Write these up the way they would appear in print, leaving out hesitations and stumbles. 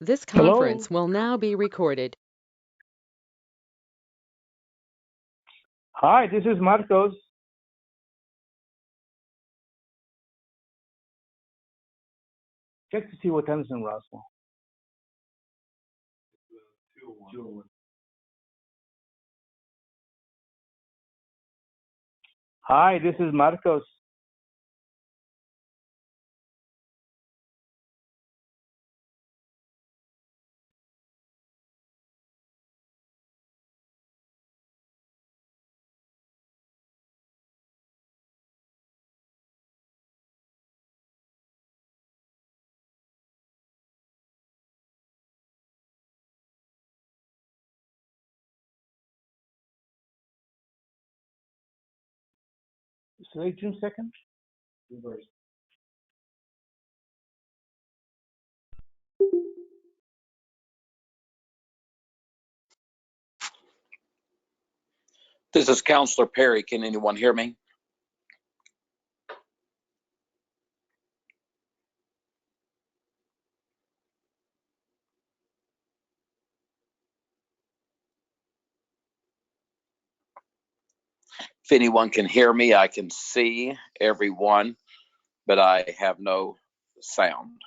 This Hello. conference will now be recorded. Hi, this is Marcos. Check to see what time is in Roswell. Hi, this is Marcos. Today, June 2nd? This is Counselor Perry. Can anyone hear me? If anyone can hear me, I can see everyone, but I have no sound.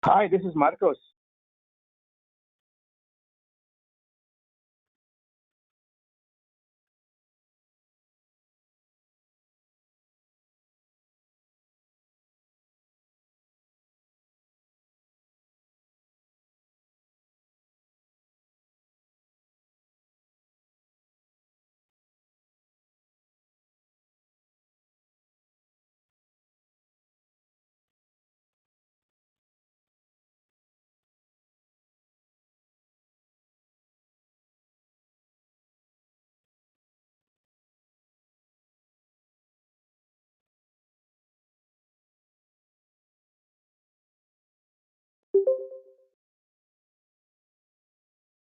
Hi, this is Marcos.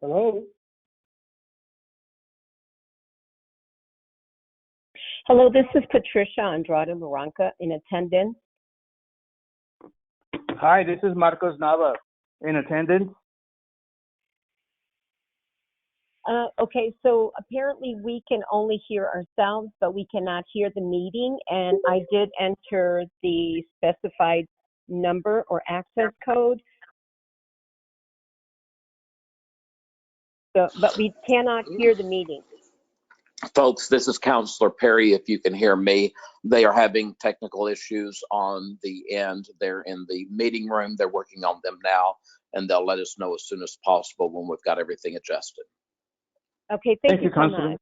Hello. Hello, this is Patricia Andrade Moranca in attendance. Hi, this is Marcos Nava in attendance. Okay, so apparently we can only hear ourselves, but we cannot hear the meeting. And I did enter the specified number or access code. So, but we cannot hear the meeting. Folks, this is Counselor Perry. If you can hear me, they are having technical issues on the end. They're in the meeting room. They're working on them now. and they'll let us know as soon as possible when we've got everything adjusted. Okay, Thank thank you, you so Constable. much.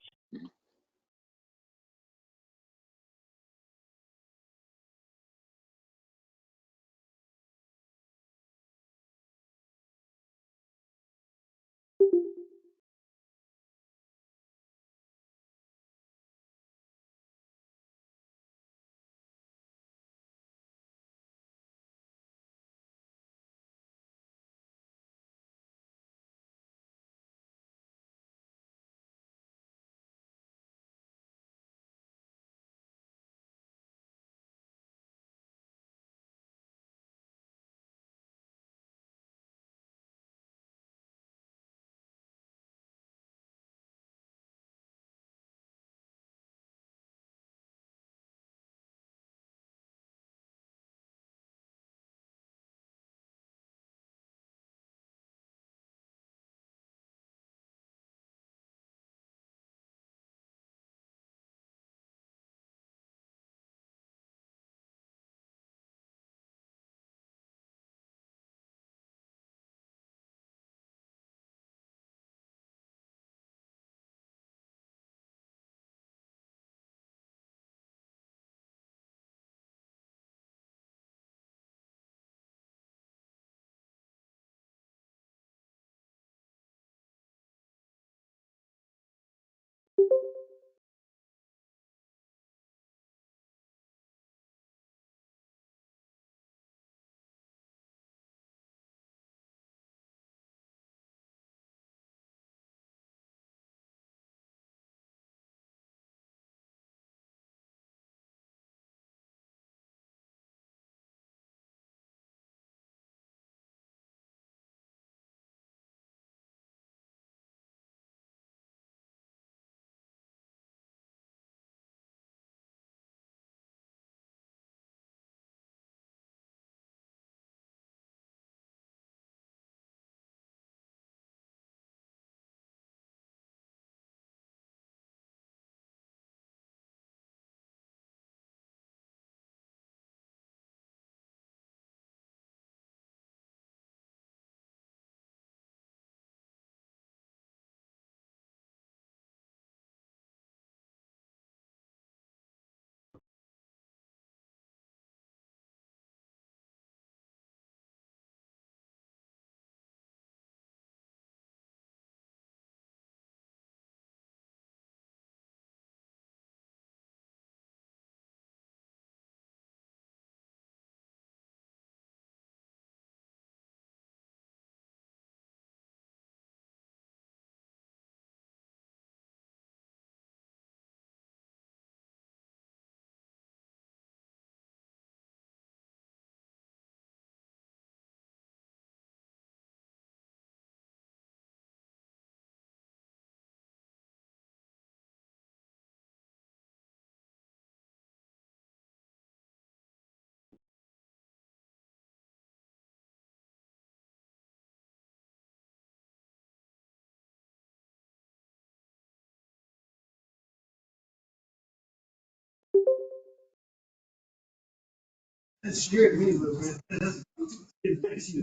It scared me a little bit.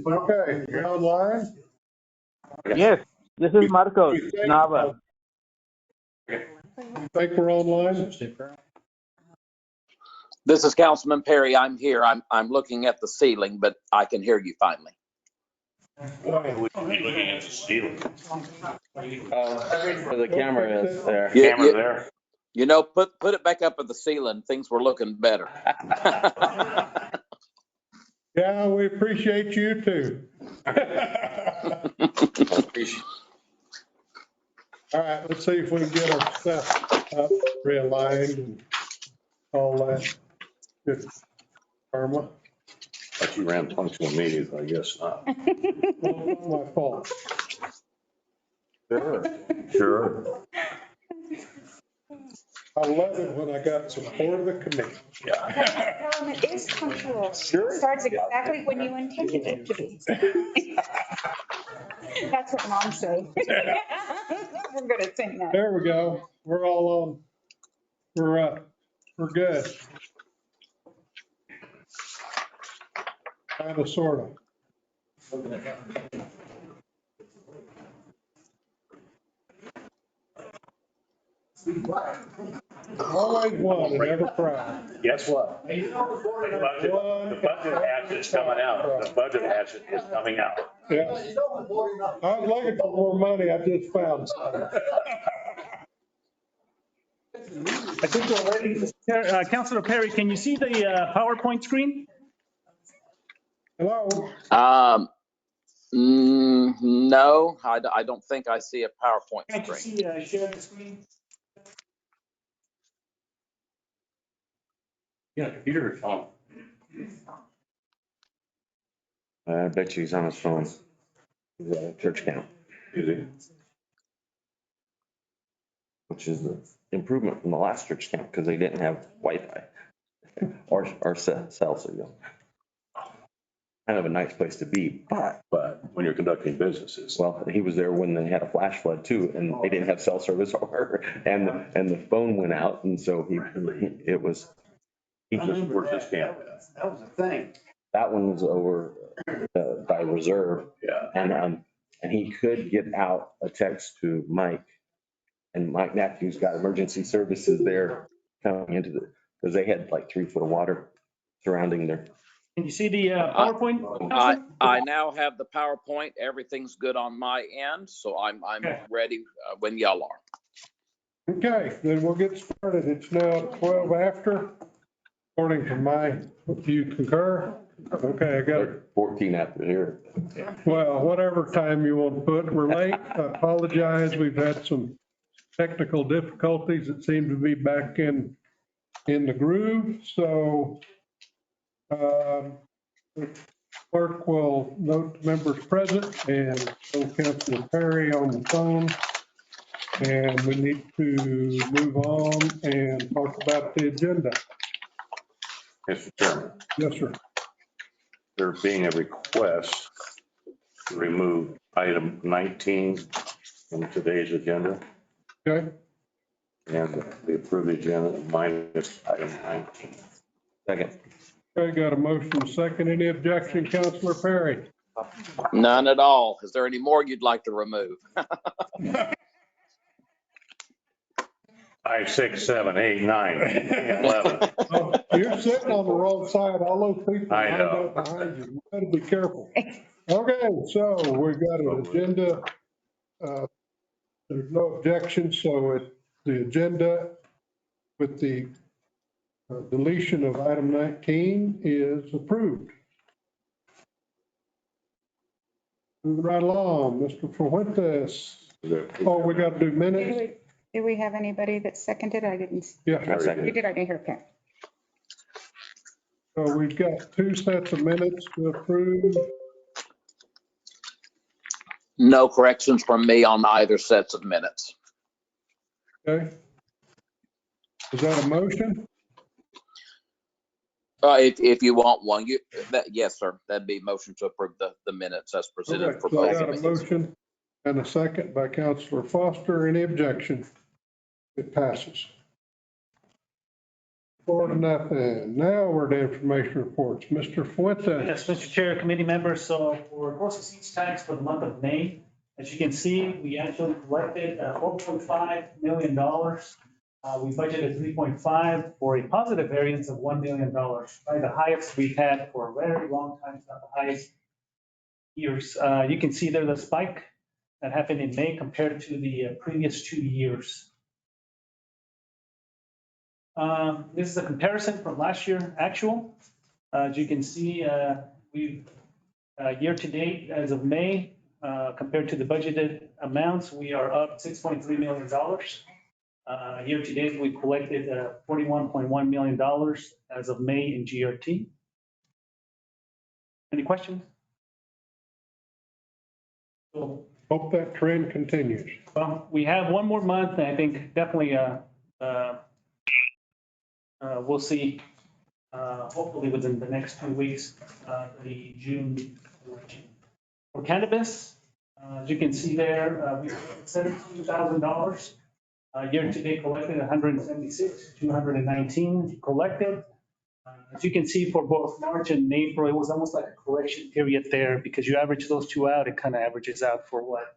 Okay, you're online? Yes, this is Marcos You think- Nava. You think we're online? This is Councilman Perry. I'm here. I'm looking at the ceiling, but I can hear you finally. Looking at the ceiling. Where the camera is there. You- Camera you- there. You know, put it back up at the ceiling. Things were looking better. Yeah, we appreciate you too. All right, let's see if we can get our stuff up, realigned and all that. Good. Karma, But you ran functional meetings, I guess not. not my fault. Sure. I love it when I got support of the committee. It is punctual. Starts exactly when you intended it to be. That's what mom says. We're good at saying that. There we go. We're all on. We're good. Kind of, sort of. Always one and never cry. Guess what? The budget hatch is coming out. The budget hatch is coming out. Yeah. I was looking for more money, I just found some. I think we're ready. Councilor Perry, can you see the PowerPoint screen? Hello? No, I don't think I see a PowerPoint Can't you screen. see share the screen? Yeah, computer or phone? I bet you he's on his phone. He's at a church camp, Is it? which is the improvement from the last church camp because they didn't have Wi-Fi or cell signal. Kind of a nice place to be, but, But when you're conducting businesses. well, he was there when they had a flash flood too, and they didn't have cell service and the phone went out, and so it was. He just, Where's this camp? That was the thing. that one was over by Reserve, Yeah. and he could get out a text to Mike. And Mike Matthews got emergency services there coming into because they had like 3 foot of water surrounding their. Can you see the PowerPoint? I now have the PowerPoint. Everything's good on my end, so I'm Okay. ready when y'all are. Okay, then we'll get started. It's now 12 after, according to my, do you concur? Okay, I got it. 14 after here. Well, whatever time you want to put, we're late. I apologize. We've had some technical difficulties that seem to be back in the groove. So the clerk will note the members present and show Councilor Perry on the phone. And we need to move on and talk about the agenda. Mr. Chairman, Yes, sir. there being a request to remove item 19 from today's agenda Okay, and we approve the agenda minus item 19. Second. okay, got a motion second. Any objection, Councilor Perry? None at all. Is there any more you'd like to remove? 5, 6, 7, 8, 9, 10, 11. Oh, you're sitting on the wrong side. All those people I lined know. up behind you. You better be careful. Okay, so we've got an agenda. There's no objection, so the agenda with the deletion of item 19 is approved. Moving right along, Mr. Fuentes. Oh, we got to do minutes? Do we have anybody that seconded? I didn't. Yeah, Second. You did, I didn't hear Pam. so we've got 2 sets of minutes to approve. No corrections from me on either sets of minutes. Okay. Is that a motion? If you want one, yes, sir. That'd be motion to approve the minutes as presented Okay, for so I both got a meetings. motion and a second by Councilor Foster. Any objection? It passes. 4-0. Now we're to information reports. Mr. Fuentes. Yes, Mr. Chair, committee members, so for gross receipts tax for the month of May, as you can see, we actually collected $4.5 million. We budgeted 3.5 for a positive variance of $1 million, probably the highest we've had for a very long time, it's not the highest years. You can see there the spike that happened in May compared to the previous 2 years. This is a comparison from last year actual. As you can see, we've year to date as of May, compared to the budgeted amounts, we are up $6.3 million. Year to date, we collected $41.1 million as of May in GRT. Any questions? So, Hope that trend continues. well, we have one more month, and I think definitely we'll see, hopefully within the next 2 weeks, the June election. For cannabis, as you can see there, we $72,000. Year to date collected 176, 219 collected. As you can see, for both March and April, it was almost like a correction period there because you average those two out, it kind of averages out for what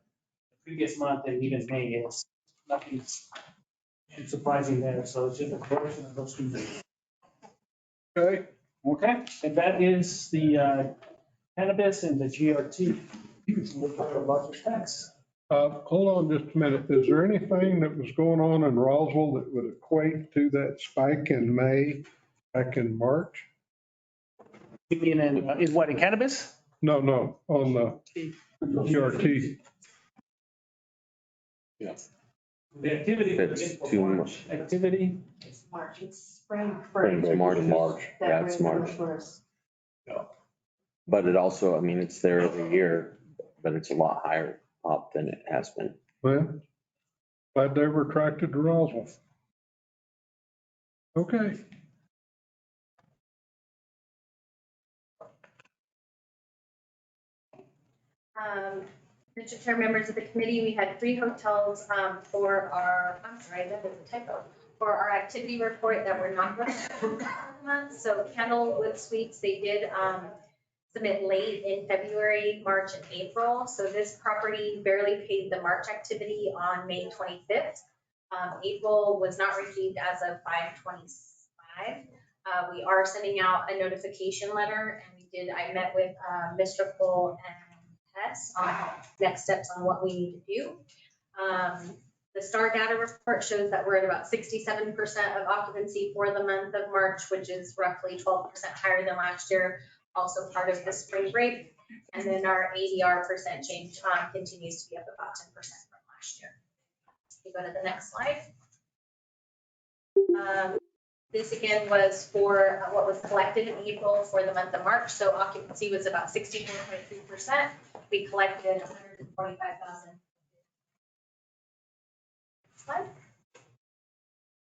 the previous month and even May is. Nothing surprising there. So it's just a correction of those two things. Okay, Okay, and that is the cannabis and the GRT. Larger tax. hold on just a minute. Is there anything that was going on in Roswell that would equate to that spike in May, back in March? You mean in what, in cannabis? No, on the GRT. The activity. That's too much. Activity. It's March, it's spring. Spring, March. Yeah, it's March. But it also, I mean, it's there every year, but it's a lot higher up than it has been. Well, glad they were attracted to Roswell. Okay. Mr. Chair, members of the committee, we had 3 hotels for our, I'm sorry, that was a typo, for our activity report that were not represented this month. So Candlewood Suites, they did submit late in February, March, and April. So this property barely paid the March activity on May 25th. April was not received as of 5/25. We are sending out a notification letter, and I met with Mr. Cole and Hess on next steps on what we need to do. The STAR data report shows that we're at about 67% of occupancy for the month of March, which is roughly 12% higher than last year, also part of the spring break. And then our ADR percent change continues to be up about 10% from last year. You go to the next slide. This again was for what was collected in April for the month of March. So occupancy was about 64.3%. We collected 145,000. Slide.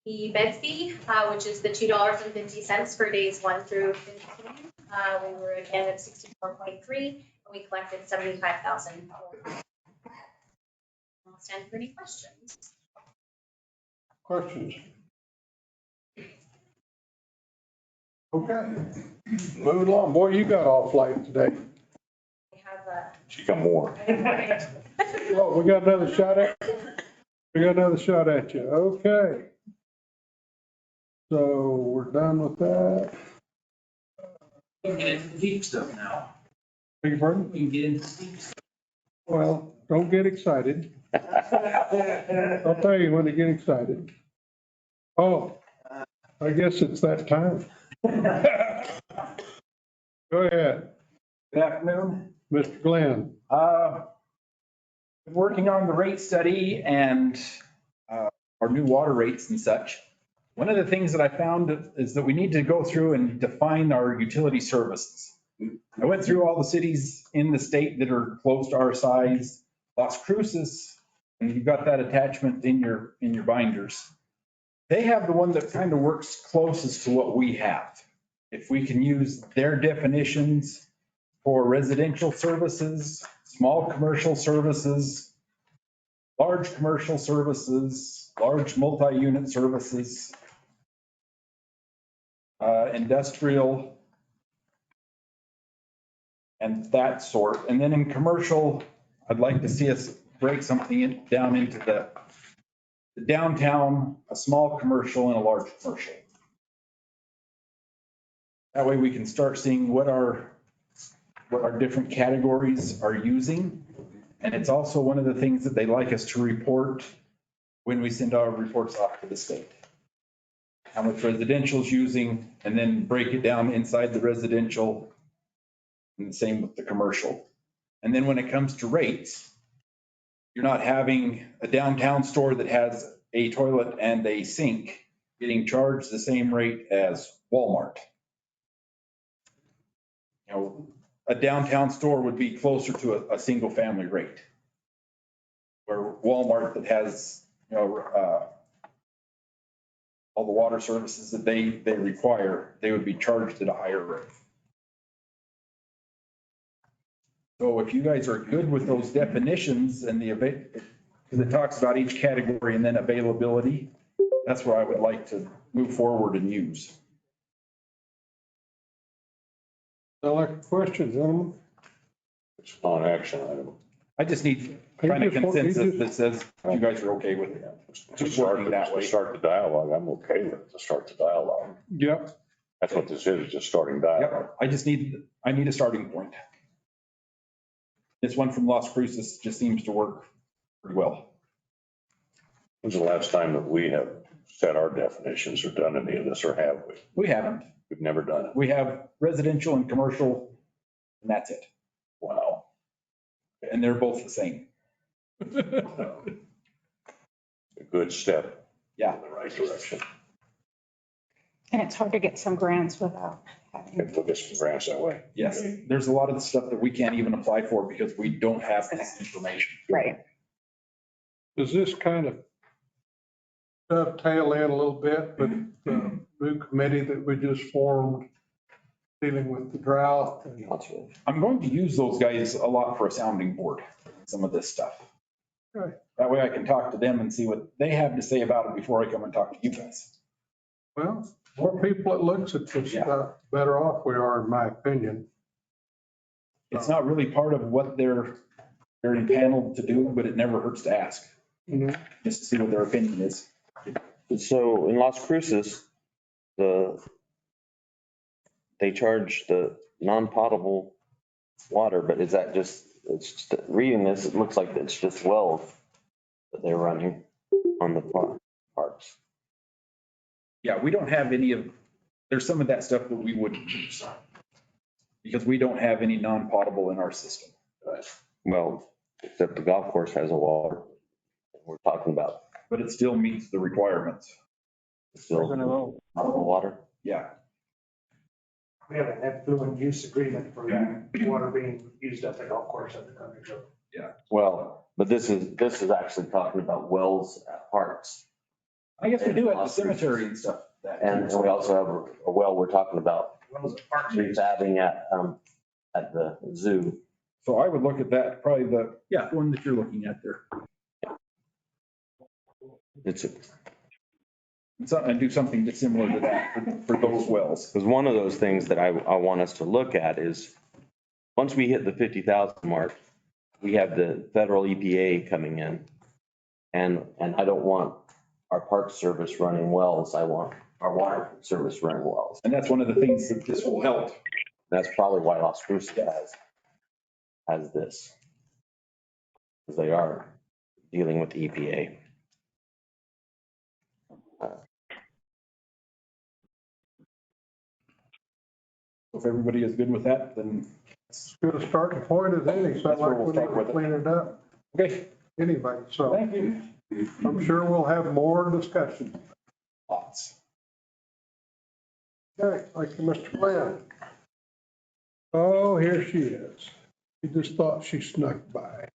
The bed fee, which is the $2.50 for days 1 through 15. We were again at 64.3, and we collected 75,000. I'll stand for any questions. Questions? Okay, moving along. Boy, you got off light today. We have She got more. Oh, we got another shot at, you. Okay. So we're done with that. We can get into deep stuff now. Beg your pardon? We can get into deep stuff. Well, don't get excited. I'll tell you when to get excited. Oh, I guess it's that time. Go ahead, Good afternoon. Mr. Glenn. Been working on the rate study and our new water rates and such. One of the things that I found is that we need to go through and define our utility services. I went through all the cities in the state that are close to our size. Las Cruces, and you've got that attachment in your binders. They have the one that kind of works closest to what we have. If we can use their definitions for residential services, small commercial services, large commercial services, large multi-unit services, industrial, and that sort. And then in commercial, I'd like to see us break something down into the downtown, a small commercial and a large commercial. That way we can start seeing what our different categories are using. And it's also one of the things that they like us to report when we send our reports off to the state. How much residential is using, and then break it down inside the residential, and the same with the commercial. And then when it comes to rates, you're not having a downtown store that has a toilet and a sink getting charged the same rate as Walmart. You know, a downtown store would be closer to a single family rate. Where Walmart that has, you know, all the water services that they require, they would be charged at a higher rate. So if you guys are good with those definitions and because it talks about each category and then availability, that's where I would like to move forward and use. Sound like a question, gentlemen? It's not an action item. I just need kind of consensus that says you guys are okay with it. To start, to start the dialogue, I'm okay with it, to start the dialogue. Yep. That's what this is, just starting dialogue. Yep, I need a starting point. This one from Las Cruces just seems to work pretty well. When's the last time that we have set our definitions or done any of this, or have we? We haven't. We've never done it. We have residential and commercial, and that's it. Wow. And they're both the same. A good step. Yeah. In the right direction. And it's hard to get some grants without having. And we'll get some grants that way. Yes, there's a lot of stuff that we can't even apply for because we don't have this information. Right. Does this kind of dovetail in a little bit with the new committee that we just formed dealing with the drought? I'm going to use those guys a lot for a sounding board, some of this stuff. Right. That way I can talk to them and see what they have to say about it before I come and talk to you guys. Well, more people that looks at this stuff, better off we are, in my opinion. It's not really part of what they're empaneled to do, but it never hurts to ask, just to see what their opinion is. So in Las Cruces, they charge the non-potable water, but is that just, it's just, reading this, it looks like it's just wells that they're running on the parks. Yeah, we don't have any of, there's some of that stuff that we wouldn't use because we don't have any non-potable in our system. Well, except the golf course has a water we're talking about. But it still meets the requirements. Still potable water. Yeah. We have an effluent use agreement for that water being used at the golf course at the country club. Yeah. Well, but this is actually talking about wells at parks. I guess we do at the cemetery and stuff. And we also have a well we're talking about Wells at parks. rehabbing at the zoo. So I would look at that, probably the one that you're looking at there. And do something that's similar to that for those wells. Because one of those things that I want us to look at is, once we hit the 50,000 mark, we have the federal EPA coming in. And I don't want our park service running wells. I want our water service running wells. And that's one of the things that this will help. That's probably why Las Cruces has this. Because they are dealing with the EPA. If everybody is good with that, then. As good a starting point as any, so like we need to clean it up. Okay. Anyway, so Thank you. I'm sure we'll have more discussion. Lots. Okay, thank you, Mr. Glenn. Oh, here she is. She just thought she snuck by.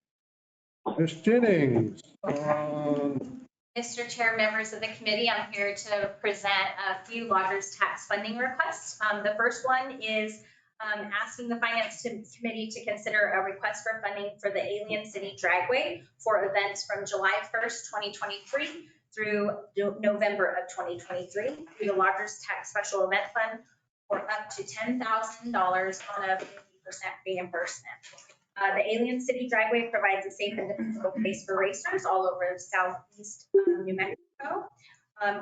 Ms. Jennings. Mr. Chair, members of the committee, I'm here to present a few lodgers tax funding requests. The first one is asking the Finance Committee to consider a request for funding for the Alien City Dragway for events from July 1st, 2023 through November of 2023 through the Lodgers Tax Special Event Fund for up to $10,000 on a 50% reimbursement. The Alien City Dragway provides a safe and defensible place for racers all over southeast New Mexico.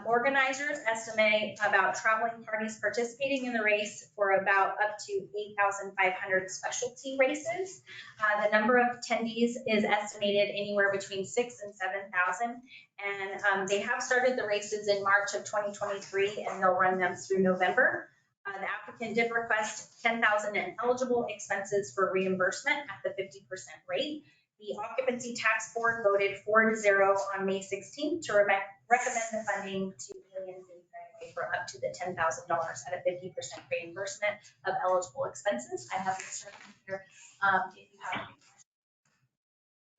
Organizers estimate about traveling parties participating in the race for about up to 8,500 specialty races. The number of attendees is estimated anywhere between 6,000 and 7,000. And they have started the races in March of 2023 and they'll run them through November. The applicant did request $10,000 in eligible expenses for reimbursement at the 50% rate. The Occupancy Tax Board voted 4-0 on May 16th to recommend the funding to Alien City Dragway for up to the $10,000 at a 50% reimbursement of eligible expenses. I have this here if you have any questions.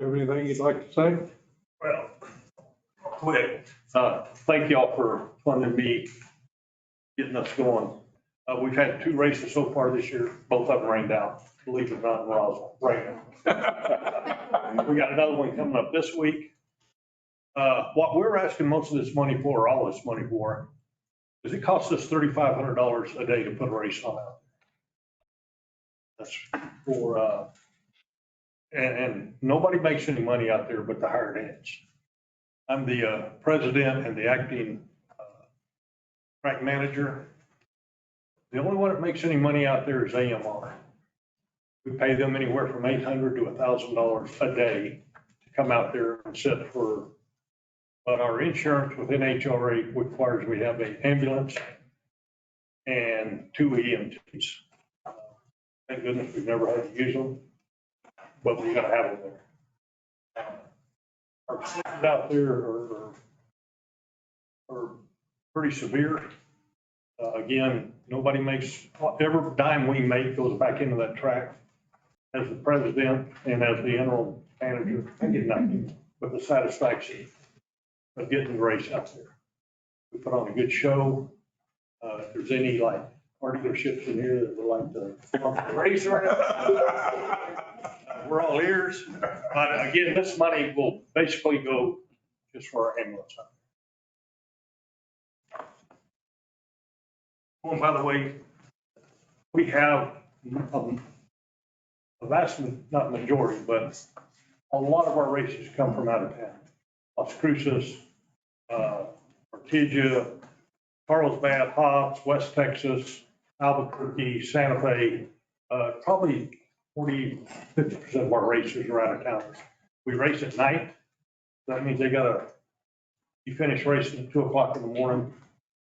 Everything you'd like to say? Well, quick, thank y'all for funding me, getting us going. We've had 2 races so far this year, both of them rained out, believe it or not, in Roswell, raining. We got another one coming up this week. What we're asking most of this money for, or all this money for, is it costs us $3,500 a day to put a race on out. That's for, and nobody makes any money out there but the hired hands. I'm the president and the acting track manager. The only one that makes any money out there is AMR. We pay them anywhere from $800 to $1,000 a day to come out there and sit for, but our insurance within HRA requires we have an ambulance and 2 EMTs. Thank goodness we've never had to use them, but we gotta have them there. Our conditions out there are pretty severe. Again, nobody makes, every dime we make goes back into that track. As the president and as the interim manager, I get nothing but the satisfaction of getting the race out there. We put on a good show. If there's any like car dealerships in here that would like to race around, we're all ears. But again, this money will basically go just for our ambulance. Oh, and by the way, we have a vast, not majority, but a lot of our races come from out of town. Las Cruces, Ortega, Carlsbad, Hobbs, West Texas, Albuquerque, Santa Fe, probably 40–50% of our races are out of town. We race at night. That means you finish racing at 2 o'clock in the morning,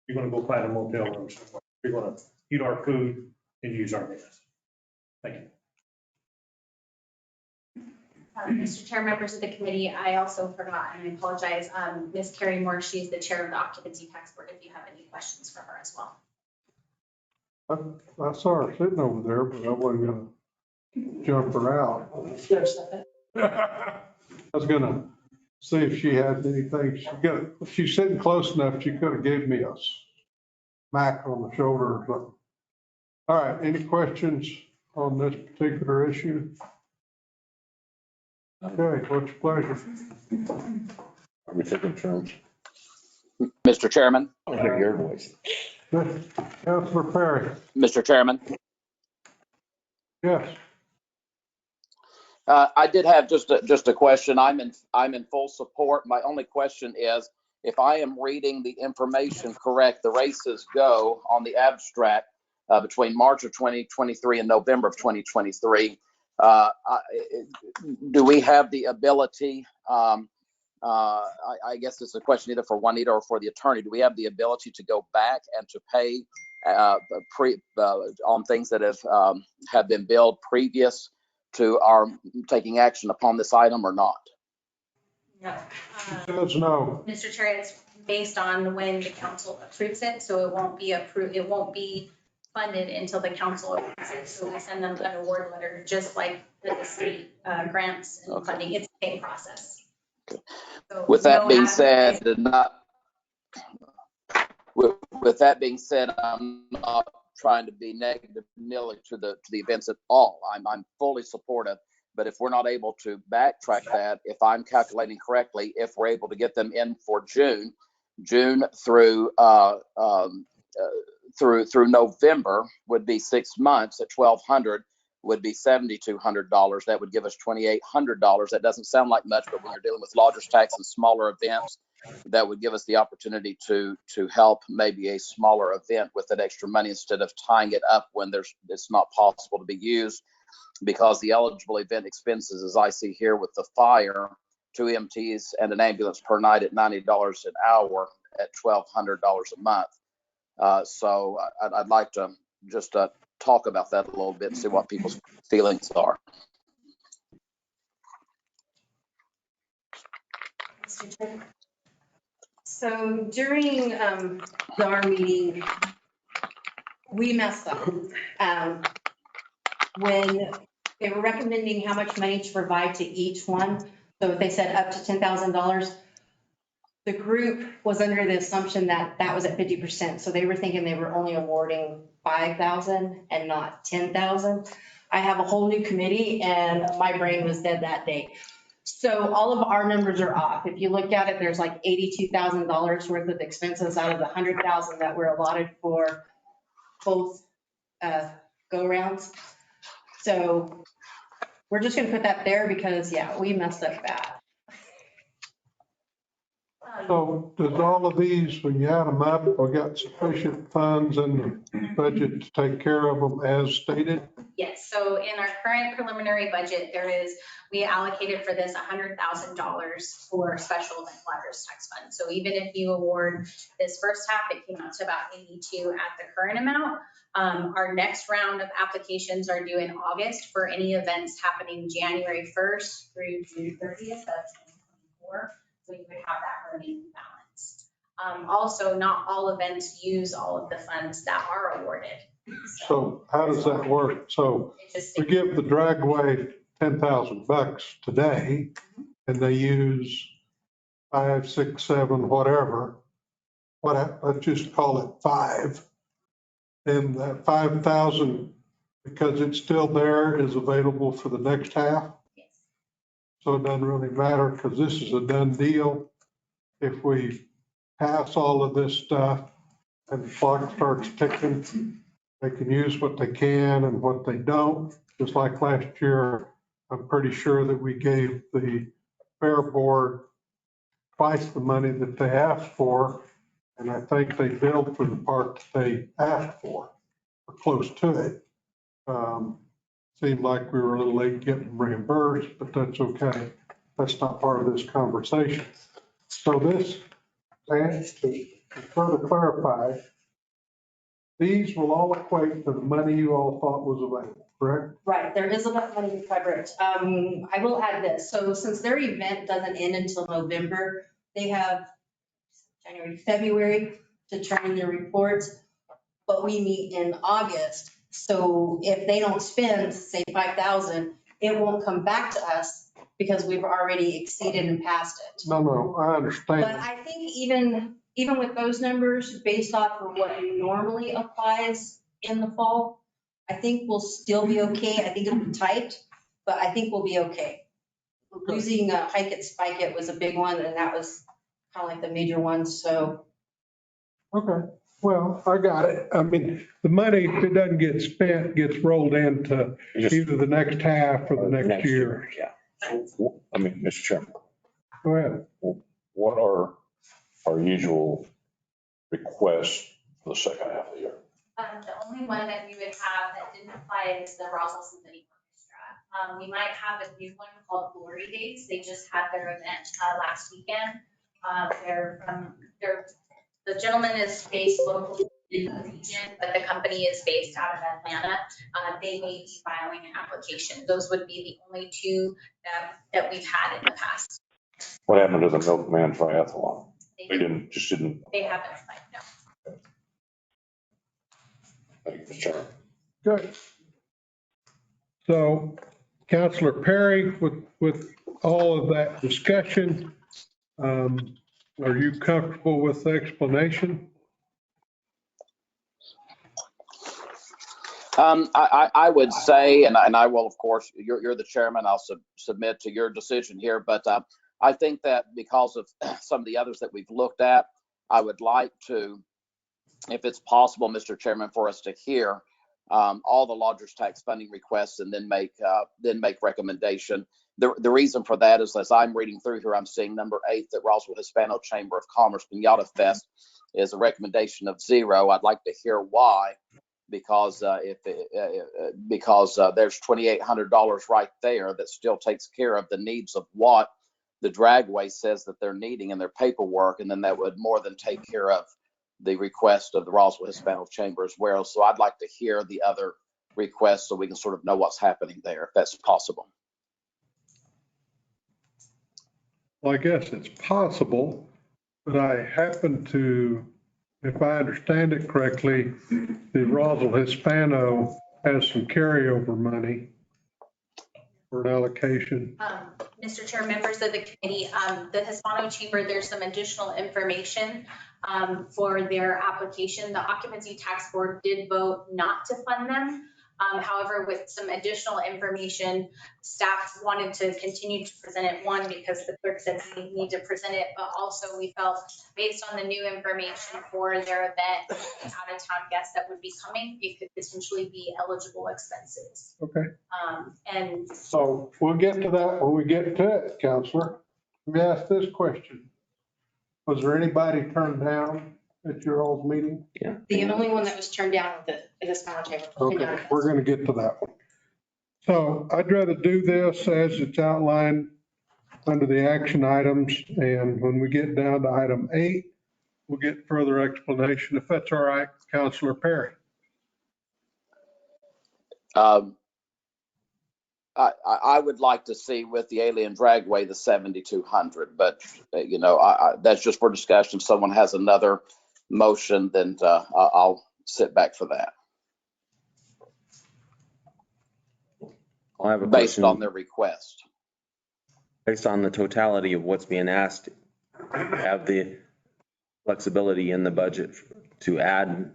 you're gonna go find a motel room somewhere. You're gonna eat our food and use our gas. Thank you. Mr. Chair, members of the committee, I also forgot, and I apologize, Ms. Carrie Moore, she's the chair of the Occupancy Tax Board, if you have any questions for her as well. I saw her sitting over there, but I wasn't gonna jump her out. I was gonna see if she had anything. She's sitting close enough, she could have gave me a smack on the shoulder or something. All right, any questions on this particular issue? Okay, what's your pleasure? Are we taking turns? Mr. Chairman, I want to hear your voice. Councilor Perry? Mr. Chairman, Yes. I did have just a question. I'm in full support. My only question is, if I am reading the information correct, the races go on the abstract between March of 2023 and November of 2023. Do we have the ability, I guess it's a question either for Juanita or for the attorney, do we have the ability to go back and to pay on things that have been billed previous to our taking action upon this item or not? No. No. Mr. Chair, it's based on when the council approves it, so it won't be approved, it won't be funded until the council approves it. So we send them an award letter, just like the state grants and funding. It's the same process. So With that being said, with that being said, I'm not trying to be negative nearly to the events at all. I'm fully supportive, but if we're not able to backtrack that, if I'm calculating correctly, if we're able to get them in for June through through November would be 6 months at $1,200 would be $7,200. That would give us $2,800. That doesn't sound like much, but when you're dealing with lodger's tax and smaller events, that would give us the opportunity to help maybe a smaller event with that extra money instead of tying it up when it's not possible to be used, because the eligible event expenses, as I see here with the fire, 2 EMTs and an ambulance per night at $90 an hour at $1,200 a month. So I'd like to just talk about that a little bit and see what people's feelings are. So during our meeting, we messed up. When they were recommending how much money to provide to each one, so they said up to $10,000, the group was under the assumption that that was at 50%. So they were thinking they were only awarding $5,000 and not $10,000. I have a whole new committee and my brain was dead that day. So all of our numbers are off. If you look at it, there's like $82,000 worth of expenses out of the $100,000 that were allotted for both go rounds. So we're just gonna put that there because, yeah, we messed up bad. So does all of these, when you add them up, we got sufficient funds in the budget to take care of them as stated? Yes, so in our current preliminary budget, we allocated for this $100,000 for special event lodgers tax fund. So even if you award this first half, it came out to about 82 at the current amount. Our next round of applications are due in August for any events happening January 1st through June 30th of 2024. So you would have that remaining balance. Also, not all events use all of the funds that are awarded. So how does that work? So It just we give the dragway $10,000 today and they use 5, 6, 7, whatever. Let's just call it 5. Then that 5,000, because it's still there, is available for the next half. Yes. So it doesn't really matter because this is a done deal. If we pass all of this stuff and the clock starts ticking, they can use what they can and what they don't. Just like last year, I'm pretty sure that we gave the fair board twice the money that they asked for. And I think they billed for the part that they asked for, or close to it. Seemed like we were a little late getting reimbursed, but that's okay. That's not part of this conversation. So this, to further clarify, these will all equate to the money you all thought was available, correct? Right, there is enough money to cover it. I will add this. So since their event doesn't end until November, they have January, February to turn in their reports, but we meet in August. So if they don't spend, say, 5,000, it won't come back to us because we've already exceeded and passed it. No, I understand. But I think even with those numbers, based off of what normally applies in the fall, I think we'll still be okay. I think it'll be tight, but I think we'll be okay. Losing Hike It, Spike It was a big one, and that was kind of like the major one, so. Okay, well, I got it. I mean, the money, if it doesn't get spent, gets rolled into either the next half or the next year. Yeah. I mean, Mr. Chairman, Go ahead. what are our usual requests for the second half of the year? The only one that we would have that didn't apply is the Roswell Symphony Orchestra. We might have a new one called Glory Days. They just had their event last weekend. The gentleman is based locally in the region, but the company is based out of Atlanta. They may be filing an application. Those would be the only two that we've had in the past. What happened to the Milkman Triathlon? They just didn't. They haven't applied, no. Thank you, Mr. Chairman. Good. So Councilor Perry, with all of that discussion, are you comfortable with the explanation? I would say, and I will, of course, you're the chairman, I'll submit to your decision here, but I think that because of some of the others that we've looked at, I would like to, if it's possible, Mr. Chairman, for us to hear all the lodgers tax funding requests and then make recommendation. The reason for that is, as I'm reading through here, I'm seeing number 8, that Roswell Hispano Chamber of Commerce Piñata Fest is a recommendation of 0. I'd like to hear why, because there's $2,800 right there that still takes care of the needs of what the dragway says that they're needing in their paperwork, and then that would more than take care of the request of the Roswell Hispano Chamber as well. So I'd like to hear the other requests so we can sort of know what's happening there, if that's possible. Well, I guess it's possible, but I happen to, if I understand it correctly, the Roswell Hispano has some carryover money for an allocation. Mr. Chair, members of the committee, the Hispano Chamber, there's some additional information for their application. The Occupancy Tax Board did vote not to fund them. However, with some additional information, staff wanted to continue to present it, one, because the clerk said we need to present it, but also we felt based on the new information for their event, out-of-town guests that would be coming, it could potentially be eligible expenses. Okay, And so we'll get to that when we get to it, Counselor. Let me ask this question. Was there anybody turned down at your all's meeting? Yeah. The only one that was turned down at this final table. Okay, we're gonna get to that one. So I'd rather do this as it's outlined under the action items, and when we get down to item 8, we'll get further explanation, if that's all right, Counselor Perry. I would like to see with the Alien Dragway, the 7,200, but you know, that's just for discussion. If someone has another motion, then I'll sit back for that. I have a Based question. on their request. Based on the totality of what's being asked, have the flexibility in the budget to add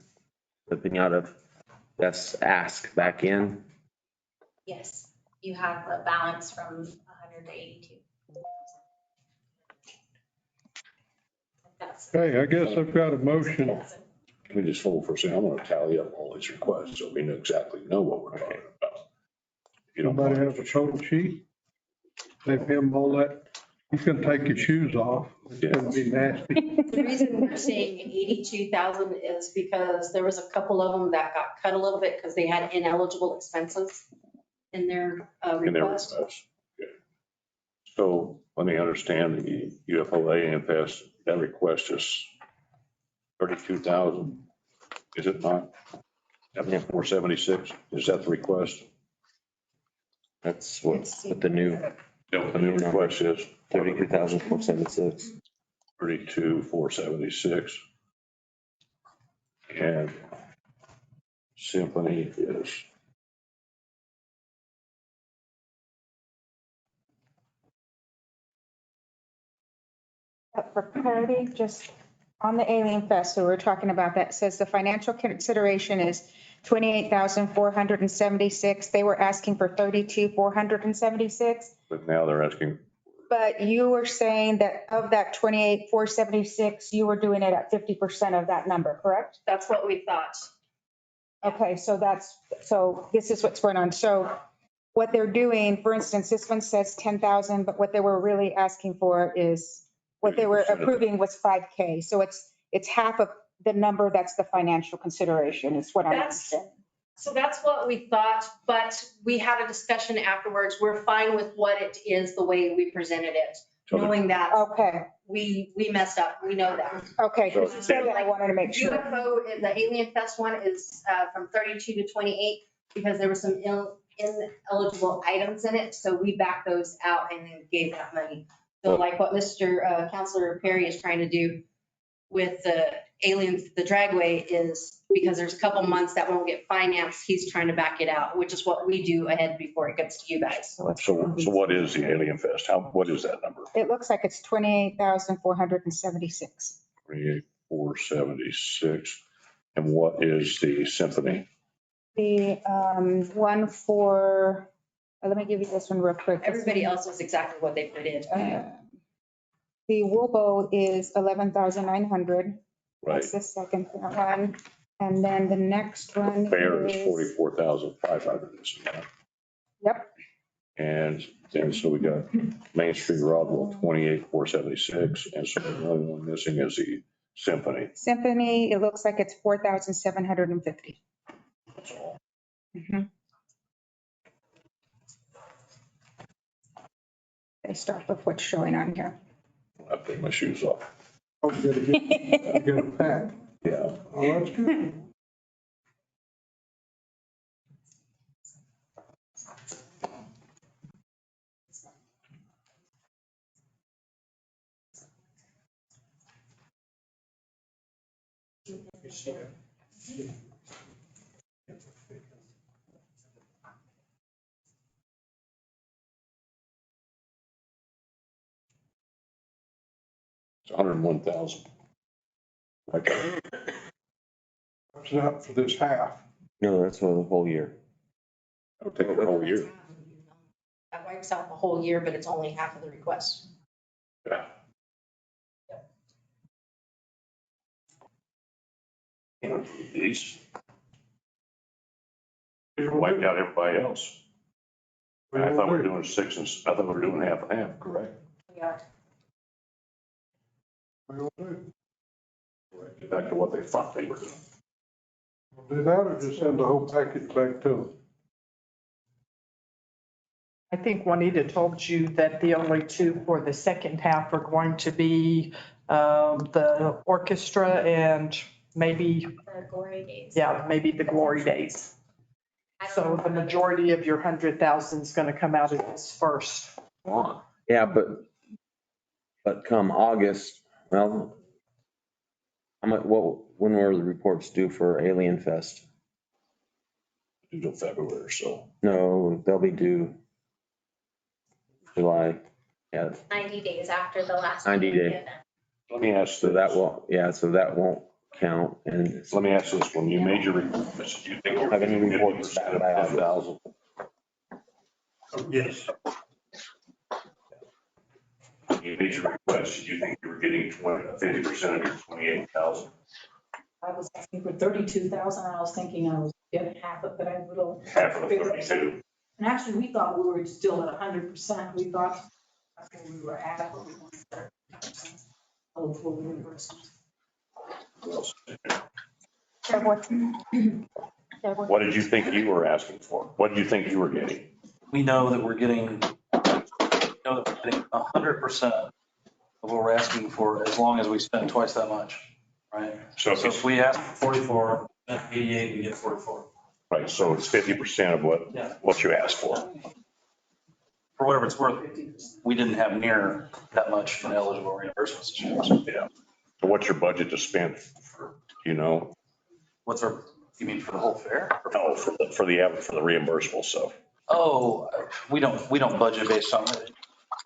the pinata that's asked back in? yes, you have a balance from 100 to 82. That's- Okay, I guess I've got a motion. Can we just hold for a second? I'm gonna tally up all these requests so we know exactly what we're talking about. If you don't Anybody mind. have a total sheet? Leave him all that, he's gonna take his shoes off. It's gonna be nasty. The reason we're saying 82,000 is because there was a couple of them that got cut a little bit because they had ineligible expenses in their In their request. request. Okay. So let me understand the UFOA and pass, that request is 32,000. Is it not? 476, is that the request? That's what the new The new request is 32,476. 32,476. And Symphony is For clarity, just on the Alien Fest, so we're talking about that, says the financial consideration is 28,476. They were asking for 32,476. but now they're asking, But you were saying that of that 28,476, you were doing it at 50% of that number, correct? That's what we thought. Okay, so this is what's going on. So what they're doing, for instance, this one says 10,000, but what they were really asking for is, what they were approving was 5K. So it's half of the number that's the financial consideration, is what I'm saying. So that's what we thought, but we had a discussion afterwards. We're fine with what it is, the way we presented it, knowing that Okay, we messed up. We know that. okay, because you said that, I wanted to make sure. UFO, the Alien Fest one is from 32 to 28 because there were some ineligible items in it. So we backed those out and then gave that money. So like what Mr. Counselor Perry is trying to do with the Alien, the Dragway, is because there's a couple months that won't get financed, he's trying to back it out, which is what we do ahead before it gets to you guys. so what is the Alien Fest? What is that number? It looks like it's 28,476. 28,476. And what is the Symphony? The one for, let me give you this one real quick. Everybody else was exactly what they put in. The Wobo is 11,900. Right. That's the second one. And then the next one Fair is is, 44,500. yep, And then so we got Main Street Rodwell, 28,476. And so the only one missing is the Symphony. Symphony, it looks like it's 4,750. That's all. Mhm. They start with what's showing on here. I take my shoes off. Oh, you gotta get a pack. Yeah. Oh, that's good. It's 101,000. Okay. What's that for this half? No, that's for the whole year. It'll take a whole year. That wipes out the whole year, but it's only half of the request. Yeah. These. You wiped out everybody else. I thought we were doing I thought we were doing half and half, correct? Yeah. Get back to what they thought they were doing. Do that or just send the whole package back to them? I think Juanita told you that the only two for the second half are going to be the orchestra and maybe, The glory days. yeah, maybe the glory days. So the majority of your 100,000 is going to come out of this first. Yeah, but come August, well, when were the reports due for Alien Fest? Due till February, so. No, they'll be due July. Yeah, 90 days after the last. 90 days. event. Let me ask so this. that won't count. And Let me ask this, when you made your report, do you think you're have any getting reports back by August? 10,000? Yes. You made your request, did you think you were getting 50% of your 28,000? I was asking for 32,000. I was thinking I was getting half of it. I little. Half of the 32. And actually, we thought we were still at 100%. We thought that's where we were at, but we wanted 30%. Oh, full reimbursement. What did you think you were asking for? What did you think you were getting? We know that we're getting 100% of what we're asking for as long as we spend twice that much, right? So if we ask for 44, spend 88, we get 44. Right, so it's 50% of what you asked for. For whatever it's worth, we didn't have near that much in eligible reimbursements this year. So, Yeah. So what's your budget to spend for, you know? what's our, you mean for the whole fair? No, for the reimbursable stuff. Oh, we don't budget based on it.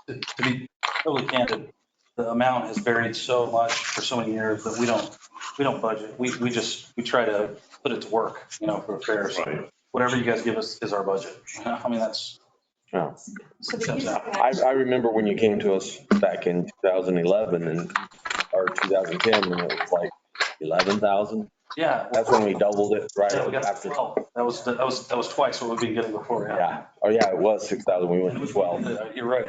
To be totally candid, the amount has varied so much for so many years that we don't budget. We try to put it to work, for fairs. Right. Whatever you guys give us is our budget. I mean, that's. Oh. So I remember when you came to us back in 2011 or 2010, and it was like 11,000. Yeah. That's when we doubled it right Yeah, we got after. 12. That was twice what we've been getting before. Yeah. Oh, yeah, it was 6,000. We went to 12. You're right.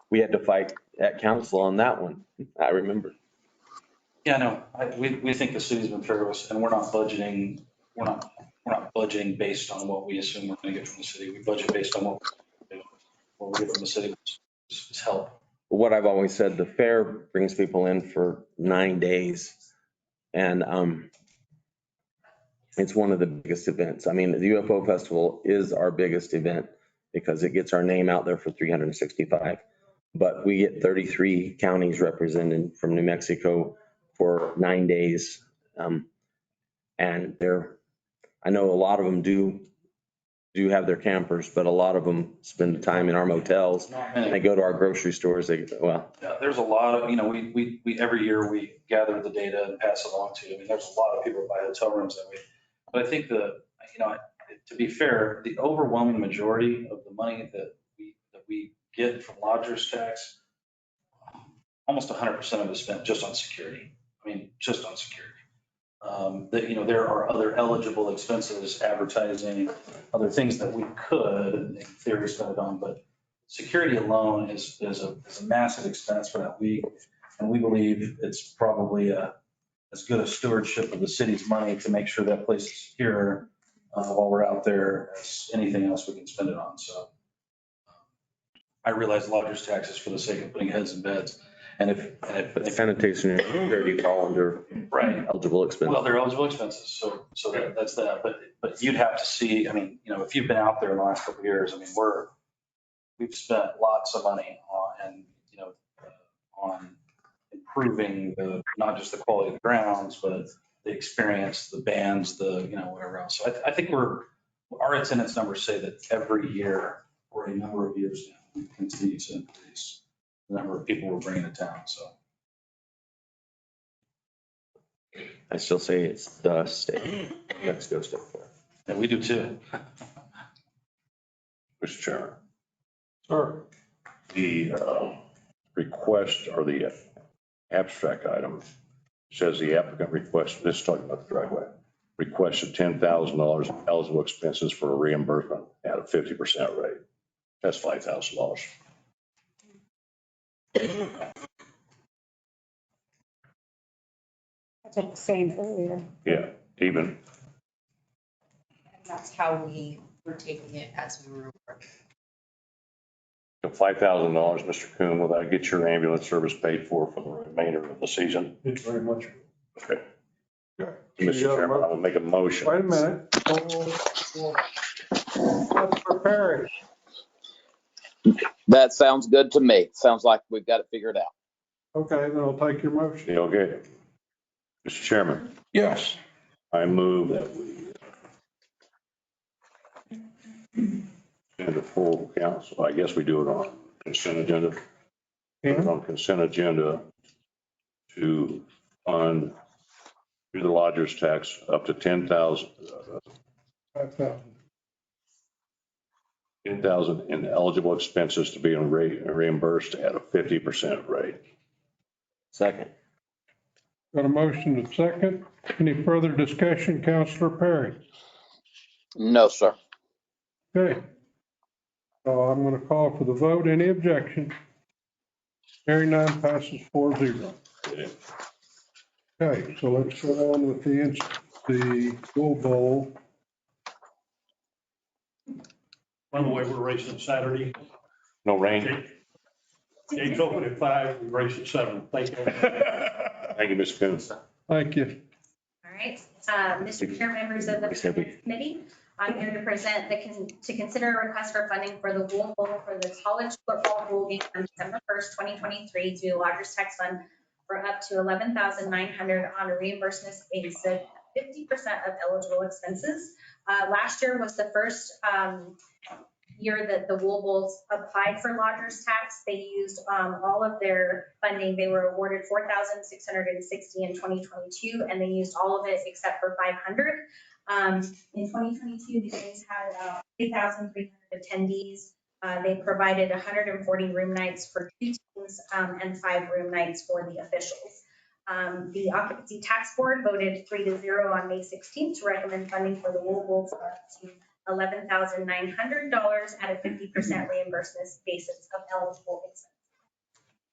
We had to fight at council on that one. I remember. Yeah, no, we think the city's been fair to us, and we're not budgeting based on what we assume we're gonna get from the city. We budget based on what we get from the city, which is help. What I've always said, the fair brings people in for 9 days. And it's one of the biggest events. I mean, the UFO Festival is our biggest event because it gets our name out there for 365. But we get 33 counties represented from New Mexico for 9 days. And I know a lot of them do have their campers, but a lot of them spend the time in our motels. And they go to our grocery stores. Yeah, there's a lot of, we every year we gather the data and pass it along to you. I mean, there's a lot of people who buy hotel rooms that way. But I think to be fair, the overwhelming majority of the money that we get from lodgers tax, almost 100% of it is spent just on security. I mean, just on security. There are other eligible expenses, advertising, other things that we could, in theory, spend it on, but security alone is a massive expense for that week. And we believe it's probably as good a stewardship of the city's money to make sure that place is secure while we're out there as anything else we can spend it on. So I realize lodgers tax is for the sake of putting heads in beds. And if sanitation and security fall under eligible expenses. Well, they're eligible expenses, so that's that. But you'd have to see, I mean, if you've been out there in the last couple of years, I mean, we've spent lots of money on improving not just the quality of the grounds, but the experience, the bands, whatever else. So I think our attendance numbers say that every year for a number of years now, we continue to increase the number of people we're bringing to town, so. I still say it's the state, Mexico State Fair. Yeah, we do too. Mr. Chairman, Sir, the request or the abstract item says the applicant requests, this is talking about the driveway, requested $10,000 in eligible expenses for a reimbursement at a 50% rate. That's $5,000. That's what I was saying earlier. Yeah, even, That's how we were taking it as we were working. $5,000, Mr. Coon, will that get your ambulance service paid for the remainder of the season? it's very much. Okay. Okay. Mr. Chairman, I will make a motion. Wait a minute. Councilor Perry, That sounds good to me. Sounds like we've got it figured out. okay, then I'll take your motion. Okay. Mr. Chairman, Yes. I move that we send a full council, I guess we do it on consent agenda. Put it on consent agenda to fund through the lodger's tax up to 10,000 in eligible expenses to be reimbursed at a 50% rate. Second. Got a motion and second. Any further discussion, Councilor Perry? No, sir. Okay. So I'm going to call for the vote. Any objection? Hearing none, passes 4-0. Okay, so let's go on with the Bull Bowl. By the way, we're racing Saturday. No rain? Gates open at 5, we race at 7. Thank you. Thank you, Mr. Coons. Thank you. All right, Mr. Chair, members of the committee, I'm here to present to consider a request for funding for the Wool Bowl for the college football bowl game on December 1st, 2023 through the Lodgers Tax Fund for up to $11,900 on a reimbursement basis, 50% of eligible expenses. Last year was the first year that the Wool Bowls applied for lodgers tax. They used all of their funding. They were awarded $4,660 in 2022, and they used all of it except for $500. In 2022, the games had about 3,300 attendees. They provided 140 room nights for 2 teams and 5 room nights for the officials. The Occupancy Tax Board voted 3-0 on May 16th to recommend funding for the Wool Bowl for up to $11,900 at a 50% reimbursement basis of eligible expenses.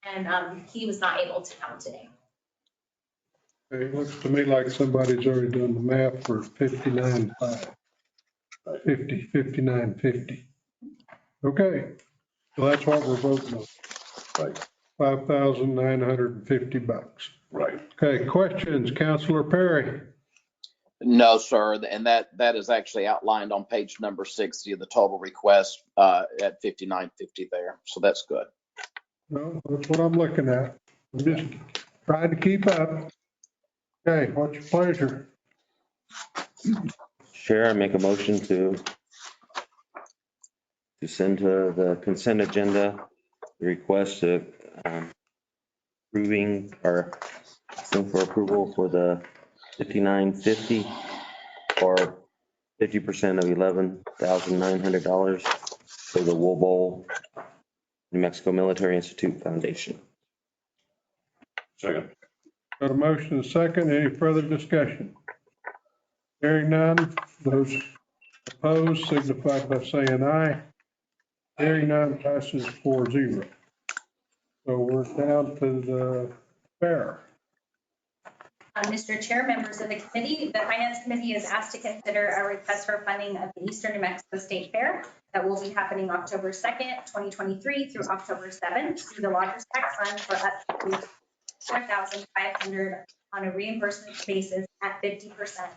And he was not able to come today. It looks to me like somebody's already done the math for 59.5. 59.50. Okay, so that's what we're voting on. Right. $5,950. Right. Okay, questions, Councilor Perry? No, sir. And that is actually outlined on page number 60 of the total request at 59.50 there. So that's good. No, that's what I'm looking at. I'm just trying to keep up. Okay, what's your pleasure? Chair, I make a motion to send to the consent agenda the request of approving or asking for approval for the 59.50 or 50% of $11,900 for the Wool Bowl New Mexico Military Institute Foundation. Second. Got a motion and a second. Any further discussion? Hearing none, those opposed signify by saying aye. Hearing none, passes 4-0. So we're down to the fair. Mr. Chair, members of the committee, the Finance Committee is asked to consider a request for funding of the Eastern New Mexico State Fair that will be happening October 2nd, 2023 through October 7th through the Lodgers Tax Fund for up to $4,500 on a reimbursement basis at 50%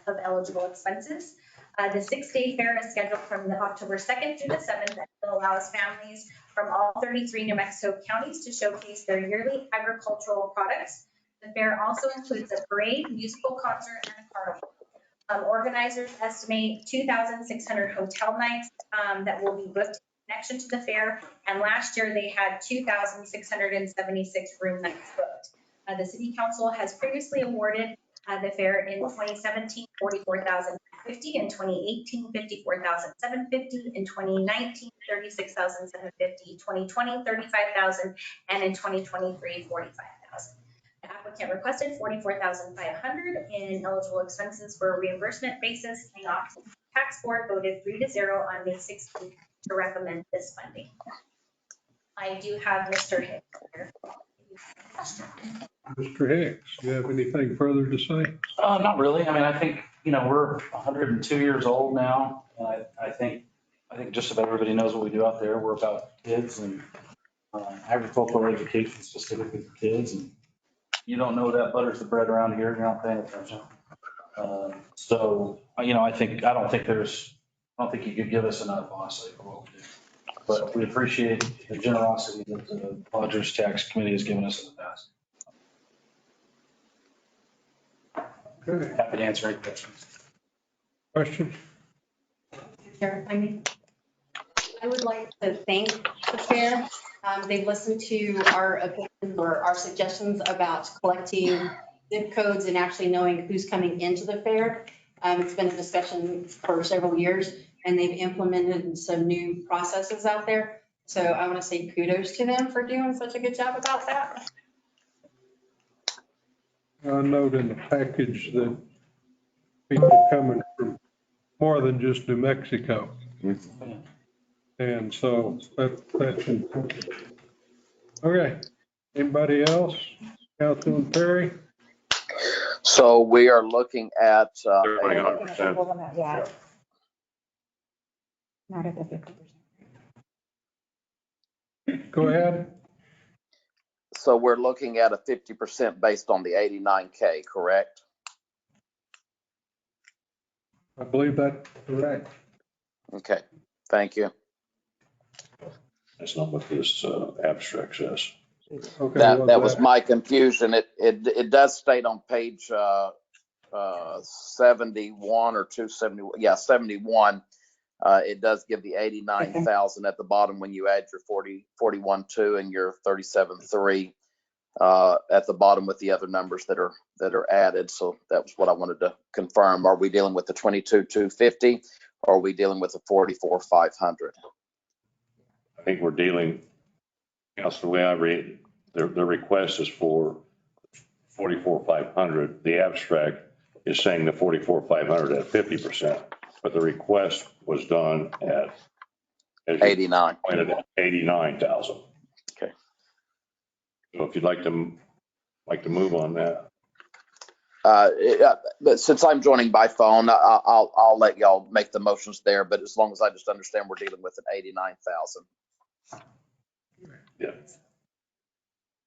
of eligible expenses. The 6-day fair is scheduled from the October 2nd through the 7th and will allow families from all 33 New Mexico counties to showcase their yearly agricultural products. The fair also includes a parade, musical concert, and a carnival. Organizers estimate 2,600 hotel nights that will be booked in connection to the fair, and last year they had 2,676 room nights booked. The City Council has previously awarded The fair in 2017, 44,050, in 2018, 54,750, in 2019, 36,750, 2020, 35,000, and in 2023, 45,000. The applicant requested 44,500 in eligible expenses for a reimbursement basis. The tax board voted 3-0 on May 16th to recommend this funding. I do have Mr. Hicks here. Mr. Hicks, do you have anything further to say? Not really. I mean, I think, we're 102 years old now. And I think just about everybody knows what we do out there. We're about kids and agricultural education specifically for kids. And you don't know that butters the bread around here. You're not paying attention. So, I don't think you could give us enough, honestly, for what we do. But we appreciate the generosity that the Lodgers Tax Committee has given us in the past. Okay. Happy to answer any questions. Questions? Chair, I would like to thank the fair. They've listened to our opinions or our suggestions about collecting zip codes and actually knowing who's coming into the fair. It's been a discussion for several years, and they've implemented some new processes out there. So I want to say kudos to them for doing such a good job about that. I note in the package that people coming from more than just New Mexico. And so that's important. Okay, anybody else? Councilman Perry? So we are looking at, They're running 100%. Yeah. Not at the 50%. Go ahead. so we're looking at a 50% based on the 89K, correct? I believe that's correct. Okay, thank you. That's not what this abstract says. Okay, That was my confusion. It does state on page 71 or 271, yeah, 71. It does give the 89,000 at the bottom when you add your 41.2 and your 37.3 at the bottom with the other numbers that are added. So that was what I wanted to confirm. Are we dealing with the 22,250 or are we dealing with the 44,500? I think we're dealing, Council, the way I read it, the request is for 44,500. The abstract is saying the 44,500 at 50%, but the request was done at 89. 89,000. Okay. So if you'd like to move on that. But since I'm joining by phone, I'll let y'all make the motions there. But as long as I just understand, we're dealing with an 89,000. Yeah.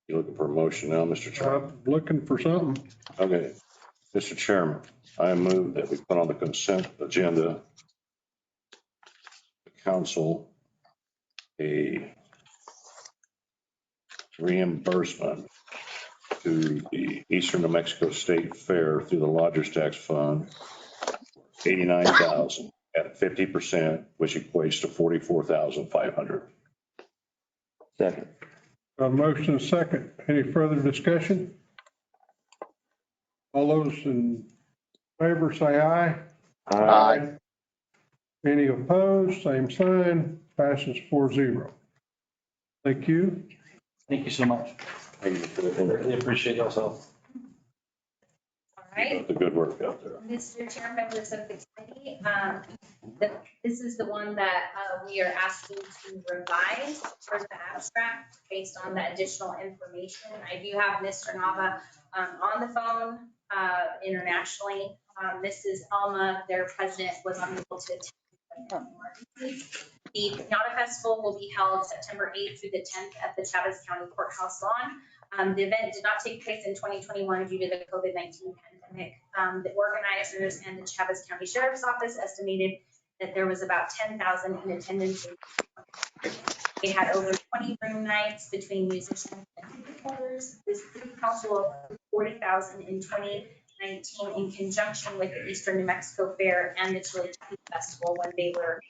You looking for a motion now, Mr. Chairman? I'm looking for something. Okay. Mr. Chairman, I move that we put on the consent agenda the council a reimbursement to the Eastern New Mexico State Fair through the Lodgers Tax Fund, 89,000 at 50%, which equates to 44,500. Second. A motion and a second. Any further discussion? All those in favor say aye. Aye. Any opposed? Same sign. Passes 4-0. Thank you. Thank you so much. Thank you for the Really appreciate y'all's help. All right. the good work out there. Mr. Chair, members of the committee, this is the one that we are asking to revise for the abstract based on the additional information. I do have Mr. Nava on the phone internationally. Mrs. Alma, their president, was unable to attend. The Pinata Festival will be held September 8th through the 10th at the Chaves County Courthouse lawn. The event did not take place in 2021 due to the COVID-19 pandemic. The organizers and the Chaves County Sheriff's Office estimated that there was about 10,000 in attendance. They had over 20 room nights between musicians and ticket holders. The city council approved 40,000 in 2019 in conjunction with the Eastern New Mexico Fair and the Chili Festival when they were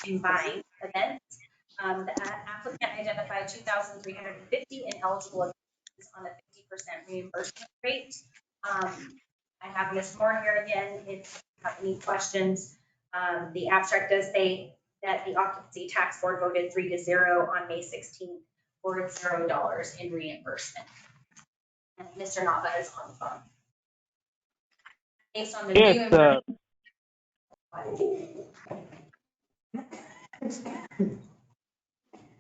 combined events. The applicant identified 2,350 in eligible on a 50% reimbursement rate. I have Ms. Moore here again, if you have any questions. The abstract does say that the occupancy tax board voted 3-0 on May 16th for $0 in reimbursement. And Mr. Nava is on the phone. Based on the new information.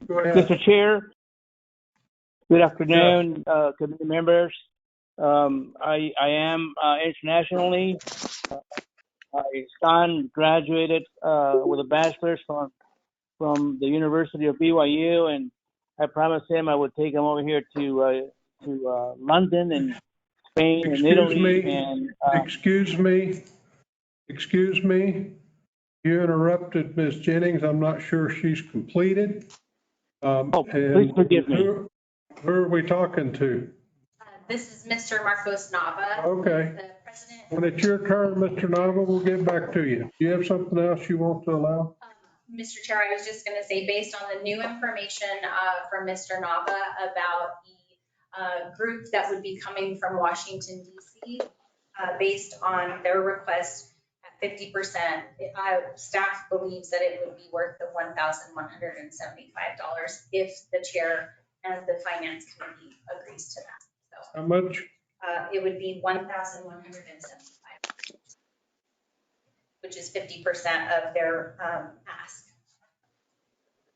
Go ahead. Mr. Chair, good afternoon, committee members. I am internationally. My son graduated with a bachelor's from the University of BYU, and I promised him I would take him over here to London and Spain and Italy. Excuse me. You interrupted Ms. Jennings. I'm not sure she's completed. Please forgive me. Who are we talking to? This is Mr. Marcos Nava. Okay. The president. When it's your turn, Mr. Nava, we'll get back to you. Do you have something else you want to allow? Mr. Chair, I was just going to say, based on the new information from Mr. Nava about the group that would be coming from Washington, D.C., based on their request at 50%, staff believes that it would be worth the $1,175 if the chair and the finance committee agrees to that. So, how much? It would be $1,175, which is 50% of their ask.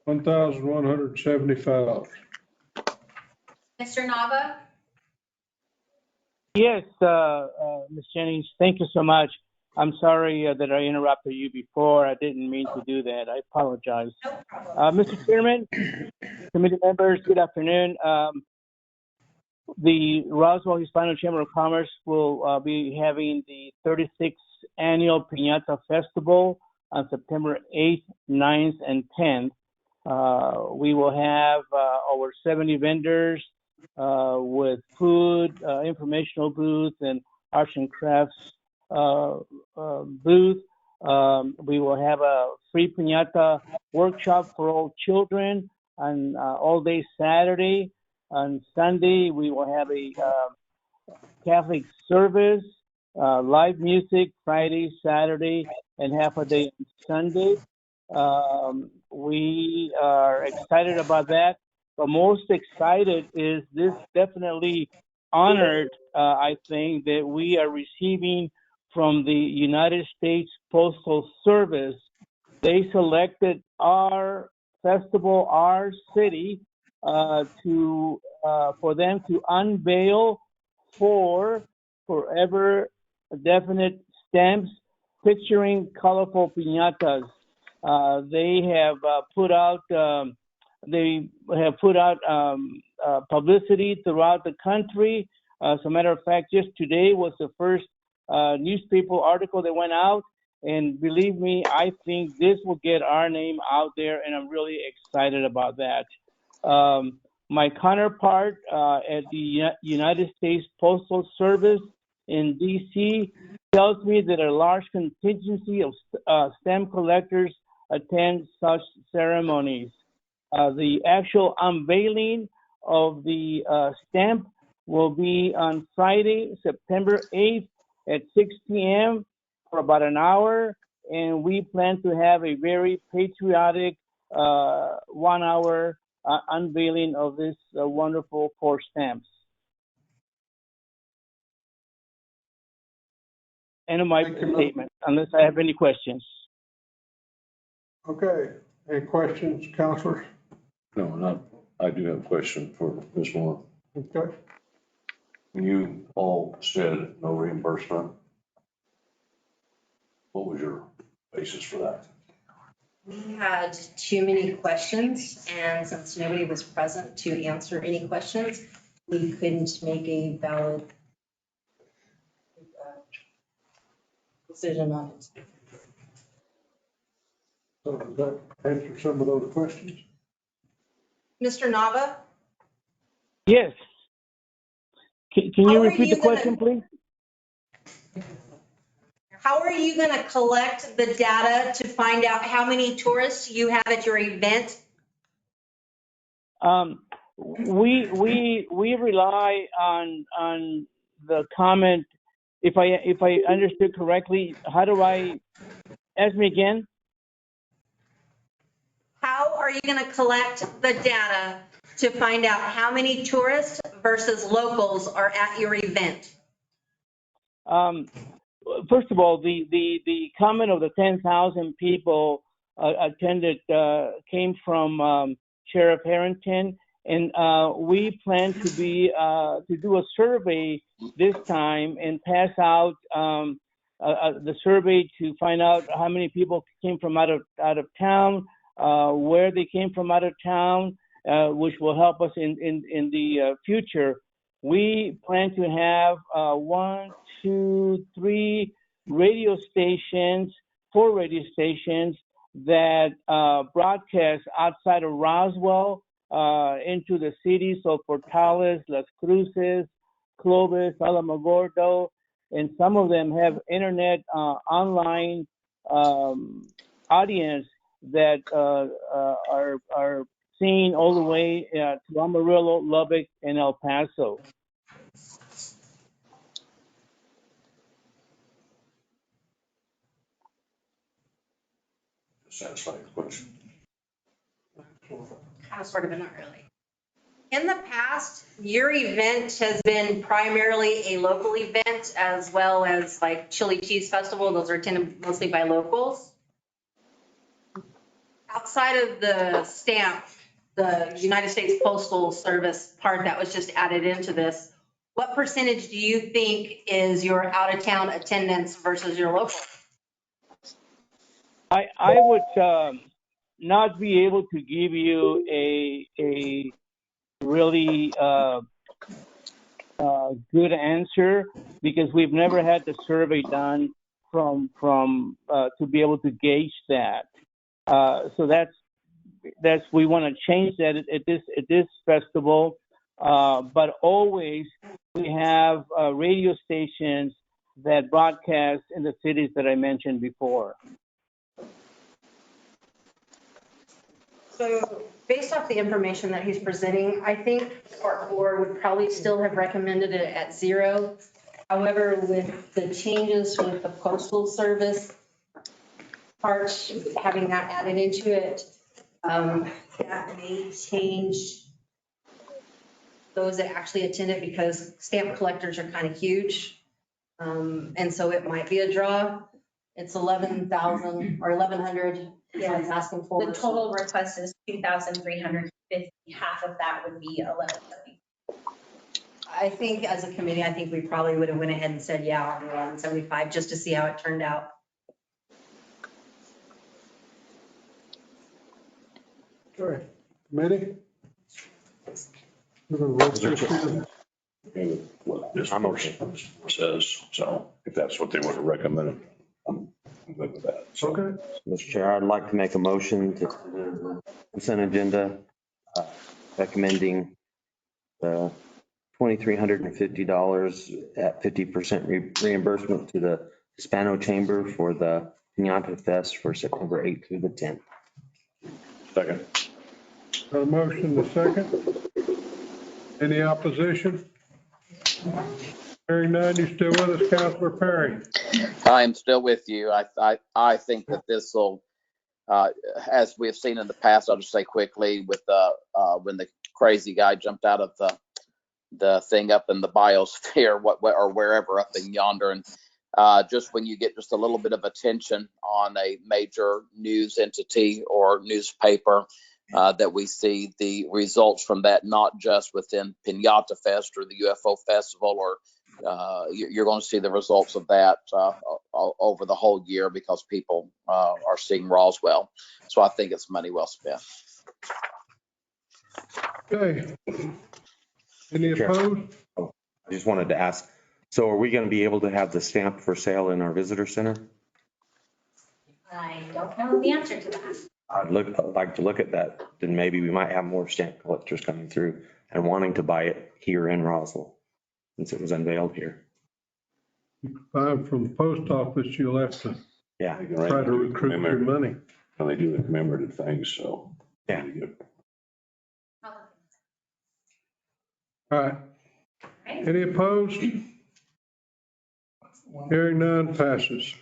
$1,175. Mr. Nava? Yes, Ms. Jennings, thank you so much. I'm sorry that I interrupted you before. I didn't mean to do that. I apologize. No problem. Mr. Chairman, committee members, good afternoon. The Roswell Hispano Chamber of Commerce will be having the 36th annual Piñata Festival on September 8th, 9th, and 10th. We will have over 70 vendors with food, informational booth, and arts and crafts booth. We will have a free piñata workshop for all children on all day Saturday. On Sunday, we will have a Catholic service, live music Friday, Saturday, and half a day on Sunday. We are excited about that. But most excited is this definitely honored, I think, that we are receiving from the United States Postal Service. They selected our festival, our city, for them to unveil 4 forever definite stamps featuring colorful piñatas. They have put out publicity throughout the country. As a matter of fact, just today was the first newspaper article that went out. And believe me, I think this will get our name out there, and I'm really excited about that. My counterpart at the United States Postal Service in D.C. tells me that a large contingency of stamp collectors attend such ceremonies. The actual unveiling of the stamp will be on Friday, September 8th at 6 p.m. for about an hour, and we plan to have a very patriotic 1-hour unveiling of this wonderful 4 stamps. End of my statement, unless I have any questions. Okay. Any questions, counselors? No, I do have a question for Ms. Moore. Okay. When you all said no reimbursement, what was your basis for that? We had too many questions, and since nobody was present to answer any questions, we couldn't make a valid decision on it. So does that answer some of those questions? Mr. Nava? Yes. Can you repeat the question, please? How are you going to collect the data to find out how many tourists you have at your event? We rely on the comment if I understood correctly, how do I, ask me again? How are you going to collect the data to find out how many tourists versus locals are at your event? First of all, the comment of the 10,000 people attended came from Sheriff Harrington, and we plan to do a survey this time and pass out the survey to find out how many people came from out of town, where they came from out of town, which will help us in the future. We plan to have 1, 2, 3 radio stations, 4 radio stations that broadcast outside of Roswell into the city. So Portales, Las Cruces, Clovis, Alamogordo, and some of them have internet online audience that are seen all the way to Amarillo, Lubbock, and El Paso. Satisfying question. Sort of, but not really. In the past, your event has been primarily a local event as well as like Chili Cheese Festival. Those are attended mostly by locals. Outside of the stamp, the United States Postal Service part that was just added into this, what percentage do you think is your out-of-town attendance versus your local? I would not be able to give you a really good answer because we've never had the survey done from to be able to gauge that. So that's we want to change that at this festival. But always we have radio stations that broadcast in the cities that I mentioned before. So based off the information that he's presenting, I think Park Board would probably still have recommended it at 0. However, with the changes with the Postal Service part, having that added into it, that may change those that actually attend it because stamp collectors are kind of huge. And so it might be a draw. It's 11,000 or 1,100. Yes. Asking for. The total request is 2,350. Half of that would be 1,170. I think as a committee, I think we probably would have went ahead and said, yeah, on 1175, just to see how it turned out. Okay, committee? We're gonna roll this in. What this motion says, so if that's what they would have recommended, I'm good with that. So, Okay, Mr. Chair, I'd like to make a motion to the consent agenda recommending the $2,350 at 50% reimbursement to the Hispano Chamber for the Piñata Fest for September 8th through the 10th. second. got a motion, the second. Any opposition? Hearing none, you still with us, Councilor Perry? I am still with you. I think that this will, as we have seen in the past, I'll just say quickly with when the crazy guy jumped out of the thing up in the biosphere, or wherever up in yonder, and just when you get just a little bit of attention on a major news entity or newspaper, that we see the results from that, not just within Piñata Fest or the UFO Festival, or you're going to see the results of that over the whole year because people are seeing Roswell. So I think it's money well spent. Okay. Any opposed? I just wanted to ask, so are we going to be able to have the stamp for sale in our visitor center? I don't know the answer to that. I'd like to look at that, then maybe we might have more stamp collectors coming through and wanting to buy it here in Roswell, since it was unveiled here. Buy them from the post office, you'll have to Yeah. try to recruit your money. And they do the commemorative things, so. Yeah. All right. Any opposed? Hearing none, passes.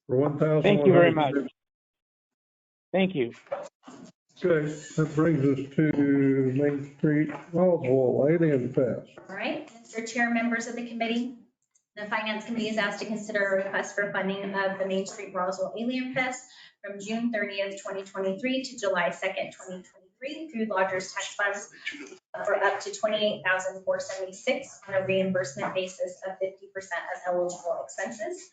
For $1,100. Thank you very much. Thank you. Okay, that brings us to Main Street, Roswell, Alien Fest. All right, Mr. Chair, members of the committee, the Finance Committee is asked to consider a request for funding of the Main Street Roswell Alien Fest from June 30th, 2023 to July 2nd, 2023 through Lodgers Tax Funds for up to $28,476 on a reimbursement basis of 50% of eligible expenses.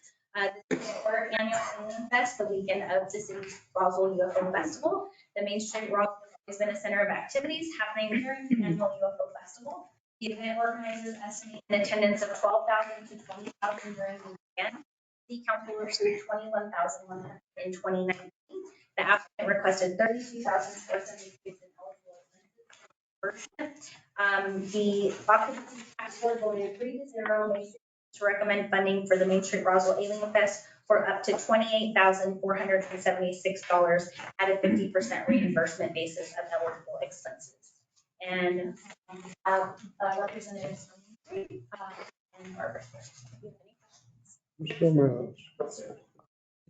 This is our annual Alien Fest, the weekend of the city's Roswell UFO Festival. The Main Street Roswell has been a center of activities happening during the annual UFO Festival. The event organizers estimate an attendance of 12,000 to 20,000 during the weekend. The council received 21,100 in 2019. The applicant requested 32,476 in eligible expenses. The occupancy tax board voted 3-0 to recommend funding for the Main Street Roswell Alien Fest for up to $28,476 at a 50% reimbursement basis of eligible expenses. And representatives from and Barbara. Mr. Mills.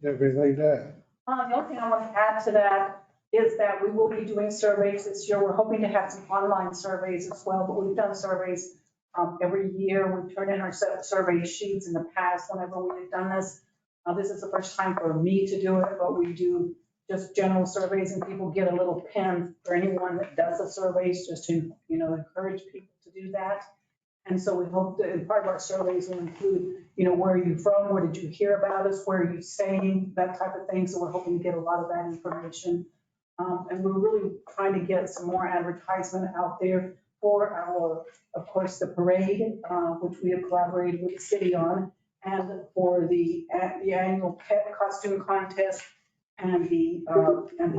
Have anything to add? The only thing I want to add to that is that we will be doing surveys this year. We're hoping to have some online surveys as well, but we've done surveys every year. We've turned in our survey sheets in the past whenever we've done this. This is the first time for me to do it, but we do just general surveys and people get a little pen for anyone that does the surveys, just to, encourage people to do that. And so we hope that part of our surveys will include, where are you from? Where did you hear about us? Where are you staying? That type of thing. So we're hoping to get a lot of that information. And we're really trying to get some more advertisement out there for our, of course, the parade, which we have collaborated with the city on, and for the annual pet costume contest and the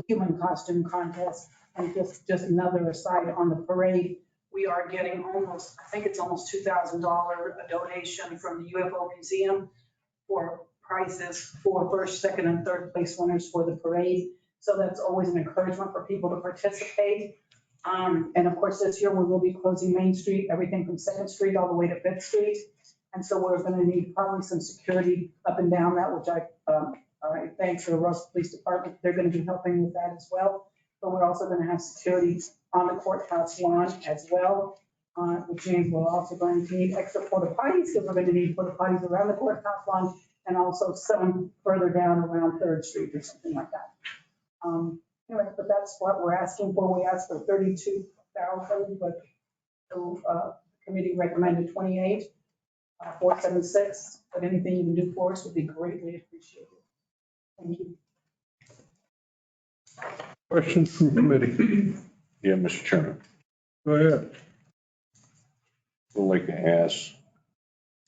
human costume contest. And just another aside on the parade, we are getting almost $2,000 donation from the UFO Museum for prizes for first, second, and third place winners for the parade. So that's always an encouragement for people to participate. And of course, this year we will be closing Main Street, everything from 2nd Street all the way to 5th Street. And so we're going to need probably some security up and down that, which I thanks to the Russell Police Department. They're going to be helping with that as well. But we're also going to have security on the courthouse lawn as well, which means we're also going to need extra porta potties, because we're going to need porta potties around the courthouse lawn and also some further down around 3rd Street or something like that. Anyway, but that's what we're asking for. We asked for 32,000, but the committee recommended 28,476. But anything you can do for us would be greatly appreciated. Thank you. Questions from committee? Yeah, Mr. Chairman. Go ahead. I'd like to ask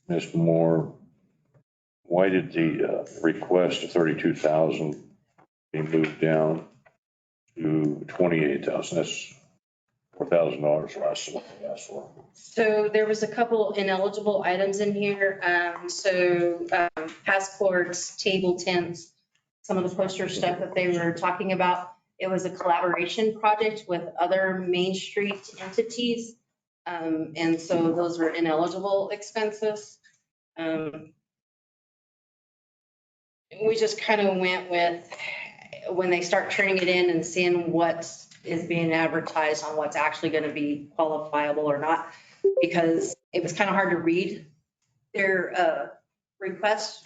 Ms. Moore, why did the request of 32,000 be moved down to 28,000? That's $4,000 less than what we asked for. So there was a couple ineligible items in here. Passports, table tents, some of the poster stuff that they were talking about. It was a collaboration project with other Main Street entities. And so those were ineligible expenses. We just kind of went with, when they start turning it in and seeing what is being advertised on what's actually going to be qualifiable or not, because it was kind of hard to read their request,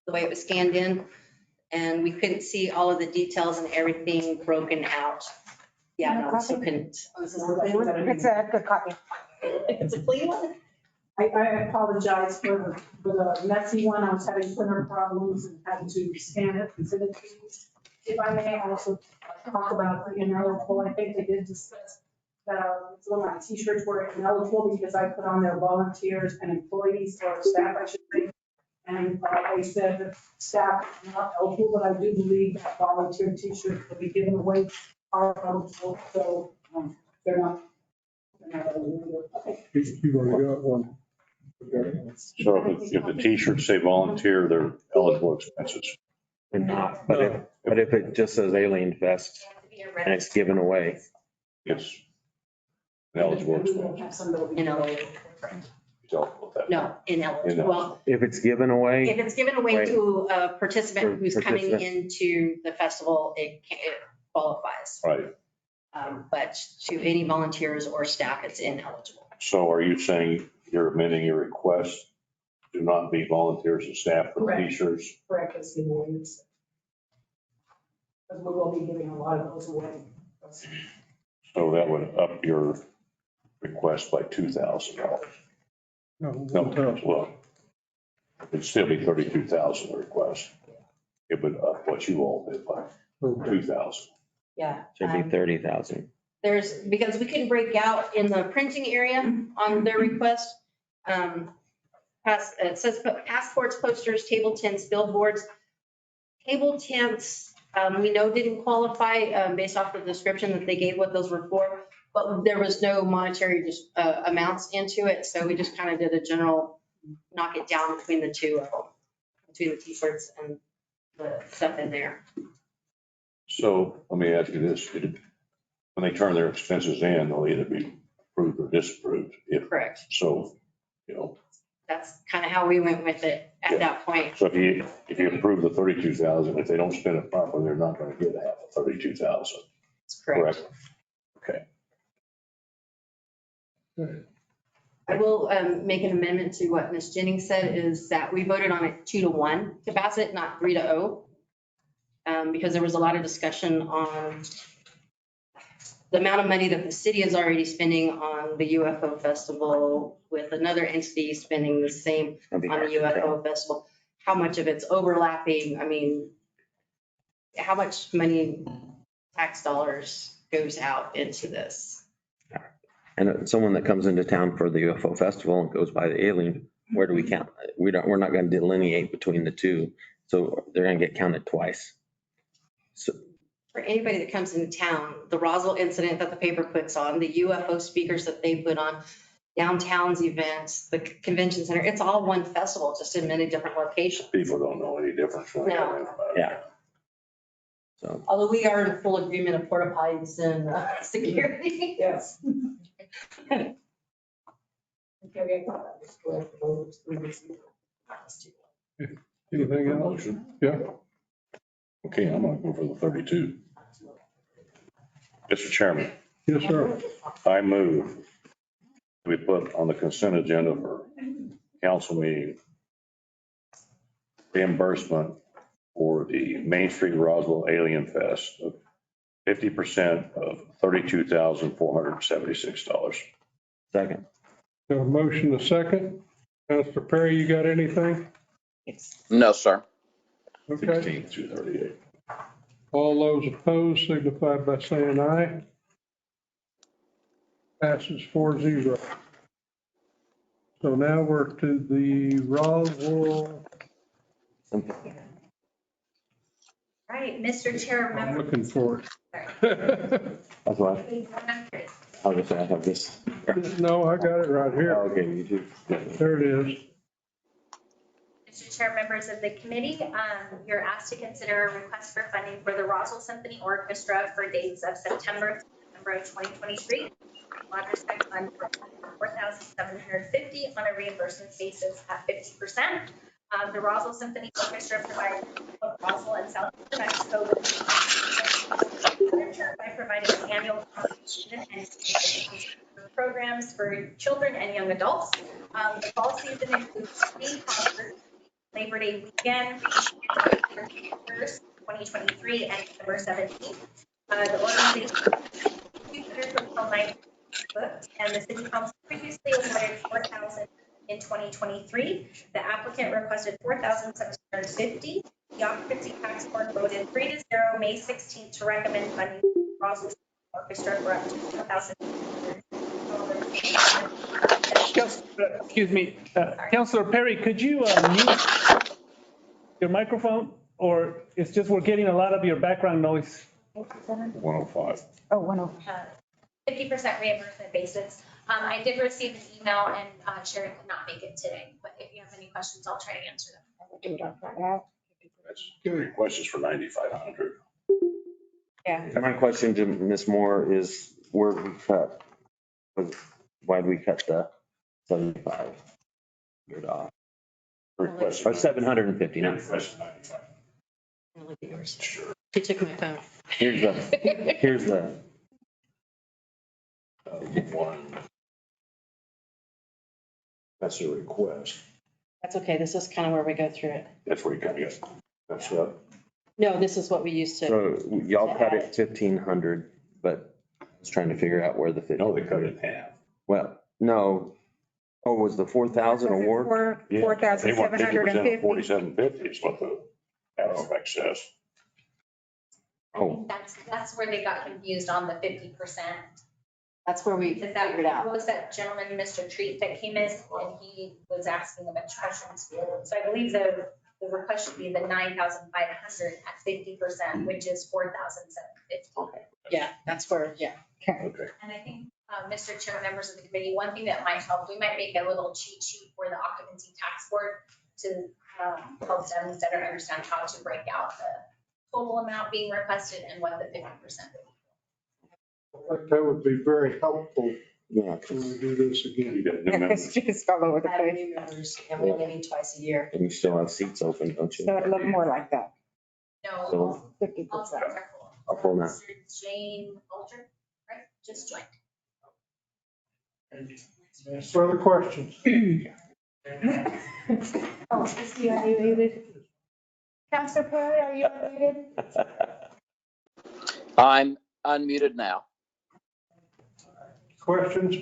the way it was scanned in, and we couldn't see all of the details and everything broken out. Yeah, no, so couldn't. It's a good copy. It's a clean one. I apologize for the messy one. I was having printer problems and had to scan it and send it to you. If I may also talk about the ineligible, I think they did discuss that some of my t-shirts were ineligible because I put on their volunteers and employees or staff, I should say. And they said that staff are not eligible, but I do believe that volunteer t-shirts will be given away are eligible, so they're not eligible. Okay. You've already got one. So if the t-shirts say volunteer, they're eligible expenses. And not, but if it just says Alien Fest and it's given away, it's an eligible expense. Have somebody, Is eligible at that? No, ineligible. Ineligible. Well, If it's given away, if it's given away Right. to a participant who's coming Participant. into the festival, it qualifies. Right. But to any volunteers or staff, it's ineligible. So are you saying you're amending your request to not be volunteers and staff for Correct. t-shirts? Correct, as the Williams. Because we will be giving a lot of those away. So that would up your request by $2,000. No, No, well, it'd still be 32,000 request. It would up what you all did by 2,000. Yeah. should be 30,000. There's, because we can break out in the printing area on their request. It says passports, posters, table tents, billboards. Table tents, we know didn't qualify based off the description that they gave what those were for, but there was no monetary amounts into it. So we just kind of did a general knock it down between the two of them, between the t-shirts and the stuff in there. So let me ask you this. When they turn their expenses in, they'll either be approved or disapproved. Correct. So, you know, That's kind of how we went with it at that point. so if you approve the 32,000, if they don't spend it properly, they're not going to get half of 32,000. That's correct. Okay. I will make an amendment to what Ms. Jennings said, is that we voted on it 2-1 to pass it, not 3-0. Because there was a lot of discussion on the amount of money that the city is already spending on the UFO festival with another entity spending the same on the UFO festival. How much of it's overlapping? I mean, how much money, tax dollars goes out into this? And someone that comes into town for the UFO festival and goes by the alien, where do we count? We're not going to delineate between the two. So they're going to get counted twice. So For anybody that comes into town, the Roswell incident that the paper puts on, the UFO speakers that they put on, downtown's events, the convention center, it's all one festival, just in many different locations. People don't know any difference. When they come in about it. Yeah. So Although we are in full agreement of porta potties and security. Yes. Okay, we got that. Just go ahead and vote. Anything else? Motion. Yeah. Okay, I'm going to go for the 32. Mr. Chairman, Yes, sir. I move we put on the consent agenda for council meeting reimbursement for the Main Street Roswell Alien Fest of 50% of $32,476. second. Got a motion, a second. Councilor Perry, you got anything? No, sir. Okay. 16 through 38. All those opposed signify by saying aye. Passes 4-0. So now we're to the Roswell. All right, Mr. Chair, I'm members. looking for it. That's why I was going to say I have this. No, I got it right here. Okay, you do. There it is. Mr. Chair, members of the committee, you're asked to consider a request for funding for the Roswell Symphony Orchestra for dates of September to December of 2023. Water Spec Fund for $4,750 on a reimbursement basis at 50%. The Roswell Symphony Orchestra provides Roswell and South Mexico with by providing an annual contribution and programs for children and young adults. The fall season includes 3 concerts, Labor Day weekend, 1st, 2023, and December 17th. The organization 200 hotel nights booked, and the city council previously awarded $4,000 in 2023. The applicant requested $4,750. The occupancy tax board voted 3-0 May 16th to recommend funding Roswell Orchestra for up to $2,000. Excuse me, Councilor Perry, could you mute your microphone? Or it's just we're getting a lot of your background noise. 105. Oh, 105. 50% reimbursement basis. I did receive an email and Sharon could not make it today, but if you have any questions, I'll try to answer them. That's the request is for 9,500. Yeah. My question to Ms. Moore is where we cut, why did we cut the 75? Request. Or 750, no. Request 95. Look at yours. He took my phone. Here's the, One. That's a request. That's okay. This is kind of where we go through it. That's where you kind of get, that's what. No, this is what we used to. so y'all cut it 1,500, but I was trying to figure out where the 50. No, they cut it in half. Well, no. Oh, was the 4,000 award? Yeah, they want 50% of 4,750. 4750 is what the abstract says. I think that's where they got confused on the 50%. That's where we Because that figured out. was that gentleman, Mr. Treat, that came in and he was asking a bunch of questions. So I believe the request should be the 9,500 at 50%, which is 4,750. Okay. Yeah, that's where, yeah. Okay. And I think, Mr. Chair, members of the committee, one thing that might help, we might make a little cheat sheet for the occupancy tax board to help them better understand how to break out the total amount being requested and what the 50% is. I think that would be very helpful Yeah. when we do this again. You got new Yeah, members. it's just all over the I have place. new members and we only meet twice a year. And you still have seats open, don't you? So it'd look more like that, No, So 50%. also careful. I'll pull that. Mr. Jane Alter, right, just joined. Further questions? Oh, is he unmuted? Counselor Perry, are you unmuted? I'm unmuted now. Questions?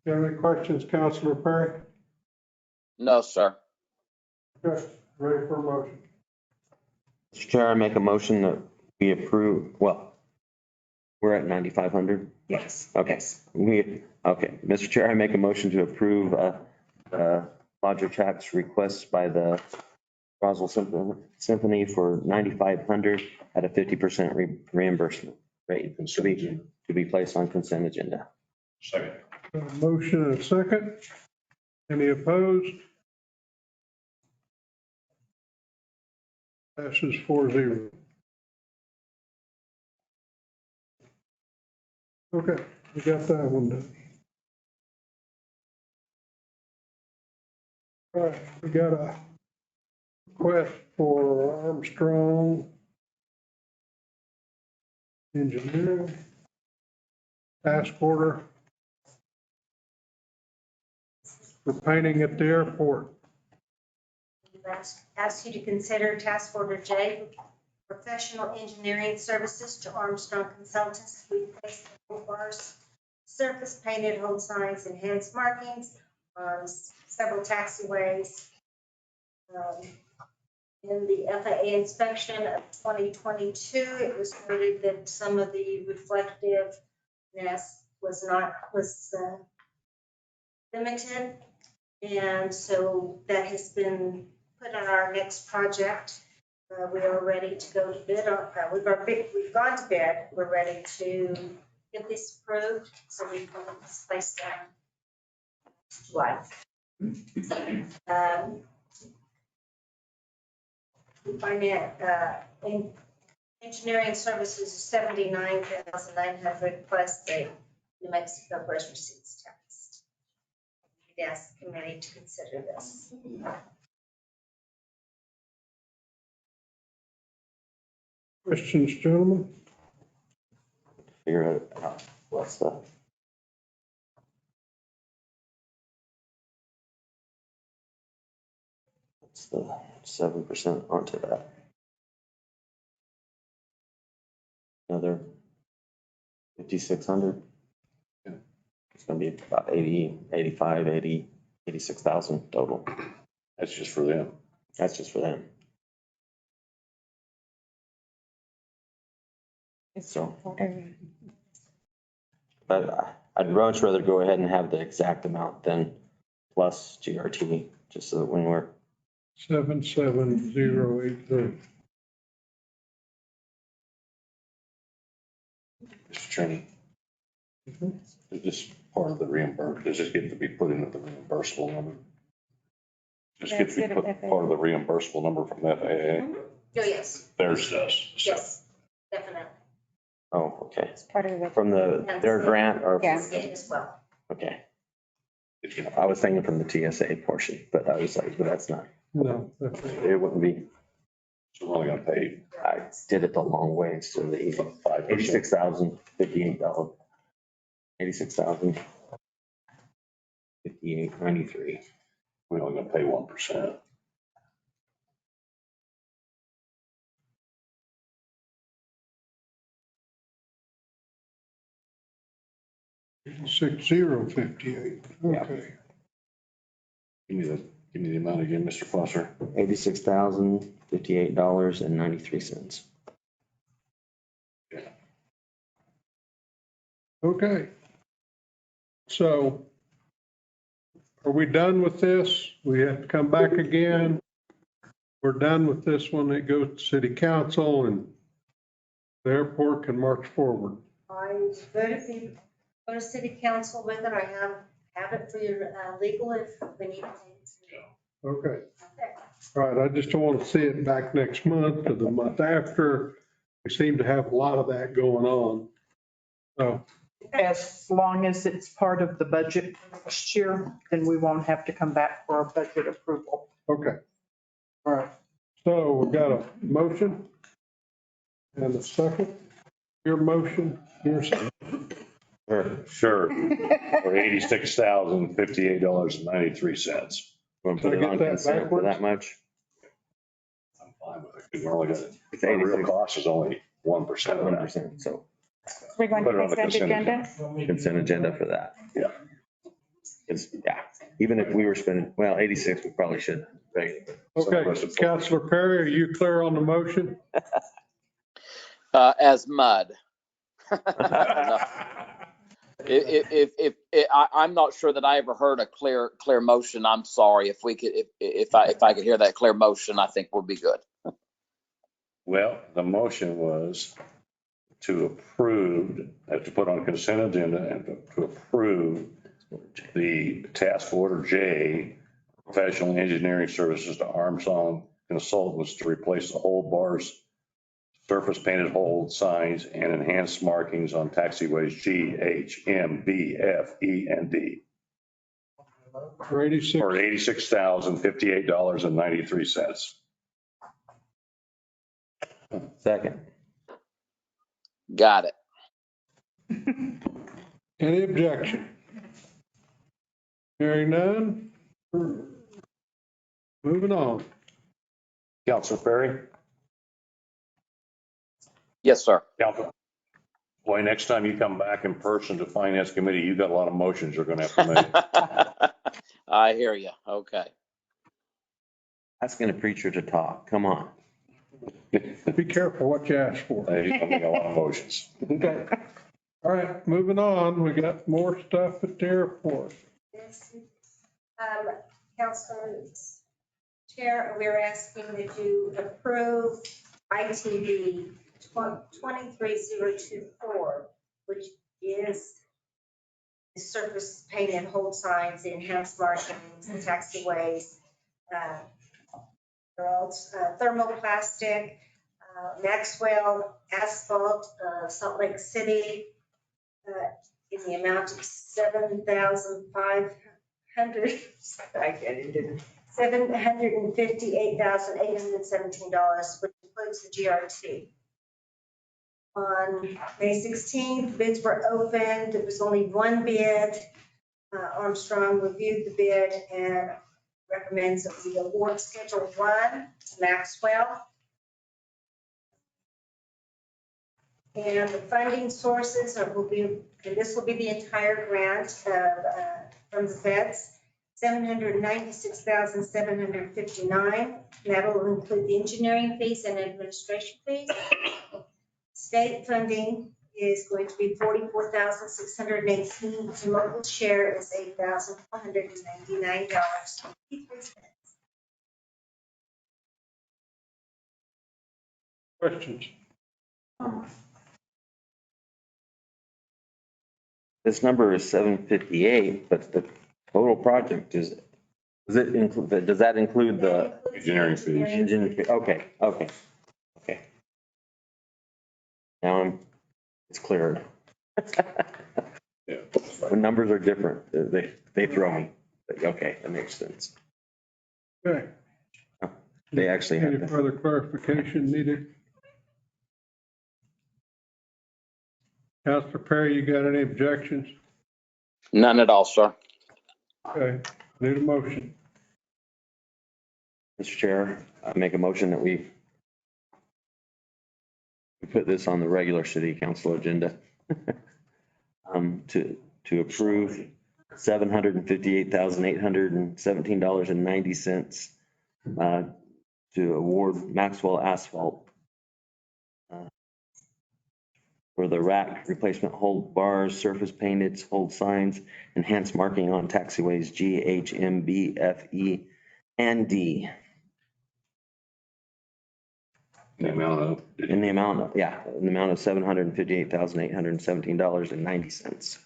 You have any questions, Councilor Perry? No, sir. Okay, ready for a motion? Mr. Chair, I make a motion that we approve, well, we're at 9,500? Yes. Okay. Okay. Mr. Chair, I make a motion to approve lodger tax request by the Roswell Symphony for 9,500 at a 50% reimbursement rate to be placed on consent agenda. Second. A motion and a second. Any opposed? Passes 4-0. Okay, we got that one done. All right, we got a request for Armstrong Engineering task order for painting at the airport. Ask you to consider task order J, professional engineering services to Armstrong Consultants. We placed bars, surface painted home signs, enhanced markings on several taxiways. In the FAA inspection of 2022, it was noted that some of the reflectiveness was limited. And so that has been put on our next project. We are ready to go to bid on, we've gone to bid. We're ready to get this approved so we can place down July. Engineering services $79,900 plus the New Mexico first receipts tax. We'd ask the committee to consider this. Questions, gentlemen? Figure out what's the. What's the 7% onto that? Another 5,600? It's gonna be about 80, 85, 80, 86,000 total. That's just for them. That's just for them. So. But I'd much rather go ahead and have the exact amount than plus GRT, just so that when we're. 77083. Mr. Chairman. Is this part of the reimbursement? Does this get to be put into the reimbursable number? Just get to be put part of the reimbursable number from the FAA? Oh, yes. Theirs does. Yes, definitely. Oh, okay. It's part of the. From their grant or? Yeah. As well. Okay. You know, I was thinking from the TSA portion, but I was like, but that's not, No. it wouldn't be. so we're only gonna pay I did it the long way instead of the easy. 5%. $86,058. $86,058.93. We're only gonna pay 1%. $6,058. Okay. Give me the amount again, Mr. Foster. $86,058.93. Okay. So are we done with this? We have to come back again. We're done with this one. It goes to city council and the airport can march forward. I voted for you, go to city council with it. I have it for your legal if we need to take it. Okay. All right. I just don't want to see it back next month or the month after. We seem to have a lot of that going on. So, As long as it's part of the budget for next year, then we won't have to come back for a budget approval. okay. All right. So we got a motion and a second. Your motion, your second. Sure. For $86,058.93. Want to put it on consent for that much? I'm fine with it. We're only gonna, It's the 86. real cost is only 1% of that. 1%, so We're going Put it to on the consent consent agenda? consent agenda for that. Yeah. It's, yeah, even if we were spending, well, 86, we probably should. Right? Okay, Councilor Perry, are you clear on the motion? As mud. No. I'm not sure that I ever heard a clear motion. I'm sorry. If we could, if I could hear that clear motion, I think we'll be good. Well, the motion was to approve, to put on consent agenda and to approve the task order J, professional engineering services to Armstrong Consultants to replace the whole bars, surface painted hole signs and enhanced markings on taxiways G, H, M, B, F, E, and D. For 86. For $86,058.93. Second. Got it. Any objection? Hearing none. Moving on. Councilor Perry? Yes, sir. Council. Boy, next time you come back in person to finance committee, you got a lot of motions you're gonna have to make. I hear you. Okay. Asking a preacher to talk, come on. Be careful what you ask for. He's gonna make a lot of motions. Okay. All right, moving on. We got more stuff at the airport. Councilors Chair, we're asking that you approve ITB 23024, which is the surface painted hold signs, the enhanced markings, the taxiways, thermoplastic, Maxwell asphalt, Salt Lake City, in the amount of $7,500. $758,817, which includes the GRT. On May 16th, bids were opened. There was only one bid. Armstrong reviewed the bid and recommends that we award Schedule 1 to Maxwell. And the funding sources will be, and this will be the entire grant from the feds. $796,759. That'll include the engineering fees and administration fees. State funding is going to be $44,618. The local share is $8,499. Questions? This number is 758, but the total project is, does it include, does that include the engineering fees? Engineering fee? Okay. Now it's cleared. Yeah. When numbers are different, they throw me. But, okay, that makes sense. Okay. They actually have Any to. further clarification needed? Councilor Perry, you got any objections? None at all, sir. Okay, need a motion. Mr. Chair, I make a motion that we put this on the regular city council agenda to approve $758,817.90 to award Maxwell Asphalt for the rack replacement, hold bars, surface painted, hold signs, enhanced marking on taxiways G, H, M, B, F, E, and D. In the amount of, In the amount of $758,817.90.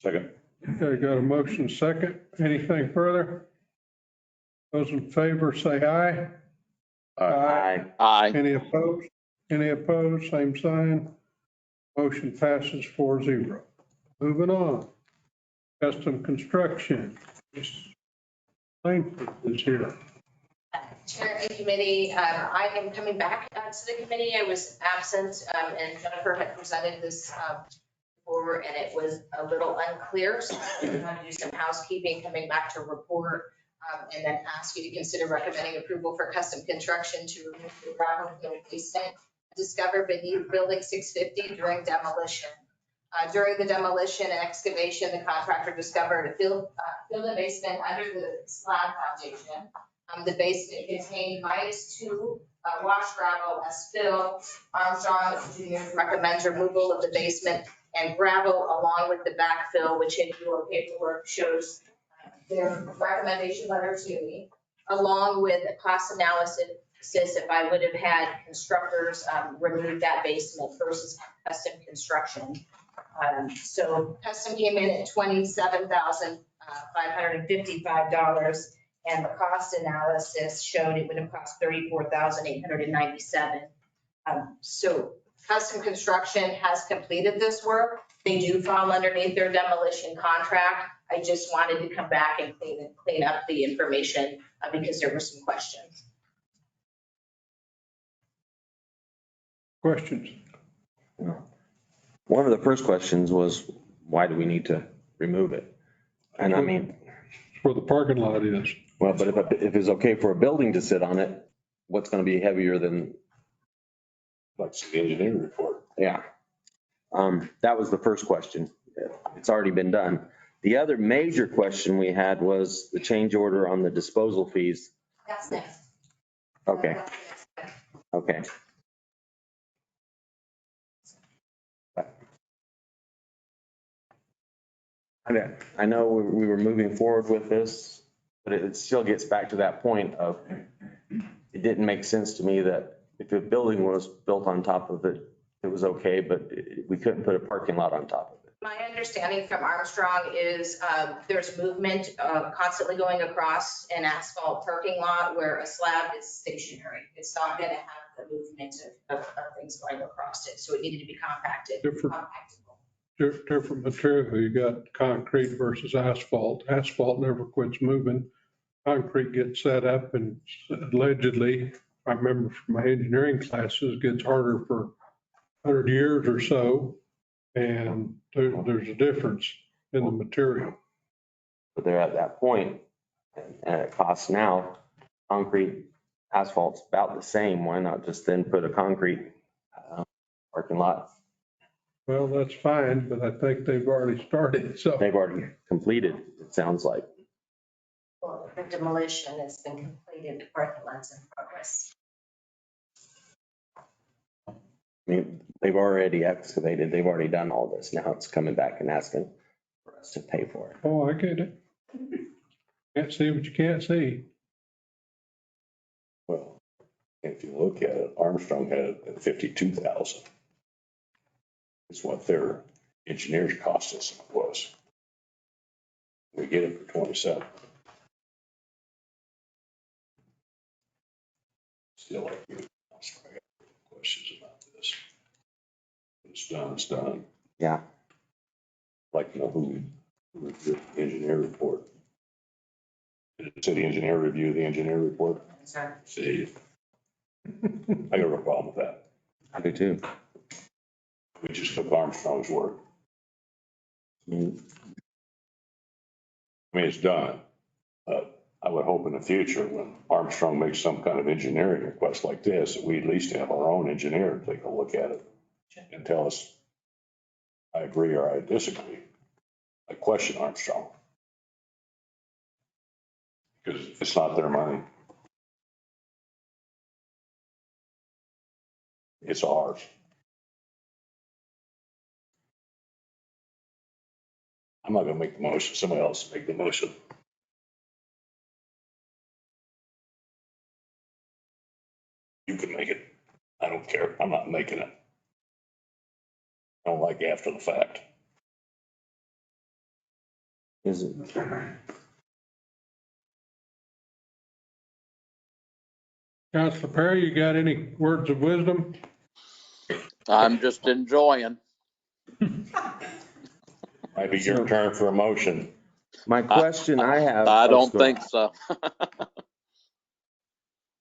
second. Okay, got a motion second. Anything further? Those in favor say aye. Aye. Aye. Any opposed? Any opposed? Same sign. Motion passes 4-0. Moving on. Custom construction. Ms. Langford is here. Chair and committee, I am coming back to the committee. I was absent, and Jennifer had presented this before, and it was a little unclear. So I'm going to do some housekeeping, coming back to report, and then ask you to consider recommending approval for custom construction to remove the gravel fill basement discovered beneath building 650 during demolition. During the demolition and excavation, the contractor discovered a fill the basement under the slab foundation. The basement contained -2 wash gravel as fill. Armstrong Engineers recommends removal of the basement and gravel along with the backfill, which in your paperwork shows their recommendation letter to me, along with a cost analysis if I would have had constructors remove that basement versus custom construction. So custom came in at $27,555. And the cost analysis showed it would have cost $34,897. So custom construction has completed this work. They do fall underneath their demolition contract. I just wanted to come back and clean up the information because there were some questions. Questions? One of the first questions was, why do we need to remove it? And I mean, where the parking lot is. Well, but if it's okay for a building to sit on it, what's going to be heavier than? Like the engineering report. Yeah. That was the first question. It's already been done. The other major question we had was the change order on the disposal fees. That's next. Okay. Okay. I know we were moving forward with this, but it still gets back to that point of, it didn't make sense to me that if a building was built on top of it, it was okay, but we couldn't put a parking lot on top of it. My understanding from Armstrong is there's movement constantly going across an asphalt parking lot where a slab is stationary. It's not going to have the movement of things going across it. So it needed to be compacted. Different material. You got concrete versus asphalt. Asphalt never quits moving. Concrete gets set up and allegedly, I remember from my engineering classes, gets harder for 100 years or so. And there's a difference in the material. But they're at that point, and it costs now, concrete, asphalt's about the same. Why not just then put a concrete parking lot? Well, that's fine, but I think they've already started, so. They've already completed, it sounds like. Well, the demolition has been completed, the parking lot's in progress. I mean, they've already excavated, they've already done all this. Now it's coming back and asking for us to pay for it. Oh, I get it. Can't see what you can't see. Well, if you look at it, Armstrong had it at 52,000. It's what their engineer's cost us was. We get it for 27. Still, like, questions about this. It's done, it's done. Yeah. like to know who reviewed the engineer report. Did the city engineer review the engineer report? Sorry. See, I got a real problem with that. I do too. We just took Armstrong's word. I mean, it's done. I would hope in the future, when Armstrong makes some kind of engineering request like this, that we at least have our own engineer take a look at it and tell us, I agree or I disagree. I question Armstrong. Because it's not their money. It's ours. I'm not gonna make the motion. Somebody else make the motion. You can make it. I don't care. I'm not making it. I don't like after the fact. Is it? Councilor Perry, you got any words of wisdom? I'm just enjoying. Might be your turn for a motion. My question I have. I don't think so.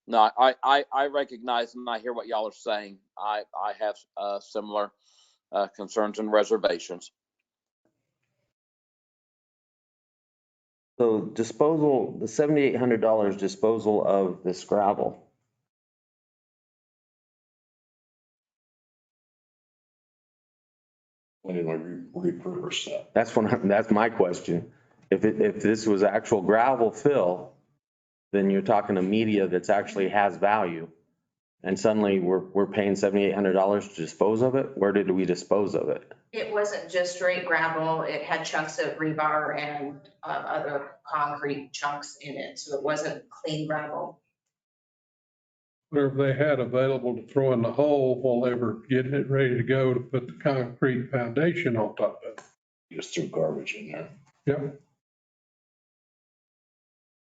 No, I recognize and I hear what y'all are saying. I have similar concerns and reservations. So disposal, the $7,800 disposal of this gravel. When did we repurpose that? That's my question. If this was actual gravel fill, then you're talking a media that's actually has value. And suddenly we're paying $7,800 to dispose of it. Where did we dispose of it? It wasn't just straight gravel. It had chunks of rebar and other concrete chunks in it. So it wasn't clean gravel. Whatever they had available to throw in the hole while they were getting it ready to go to put the concrete foundation on top of it. Just threw garbage in there. Yep.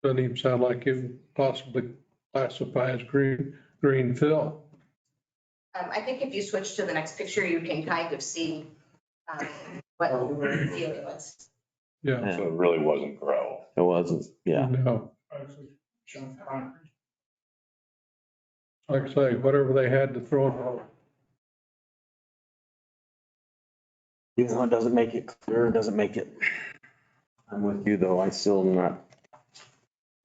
Doesn't even sound like it would possibly classify as green fill. I think if you switch to the next picture, you can kind of see what the feeling was. Yeah. So it really wasn't gravel. It wasn't, yeah. No. Like I say, whatever they had to throw in the hole. Even though it doesn't make it clear, it doesn't make it. I'm with you though. I still not.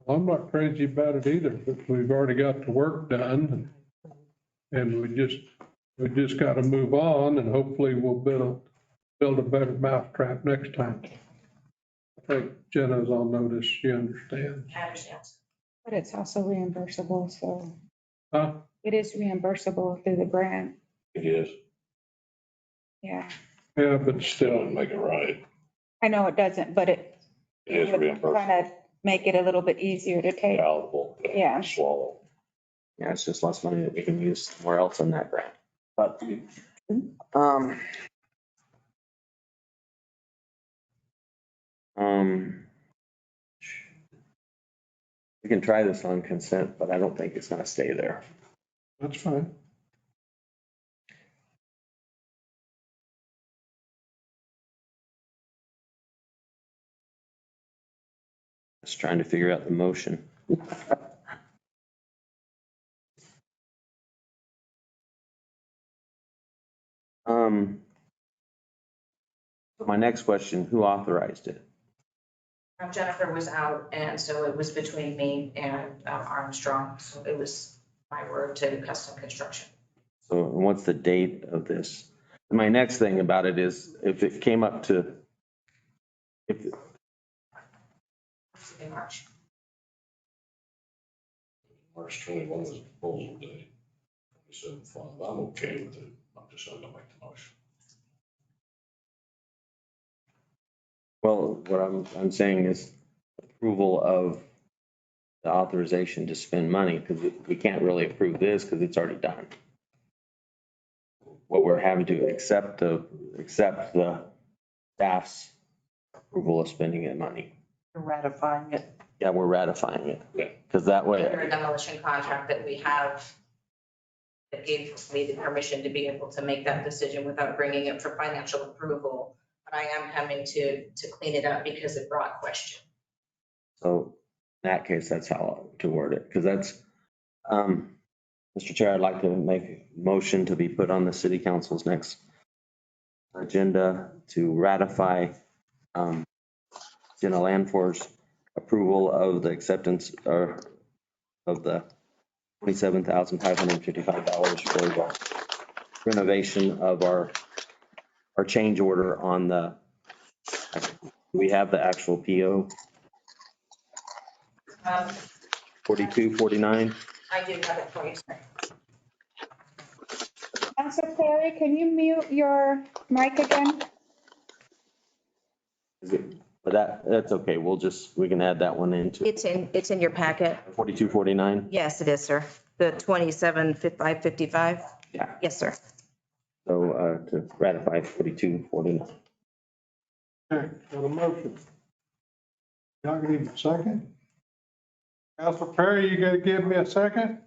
I'm not crazy about it either, but we've already got the work done. And we just got to move on and hopefully we'll build a better mousetrap next time. I think Jenna's on notice. She understands. I understand. But it's also reimbursable, so Huh? it is reimbursable through the grant. It is. Yeah, Yeah, but Still still. didn't make it right. I know it doesn't, but it It is would reimbursable. kind of make it a little bit easier to take. Palatable to Yeah. swallow. Yeah, it's just less money that we can use somewhere else in that grant. But, we can try this on consent, but I don't think it's gonna stay there. That's fine. Just trying to figure out the motion. My next question, who authorized it? Jennifer was out, and so it was between me and Armstrong. So it was my word to Custom Construction. So what's the date of this? My next thing about it is if it came up to, In March. March 21 was a proposal day. 27 I'm okay with it. I'm just not gonna make the motion. well, what I'm saying is approval of the authorization to spend money, because we can't really approve this because it's already done. What we're having to accept the staff's approval of spending that money. Ratifying it. Yeah, we're ratifying it, because that way. Under a demolition contract that we have, it gave me the permission to be able to make that decision without bringing it for financial approval. but I am coming to clean it up because it brought question. So in that case, that's how to word it, because that's, Mr. Chair, I'd like to make a motion to be put on the city council's next agenda to ratify Jenna Landfor's approval of the acceptance or of the $27,555 for the renovation of our change order on the, we have the actual PO 4249. I do have it for you, sir. Councilor Perry, can you mute your mic again? Is it, but that's okay. We can add that one into It's in your packet. 4249. Yes, it is, sir. The 27,555. Yeah. Yes, sir. So to ratify 4249. Okay, got a motion. Y'all need a second? Councilor Perry, you gonna give me a second?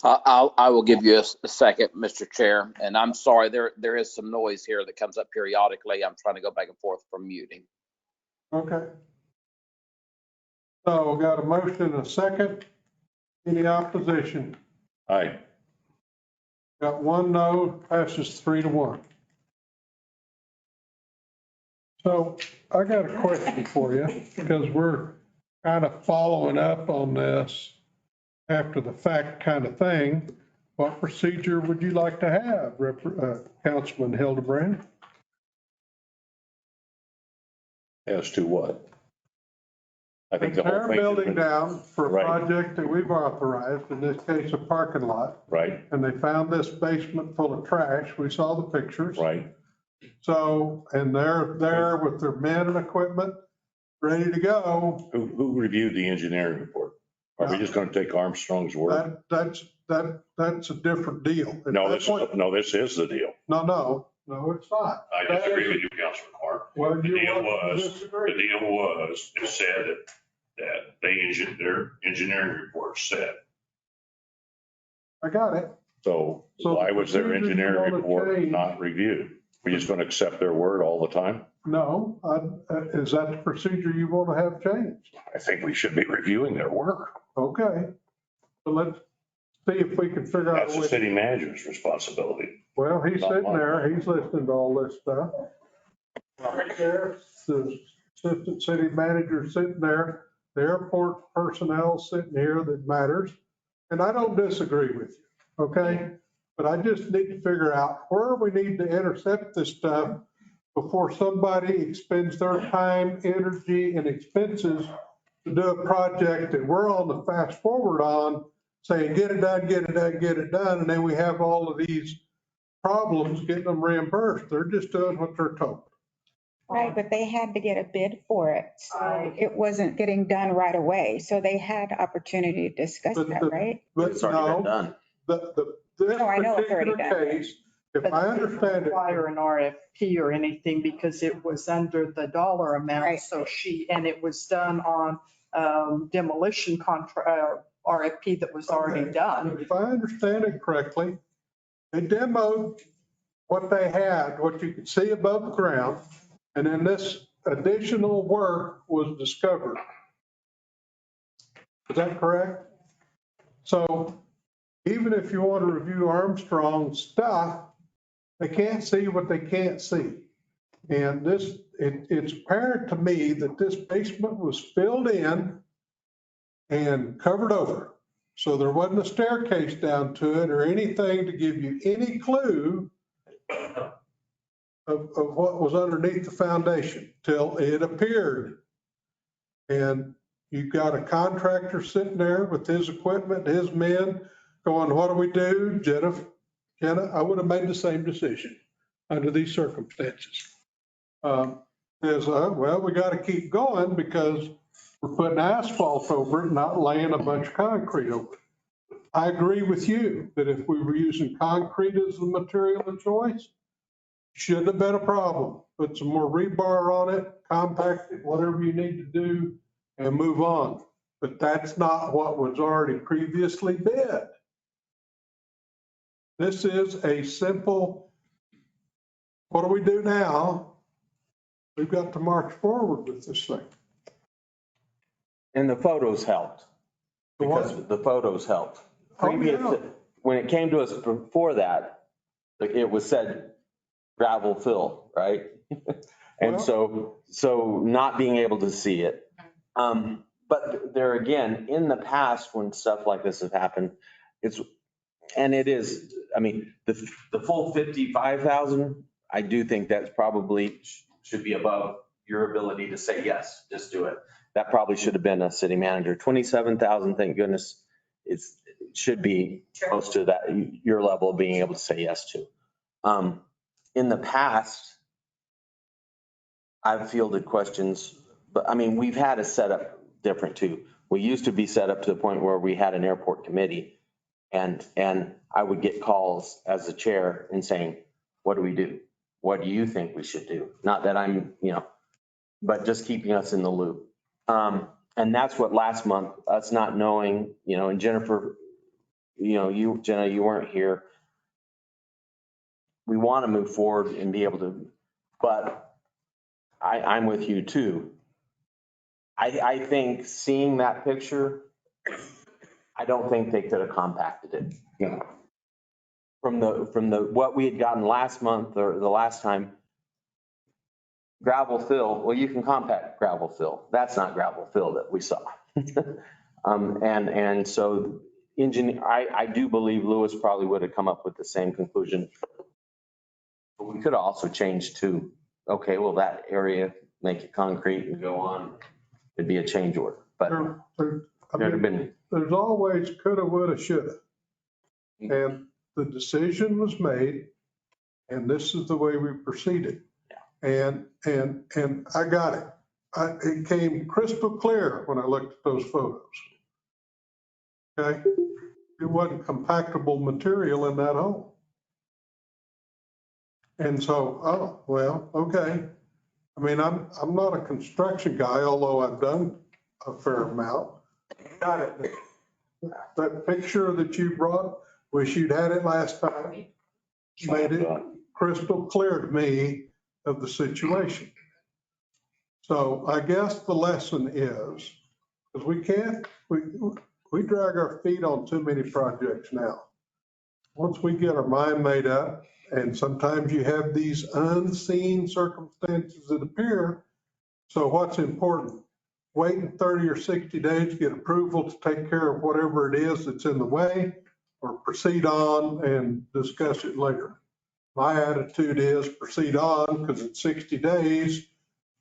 I will give you a second, Mr. Chair, and I'm sorry, there is some noise here that comes up periodically. I'm trying to go back and forth from muting. Okay. So we got a motion and a second. Any opposition? Aye. Got one no, passes 3-1. So I got a question for you, because we're kind of following up on this after the fact kind of thing. What procedure would you like to have, Councilman Hildebrand? As to what? I think the whole Tear a thing. building down for a Right. project that we've authorized, in this case, a parking lot. Right, And they found this basement full of trash. We saw the pictures. right. So, and they're there with their men and equipment, ready to go. Who reviewed the engineering report? Are we just gonna take Armstrong's word? That's a different deal. At No, that point- this is the deal. No, it's not. I disagree with you, Councilman Clark. Well, The you deal want to was, disagree. it said that their engineering report said. I got it. So So why was their procedures you engineering wanna report change- not reviewed? We just gonna accept their word all the time? No, is that the procedure you want to have changed? I think we should be reviewing their work. Okay. So let's see if we can figure out. That's a the way. city manager's responsibility. Well, he's Not sitting mine. there, he's listening to all this stuff. Right there, the assistant city manager sitting there, the airport personnel sitting here that matters. And I don't disagree with you, okay? But I just need to figure out where we need to intercept this stuff before somebody expends their time, energy, and expenses to do a project that we're on the fast forward on, saying, get it done, get it done, get it done, and then we have all of these problems getting them reimbursed. They're just doing what they're told. Right, but they had to get a bid for it. So it wasn't getting done right away. So they had opportunity to discuss But that, the- right? But It's already been no, done. this No, I know it's already particular done. case, if I understand it, Require an RFP or anything because it was under the dollar amount. Right. So and it was done on demolition contract, RFP that was already done. if I understand it correctly, they demoed what they had, what you could see above the ground, and then this additional work was discovered. Is that correct? So even if you want to review Armstrong's stuff, they can't see what they can't see. And it's apparent to me that this basement was filled in and covered over. So there wasn't a staircase down to it or anything to give you any clue of what was underneath the foundation till it appeared. And you've got a contractor sitting there with his equipment, his men going, what do we do? Jenna, I would have made the same decision under these circumstances. Well, we got to keep going because we're putting asphalt over it, not laying a bunch of concrete over it. I agree with you that if we were using concrete as the material of choice, shouldn't have been a problem. Put some more rebar on it, compact it, whatever you need to do, and move on. But that's not what was already previously bid. This is a simple what do we do now? We've got to march forward with this thing. And the photos helped. Because the photos helped. Previous, when it came to us before that, like it was said gravel fill, right? And so not being able to see it. But there again, in the past, when stuff like this has happened, it is, I mean, the full 55,000, I do think that's probably should be above your ability to say, yes, just do it. That probably should have been a city manager. 27,000, thank goodness, it should be close to that, your level of being able to say yes to. In the past, I've fielded questions, but I mean, we've had a setup different too. We used to be set up to the point where we had an airport committee and I would get calls as the chair and saying, what do we do? What do you think we should do? Not that I'm, but just keeping us in the loop. And that's what last month, us not knowing, and Jennifer, Jenna, you weren't here. We want to move forward and be able to, but I'm with you too. I think seeing that picture, I don't think they could have compacted it. Yeah. From what we had gotten last month or the last time, gravel fill, well, you can compact gravel fill. That's not gravel fill that we saw. And so I do believe Lewis probably would have come up with the same conclusion. But we could have also changed to, okay, well, that area, make it concrete and go on. It'd be a change order, but there's always coulda, woulda, shoulda. And the decision was made and this is the way we proceeded. And I got it. It came crystal clear when I looked at those photos. Okay? It wasn't compactable material in that hole. And so, okay. I mean, I'm not a construction guy, although I've done a fair amount. Got it. That picture that you brought, wish you'd had it last time, made it crystal clear to me of the situation. So I guess the lesson is, because we drag our feet on too many projects now. Once we get our mind made up, and sometimes you have these unseen circumstances that appear. So what's important? Waiting 30 or 60 days to get approval to take care of whatever it is that's in the way, or proceed on and discuss it later. My attitude is proceed on because it's 60 days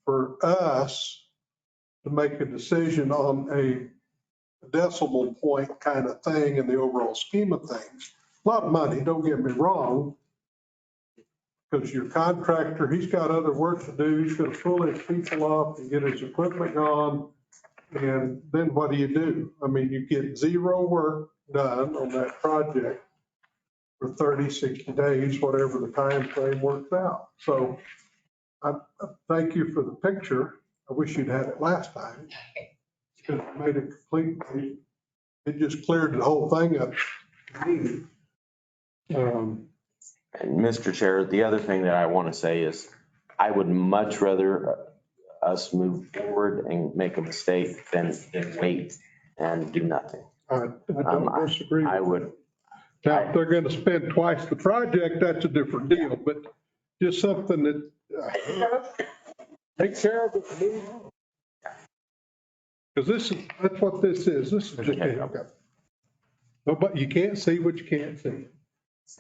for us to make a decision on a decimal point kind of thing in the overall scheme of things. A lot of money, don't get me wrong, because your contractor, he's got other work to do. He's going to pull his people off and get his equipment gone. And then what do? I mean, you get zero work done on that project for 30, 60 days, whatever the time frame works out. So I thank you for the picture. I wish you'd had it last time. Because it made it complete. It just cleared the whole thing up. And Mr. Chair, the other thing that I want to say is I would much rather us move forward and make a mistake than wait and do nothing. I don't disagree. I would. Now, if they're going to spend twice the project, that's a different deal, but just something that take care of it. Because that's what this is. This is just, no, but you can't see what you can't see.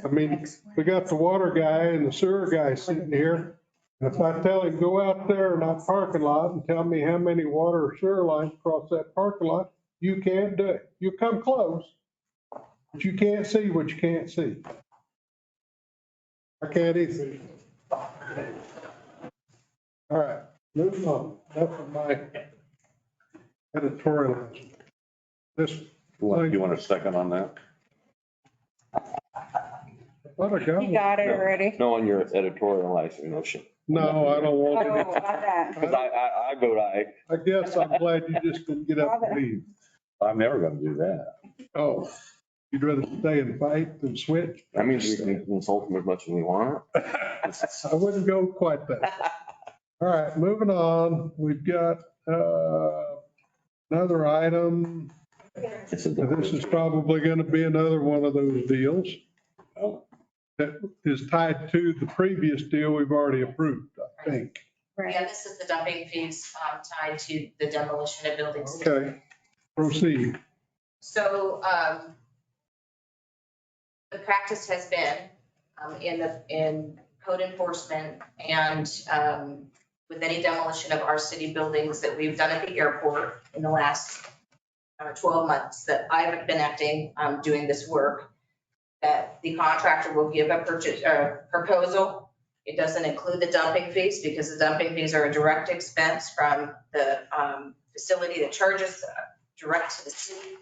I mean, we got the water guy and the sewer guy sitting here. And if I tell him, go out there in that parking lot and tell me how many water or sewer lines cross that parking lot, you can't do it. You come close, but you can't see what you can't see. I can't either. All right, moving on. That's my editorial. You want a second on that? You got it already? No, on your editorializing motion. No, I don't want to. Oh, about that. Because I vote aye. I guess I'm glad you just didn't get up and leave. I'm never going to do that. Oh, You'd rather stay and fight than switch? I mean, we can consult them as much as we want. I wouldn't go quite that. All right, moving on. We've got another item. This is This is probably going to be another one of those deals that is tied to the previous deal we've already approved, I think. Yeah, this is the dumping fees tied to the demolition of buildings. Okay, proceed. So the practice has been in code enforcement and with any demolition of our city buildings that we've done at the airport in the last 12 months that I've been acting, doing this work, that the contractor will give a proposal. It doesn't include the dumping fees because the dumping fees are a direct expense from the facility that charges direct to the city.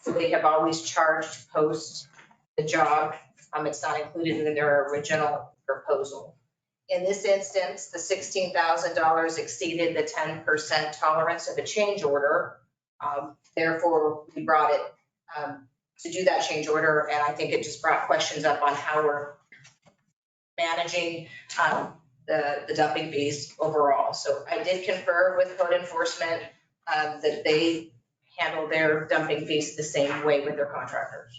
So they have always charged post the job. It's not included in their original proposal. In this instance, the $16,000 exceeded the 10% tolerance of a change order. Therefore, we brought it to do that change order, and I think it just brought questions up on how we're managing the dumping fees overall. So I did confer with code enforcement that they handle their dumping fees the same way with their contractors.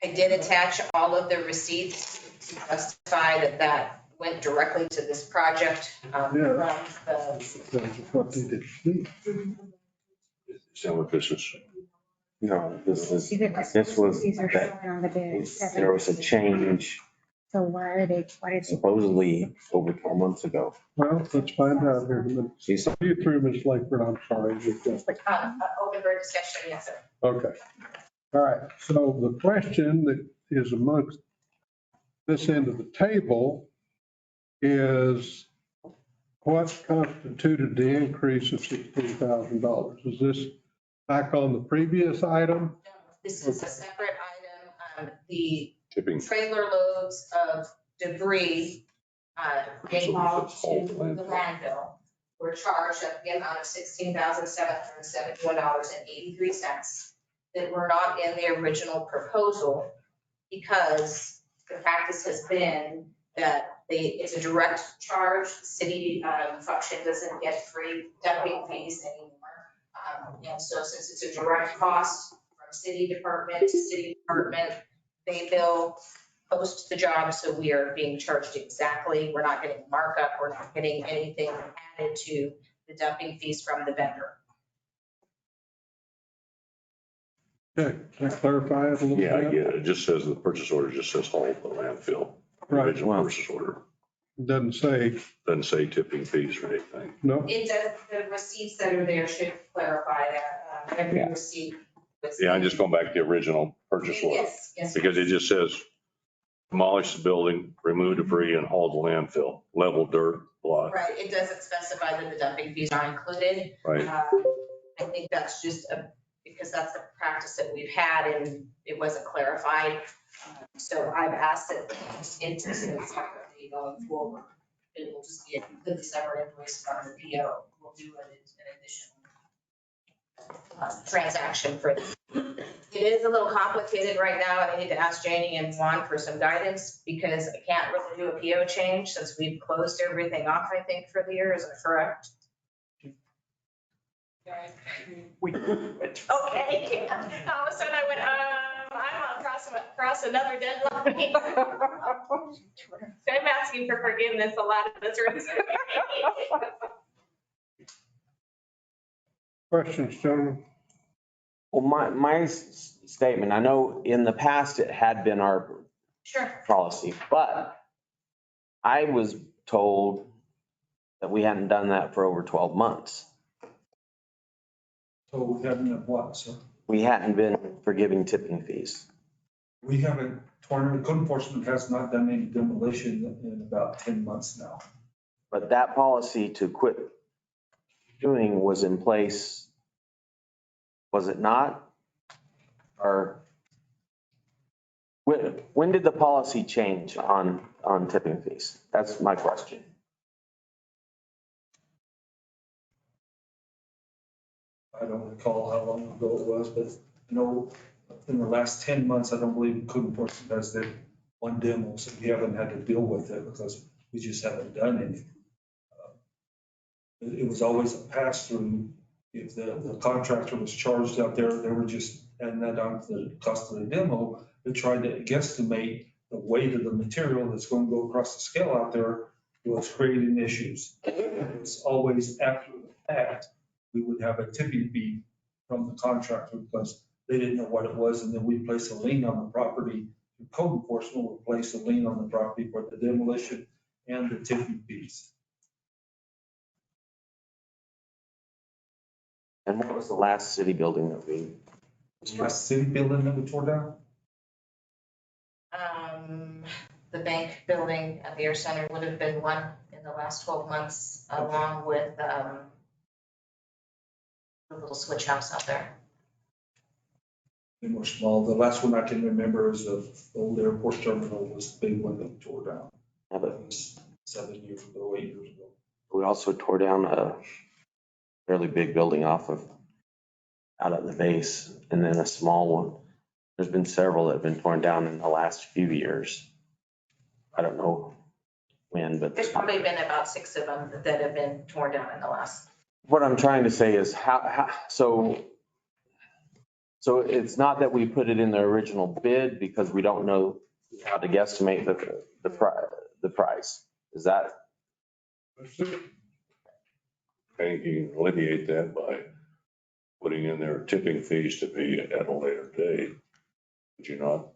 I did attach all of the receipts to justify that went directly to this project from the. That's what they did. Is that what this is? No, this was that there was a change So why did supposedly over 12 months ago. Well, let's find out here in a minute. She's You through, Ms. Lakeford, I'm sorry. Open for discussion, yes, sir. Okay. All right, so the question that is amongst this end of the table is what constituted the increase of $16,000? Is this back on the previous item? This is a separate item. The Tipping. trailer loads of debris being hauled to the landfill were charged at the amount of $16,771.83 that were not in the original proposal because the practice has been that it's a direct charge. The city function doesn't get free dumping fees anymore. And so since it's a direct cost from city department to city department, they bill post the job, so we are being charged exactly. We're not getting markup. We're not getting anything added to the dumping fees from the vendor. Okay, can I clarify it a little bit? Yeah, I get it. It just says, the purchase order just says haul the landfill. Right. Original purchase order. Doesn't say, Doesn't say tipping fees or anything. no? It does, the receipts that are there should clarify that. Every receipt. Yeah, I'm just going back to the original purchase order. Yes, yes. Because it just says demolish the building, remove debris and haul the landfill, level dirt, block. Right, it doesn't specify that the dumping fees are included. Right. I think that's just because that's the practice that we've had and it wasn't clarified. So I've asked that into separately going forward. It will just be a completely separate invoice from the PO. We'll do an additional transaction for it. It is a little complicated right now, and I need to ask Janie and Juan for some guidance because I can't really do a PO change since we've closed everything off, I think, for the year. Is that correct? We Okay. All of a sudden I went, I'm across another deadline. So I'm asking for forgiveness a lot of this reason. Questions, gentlemen? Well, my statement, I know in the past it had been our Sure. policy, but I was told that we hadn't done that for over 12 months. So we haven't done what, sir? We hadn't been forgiving tipping fees. We haven't, code enforcement has not done any demolition in about 10 months now. But that policy to quit doing was in place, was it not? Or when did the policy change on tipping fees? That's my question. I don't recall how long ago it was, but in the last 10 months, I don't believe code enforcement has did one demo, so we haven't had to deal with it because we just haven't done any. It was always a pass-through. If the contractor was charged out there, they were just adding that on to the cost of the demo. They tried to guesstimate the weight of the material that's going to go across the scale out there was creating issues. It's always after the fact, we would have a tipping fee from the contractor because they didn't know what it was, and then we place a lien on the property. The code enforcement will place a lien on the property for the demolition and the tipping fees. And what was the last city building that we? Last city building that we tore down? The bank building at the Air Center would have been one in the last 12 months, along with the little switch house out there. They were small. The last one I can remember is the old airport terminal was the big one that we tore down. Yeah, That was 7 years ago, 8 years ago. we also tore down a fairly big building out at the base, and then a small one. There's been several that have been torn down in the last few years. I don't know when, but. There's probably been about 6 of them that have been torn down in the last. What I'm trying to say is so it's not that we put it in the original bid because we don't know how to guesstimate the price. Is that? I think you can alleviate that by putting in there tipping fees to be at a later date. Would you not?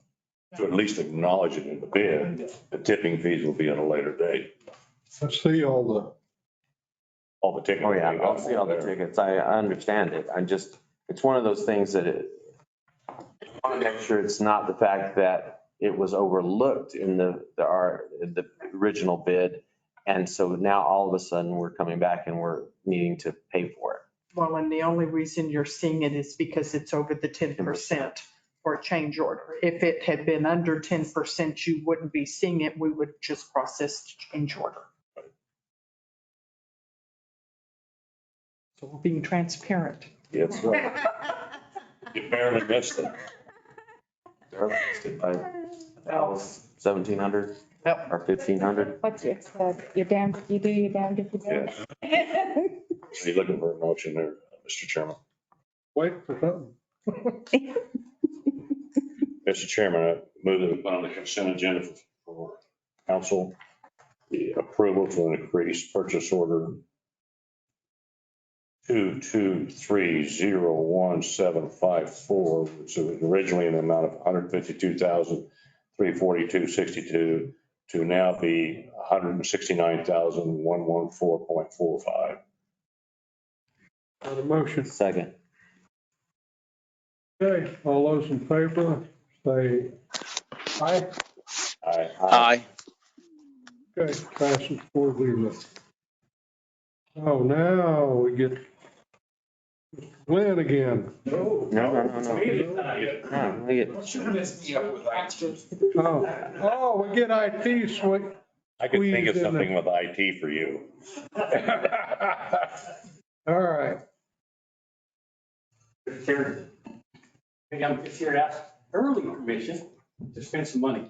To at least acknowledge it in the bid, the tipping fees will be at a later date. Let's see all the tickets. Oh, yeah, I'll see all the tickets. I understand it. It's one of those things that I want to make sure it's not the fact that it was overlooked in the original bid. And so now all of a sudden we're coming back and we're needing to pay for it. Well, and the only reason you're seeing it is because it's over the 10% for a change order. If it had been under 10%, you wouldn't be seeing it. We would just process change order. So we're being transparent. Yes, right. You barely missed it. Barely missed it by $1,700 or $1,500. What's it? You're damned if you do, you're damned if you don't. Are you looking for a motion there, Mr. Chairman? Wait for something. Mr. Chairman, I move that we put on the consent agenda for council the approval to increase purchase order 22301,754, which was originally in the amount of $152,342.62 to now be $169,114.45. Got a motion. Second. Okay, all those in favor, say aye. Aye. Aye. Okay, passes 4-0. Oh, now we get Glenn again. No. Oh, we get IT sweet. I could think of something with IT for you. All right. Chair, I'm just here to ask early permission to spend some money.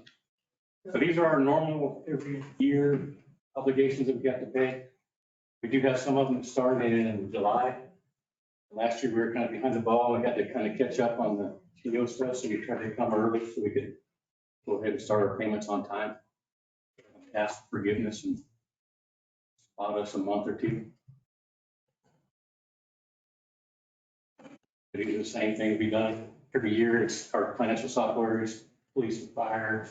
So these are our normal every year obligations that we have to pay. We do have some of them starting in July. Last year, we were kind of behind the ball. We had to kind of catch up on the TO stuff, so we tried to come early so we could go ahead and start our payments on time. Ask forgiveness and spot us a month or two. It is the same thing to be done every year. It's our financial software is police and fire,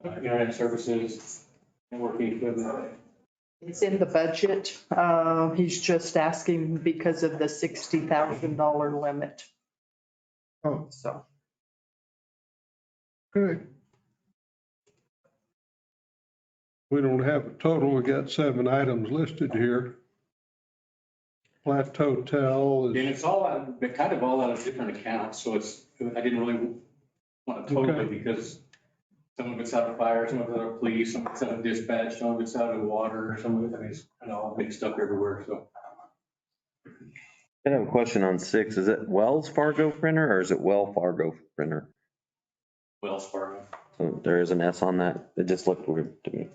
internet services, networking equipment. It's in the budget. He's just asking because of the $60,000 limit. Oh, so. Good. We don't have a total. We got 7 items listed here. Plateau Hotel And is, it's all out, but kind of all out of different accounts, so I didn't really want to total it because some of it's out of fire, some of it's out of police, some of it's out of dispatch, some of it's out of water, some of it, I mean, it's kind of all mixed up everywhere, so. I have a question on 6. Is it Wells Fargo printer or is it Well Fargo printer? Wells Fargo. So there is an S on that. It just looked weird to me.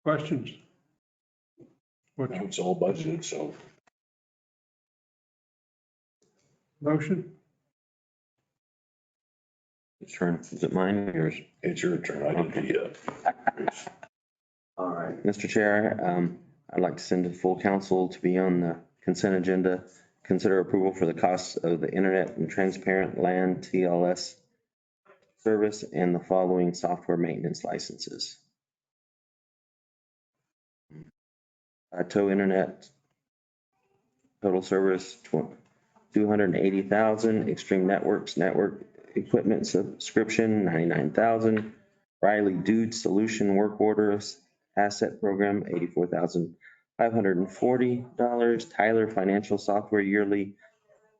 Questions? It's all budgeted, so. Motion? Whose turn? Is it mine or yours? It's your turn. I did the, All right, Mr. Chair, I'd like to send to full council to be on the consent agenda. Consider approval for the costs of the internet and transparent LAN TLS service and the following software maintenance licenses. Tow Internet, total service, 280,000. Extreme Networks, network equipment subscription, 99,000. Riley Dude Solution Work Orders Asset Program, $84,540. Tyler Financial Software Yearly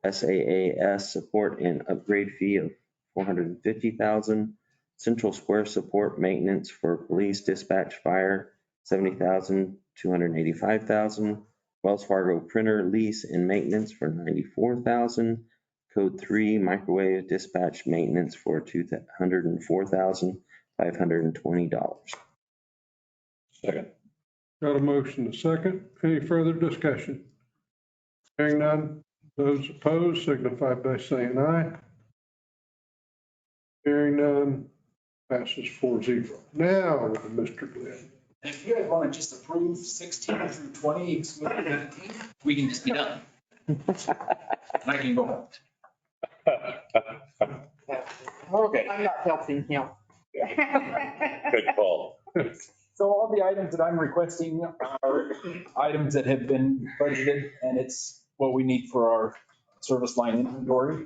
SaaS Support and Upgrade Fee of $450,000. Central Square Support Maintenance for Police Dispatch Fire, $70,000, $285,000. Wells Fargo Printer Lease and Maintenance for $94,000. Code 3 Microwave Dispatch Maintenance for $204,520. second. Got a motion, a second. Any further discussion? Hearing none. Those opposed signify by saying aye. Hearing none, passes 4-0. Now, Mr. Glenn. If you guys want to just approve 16 through 20, excluding 19, we can just be done. And I can go home. Okay. I'm not helping him. Good call. So all the items that I'm requesting are items that have been budgeted, and it's what we need for our service line inventory.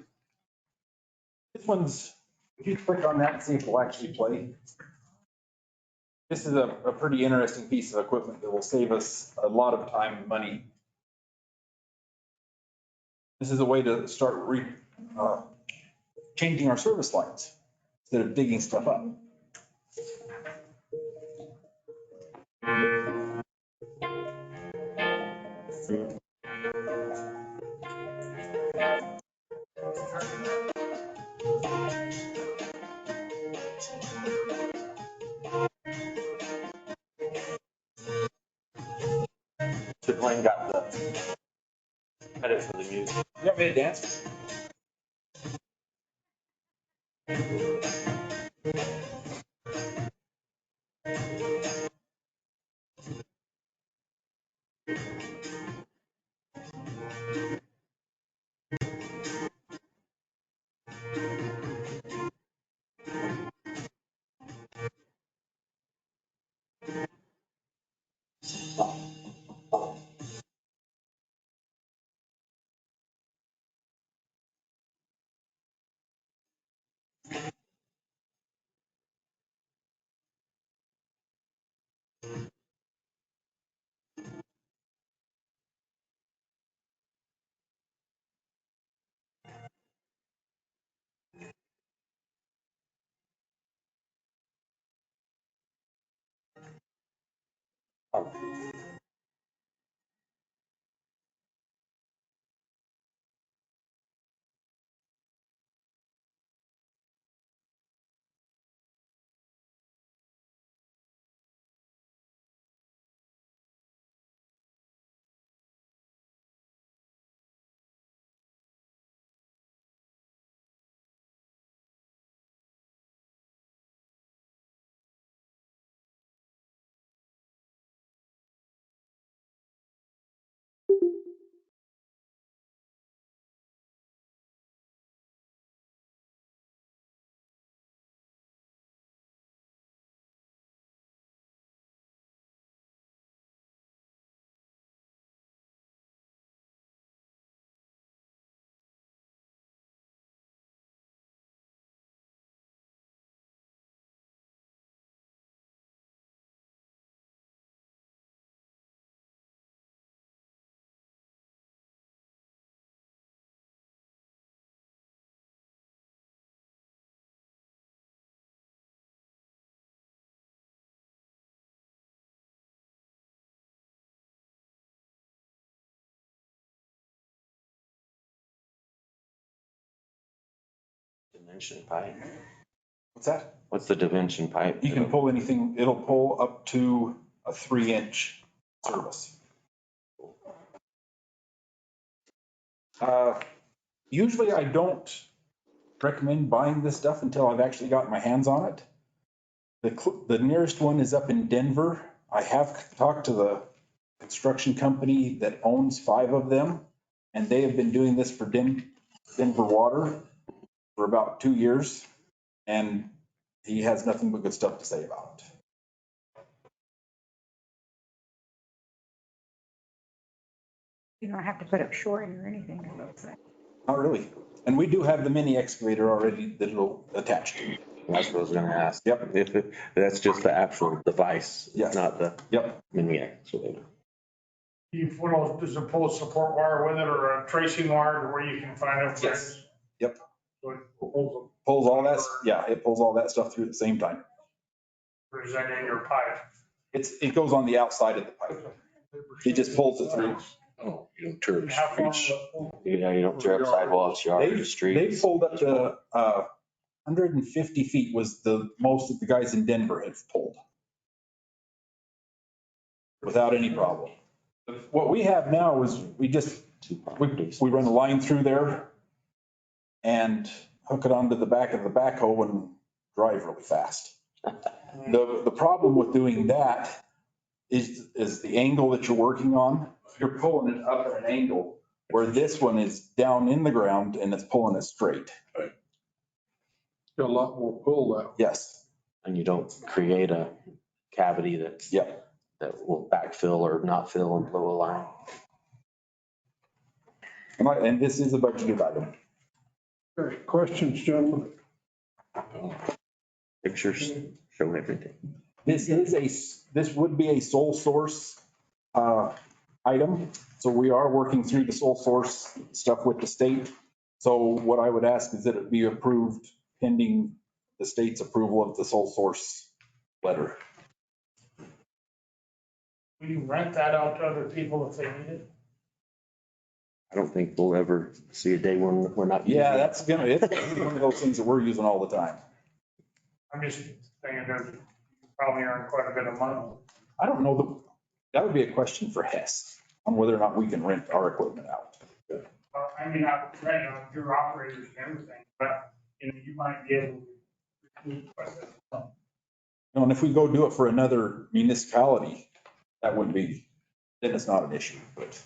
This one's, if you click on that and see if it'll actually play. This is a pretty interesting piece of equipment that will save us a lot of time and money. This is a way to start changing our service lines instead of digging stuff up. So Glenn got the credit for the music. You want me to dance? dimension pipe? What's that? What's the dimension pipe? You can pull anything, it'll pull up to a 3-inch service. Usually I don't recommend buying this stuff until I've actually got my hands on it. The nearest one is up in Denver. I have talked to the construction company that owns 5 of them, and they have been doing this for Denver Water for about 2 years, and he has nothing but good stuff to say about it. You don't have to put up shoring or anything, it looks like. Not really. And we do have the mini excavator already that it'll attach to. That's what I was gonna ask. Yep. If that's just the actual device, Yes. not the Yep. mini excavator. You put, does it pull a support wire with it or a tracing wire where you can find out? Yes. Yep. So it pulls Pulls all that, yeah, it pulls all that stuff through at the same time. or is that in your pipe? It goes on the outside of the pipe. It just pulls it through. Oh, you don't tear up How far? streets. Yeah, you don't tear up sidewalks, yard, They streets. pulled up to 150 feet was the most that the guys in Denver had pulled. Without any problem. What we have now is we run a line through there and hook it onto the back of the backhoe and drive really fast. The problem with doing that is the angle that you're working on. You're pulling it up at an angle where this one is down in the ground and it's pulling it straight. Got a lot more pull out. Yes. And you don't create a cavity that will backfill or not fill and blow a line. And this is a budgeted item. Okay, questions, gentlemen? Pictures show everything. This would be a sole source item. So we are working through the sole source stuff with the state. So what I would ask is that it be approved pending the state's approval of the sole source letter. Will you rent that out to other people if they need it? I don't think we'll ever see a day when we're not. Yeah, it's one of those things that we're using all the time. I'm just thinking there's probably earn quite a bit of money. I don't know, that would be a question for Hess on whether or not we can rent our equipment out. I mean, not rent on your operators and everything, but you might be able to. And if we go do it for another municipality, that wouldn't be, then it's not an issue, but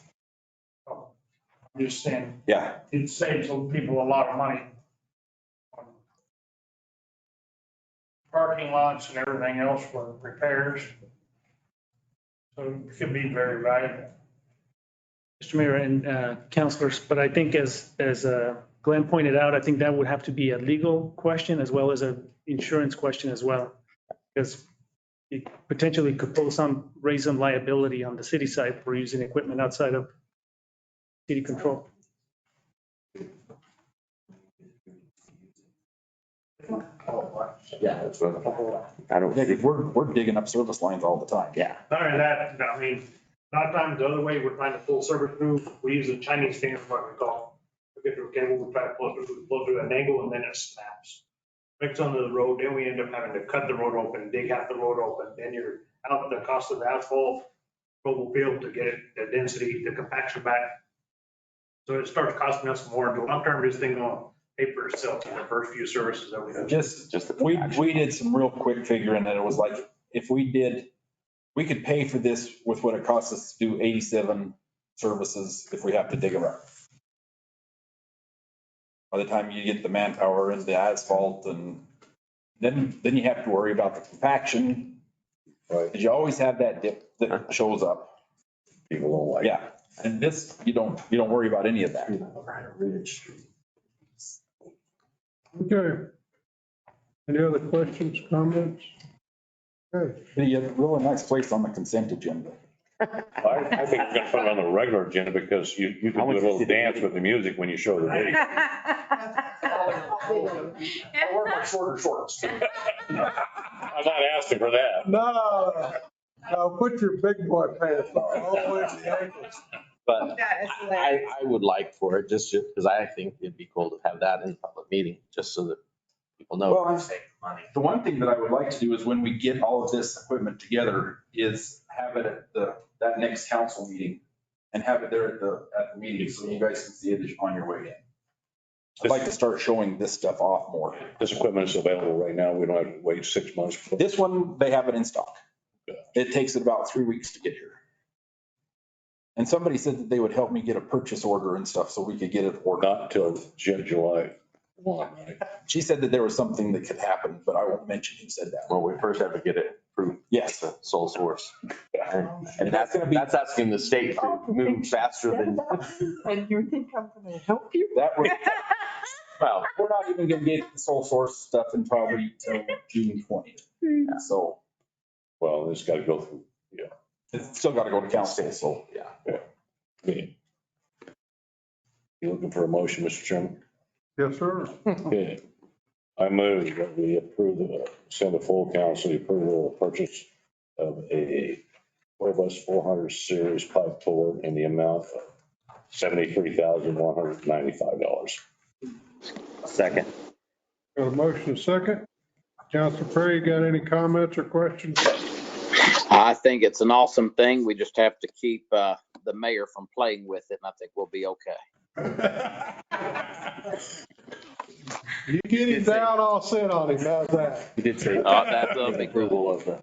I'm just saying, yeah. it saves people a lot of money. Parking lots and everything else for repairs. So it could be very valuable. Mr. Mayor and councilors, but I think as Glenn pointed out, I think that would have to be a legal question as well as an insurance question as well. Because it potentially could raise some liability on the city side for using equipment outside of city control. Yeah, that's what I don't think. We're digging up service lines all the time. Yeah. Not only that, I mean, a lot of times the other way, we're trying to pull service through, we use a Chinese finger, what we call. We get the cable, we try to pull through an angle and then it snaps. Mix onto the road, then we end up having to cut the road open, dig half the road open, then you're out the cost of the asphalt, mobile field to get it, the density, the compaction back. So it starts costing us more. In the long term, this thing will pay for itself in the first few services that we have. We did some real quick figuring and it was like, if we could pay for this with what it costs us to do 87 services if we have to dig them up. By the time you get the manpower and the asphalt and then you have to worry about the compaction. Right. Because you always have that dip that shows up. People don't like. Yeah. And this, you don't worry about any of that. Okay. Any other questions, comments? Okay. You have a really nice place on the consent agenda. I think we're gonna put it on the regular agenda because you can do a little dance with the music when you show the video. I wear my shorter shorts. I'm not asking for that. No, put your big boy pants on, all the way to the ankles. But I would like for it, just because I think it'd be cool to have that in a public meeting, just so that people know Well, we're saving money. The one thing that I would like to do is when we get all of this equipment together is have it at that next council meeting and have it there at the meeting so you guys can see it on your way in. I'd like to start showing this stuff off more. This equipment is available right now. We don't have to wait 6 months. This one, they have it in stock. It takes it about 3 weeks to get here. And somebody said that they would help me get a purchase order and stuff so we could get it ordered. Not until July. She said that there was something that could happen, but I won't mention who said that. Well, we first have to get it approved. Yes. The sole source. And that's asking the state to move faster than. And you think I'm gonna help you? That would, well, we're not even gonna get the sole source stuff in probably till June 20th. So. Well, it's got to go through, It's still got to go to council, so, yeah. You looking for a motion, Mr. Chairman? Yes, sir. Okay. I move that we approve send a full council the approval of purchase of a 12S 400 series pipe puller in the amount of $73,195. Second. Got a motion second. Councilor Perry, got any comments or questions? I think it's an awesome thing. We just have to keep the mayor from playing with it, and I think we'll be okay. You get him down, I'll sit on him. How's that? You did say. That's a big approval of the.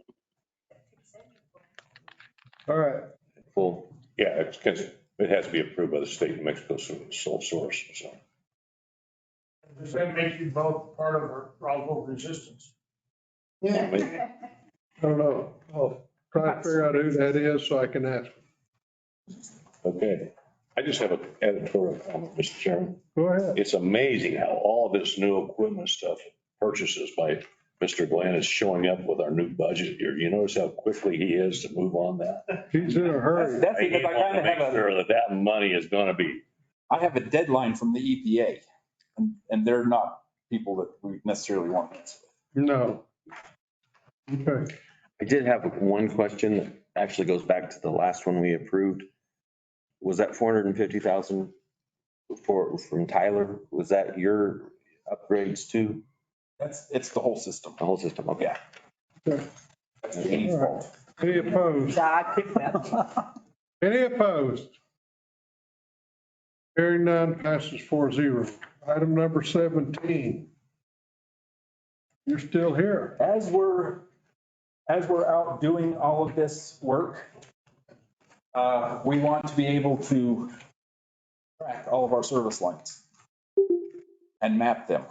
All right. Full. Yeah, it has to be approved by the state of Mexico sole source, so. Does that make you both part of Roswell Resistance? I don't know. I'll try to figure out who that is so I can ask. Okay. I just have an editorial comment, Mr. Chairman. Go ahead. It's amazing how all of this new equipment stuff purchases by Mr. Glenn is showing up with our new budget here. You notice how quickly he is to move on that? He's in a hurry. That's I because I want kind to of make have sure that money is going to be. I have a deadline from the EPA and they're not people that we necessarily want to mess with. No. Okay. I did have one question that actually goes back to the last one we approved. Was that 450,000 from Tyler? Was that your upgrades too? It's the whole system. The whole system, okay. Okay. That's Katie's fault. Any opposed? I picked that. Any opposed? Hearing none, passes 4-0. Item number 17. You're still here. As we're out doing all of this work, we want to be able to track all of our service lines and map them.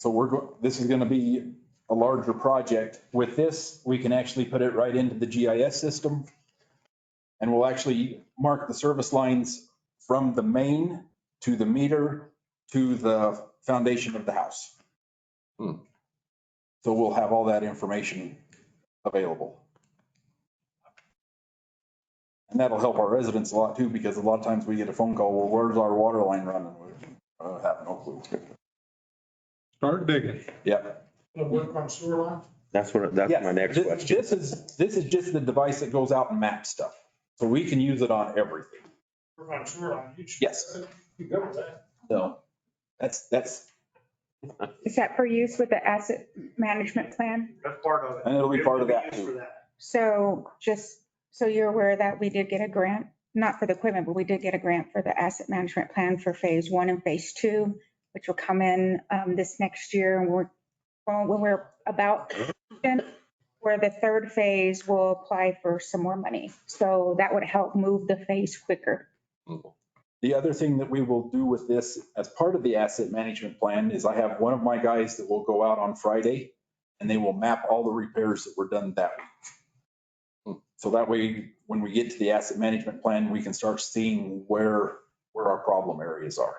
So this is going to be a larger project. With this, we can actually put it right into the GIS system. And we'll actually mark the service lines from the main to the meter to the foundation of the house. So we'll have all that information available. And that'll help our residents a lot too, because a lot of times we get a phone call, well, where's our water line running? We have no clue. Start digging. Yep. The work on sewer line? That's Yes, my next question. This is just the device that goes out and maps stuff. So we can use it on everything. Work on sewer line. Yes. You go with that. So that's, Is that for use with the asset management plan? That's part of it. and it'll be part of that Used for too. that. So just so you're aware that we did get a grant, not for the equipment, but we did get a grant for the asset management plan for phase 1 and phase 2, which will come in this next year. And when we're about where the third phase will apply for some more money. So that would help move the phase quicker. The other thing that we will do with this as part of the asset management plan is I have one of my guys that will go out on Friday and they will map all the repairs that were done that week. So that way, when we get to the asset management plan, we can start seeing where our problem areas are.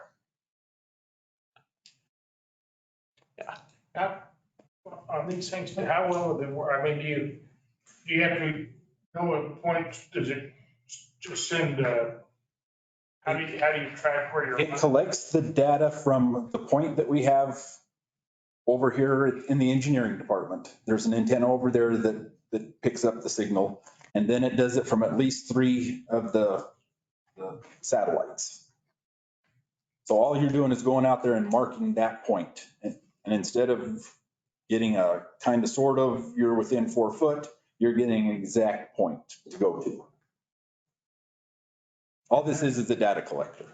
On these things, how well do they work? I mean, do you have to know at point, does it just send, how do you track where you're? It collects the data from the point that we have over here in the engineering department. There's an antenna over there that picks up the signal. And then it does it from at least 3 of the satellites. So all you're doing is going out there and marking that point. And instead of getting a kind of, sort of, you're within 4 foot, you're getting an exact point to go to. All this is a data collector.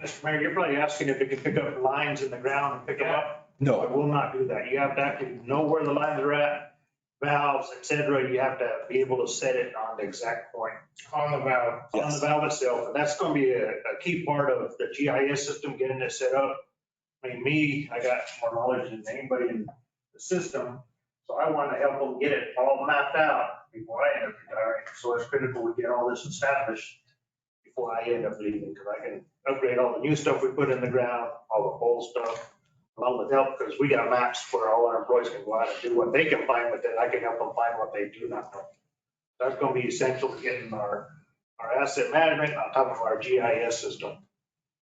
Mr. Mayor, you're probably asking if it can pick up lines in the ground and pick them up. No. It will not do that. You have to actually know where the lines are at, valves, et cetera. You have to be able to set it on the exact point. On the valve. On the valve itself. And that's going to be a key part of the GIS system, getting it set up. I mean, I got more knowledge than anybody in the system. So I want to help them get it all mapped out before I end up retiring. So it's critical we get all this established before I end up leaving, because I can upgrade all the new stuff we put in the ground, all the old stuff, along with help, because we got maps where all our employees can go out and do what they can find, but then I can help them find what they do not know. That's going to be essential to getting our asset management on top of our GIS system.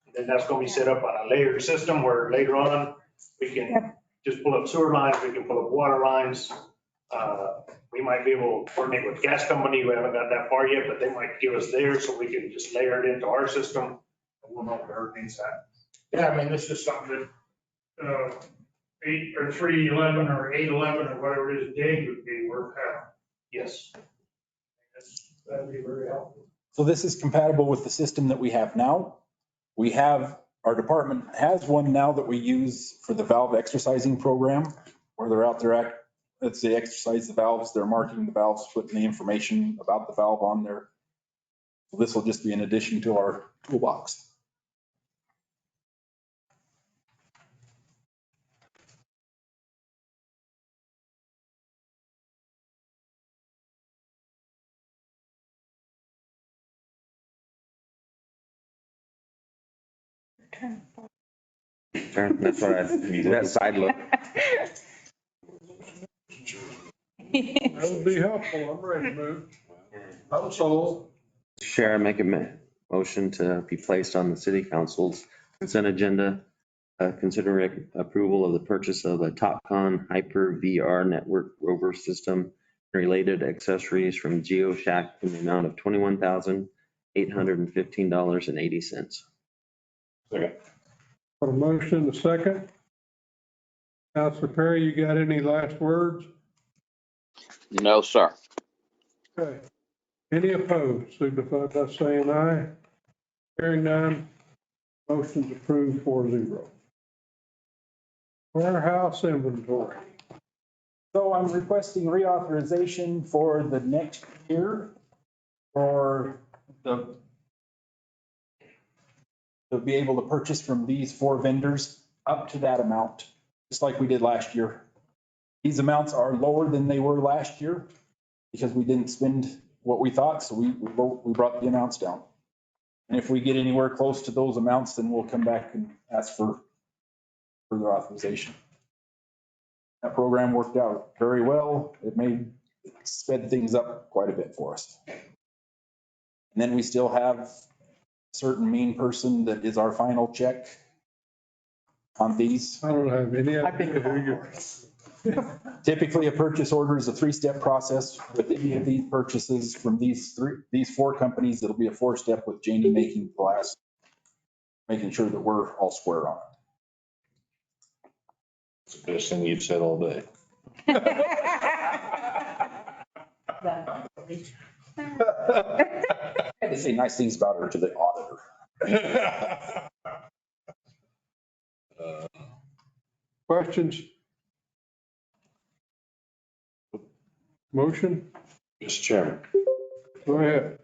And then that's going to be set up on a layered system where later on, we can just pull up sewer lines, we can pull up water lines. We might be able to coordinate with gas company. We haven't got that far yet, but they might give us theirs so we can just layer it into our system. And we'll know where everything's at. Yeah, I mean, this is something that, 8 or 311 or 811 or whatever it is, dig would be worth having. Yes. That'd be very helpful. So this is compatible with the system that we have now. Our department has one now that we use for the valve exercising program, where they're out there, let's say, exercise the valves, they're marking the valves, putting the information about the valve on there. So this will just be an addition to our toolbox. Turn, that's what that side look. That would be helpful. I'm ready to move. I'm sold. Sharon, make a motion to be placed on the city council's consent agenda. Consider approval of the purchase of a TopCon Hyper VR network rover system and related accessories from GeoShack in the amount of $21,815.80. Second. Got a motion, a second. Councilor Perry, you got any last words? No, sir. Okay. Any opposed, signify by saying aye. Hearing none, motion's approved 4-0. Warehouse inventory. So I'm requesting reauthorization for the next year for to be able to purchase from these 4 vendors up to that amount, just like we did last year. These amounts are lower than they were last year because we didn't spend what we thought, so we brought the amounts down. And if we get anywhere close to those amounts, then we'll come back and ask for further authorization. That program worked out very well. It sped things up quite a bit for us. And then we still have a certain mean person that is our final check on these. I don't have any idea who you're. Typically, a purchase order is a 3-step process. With any of these purchases from these 4 companies, it'll be a 4-step with Janie making the last, making sure that we're all square on it. It's the best thing you've said all day. I had to say nice things about her to the auditor. Questions? Motion? Mr. Chairman. Go ahead.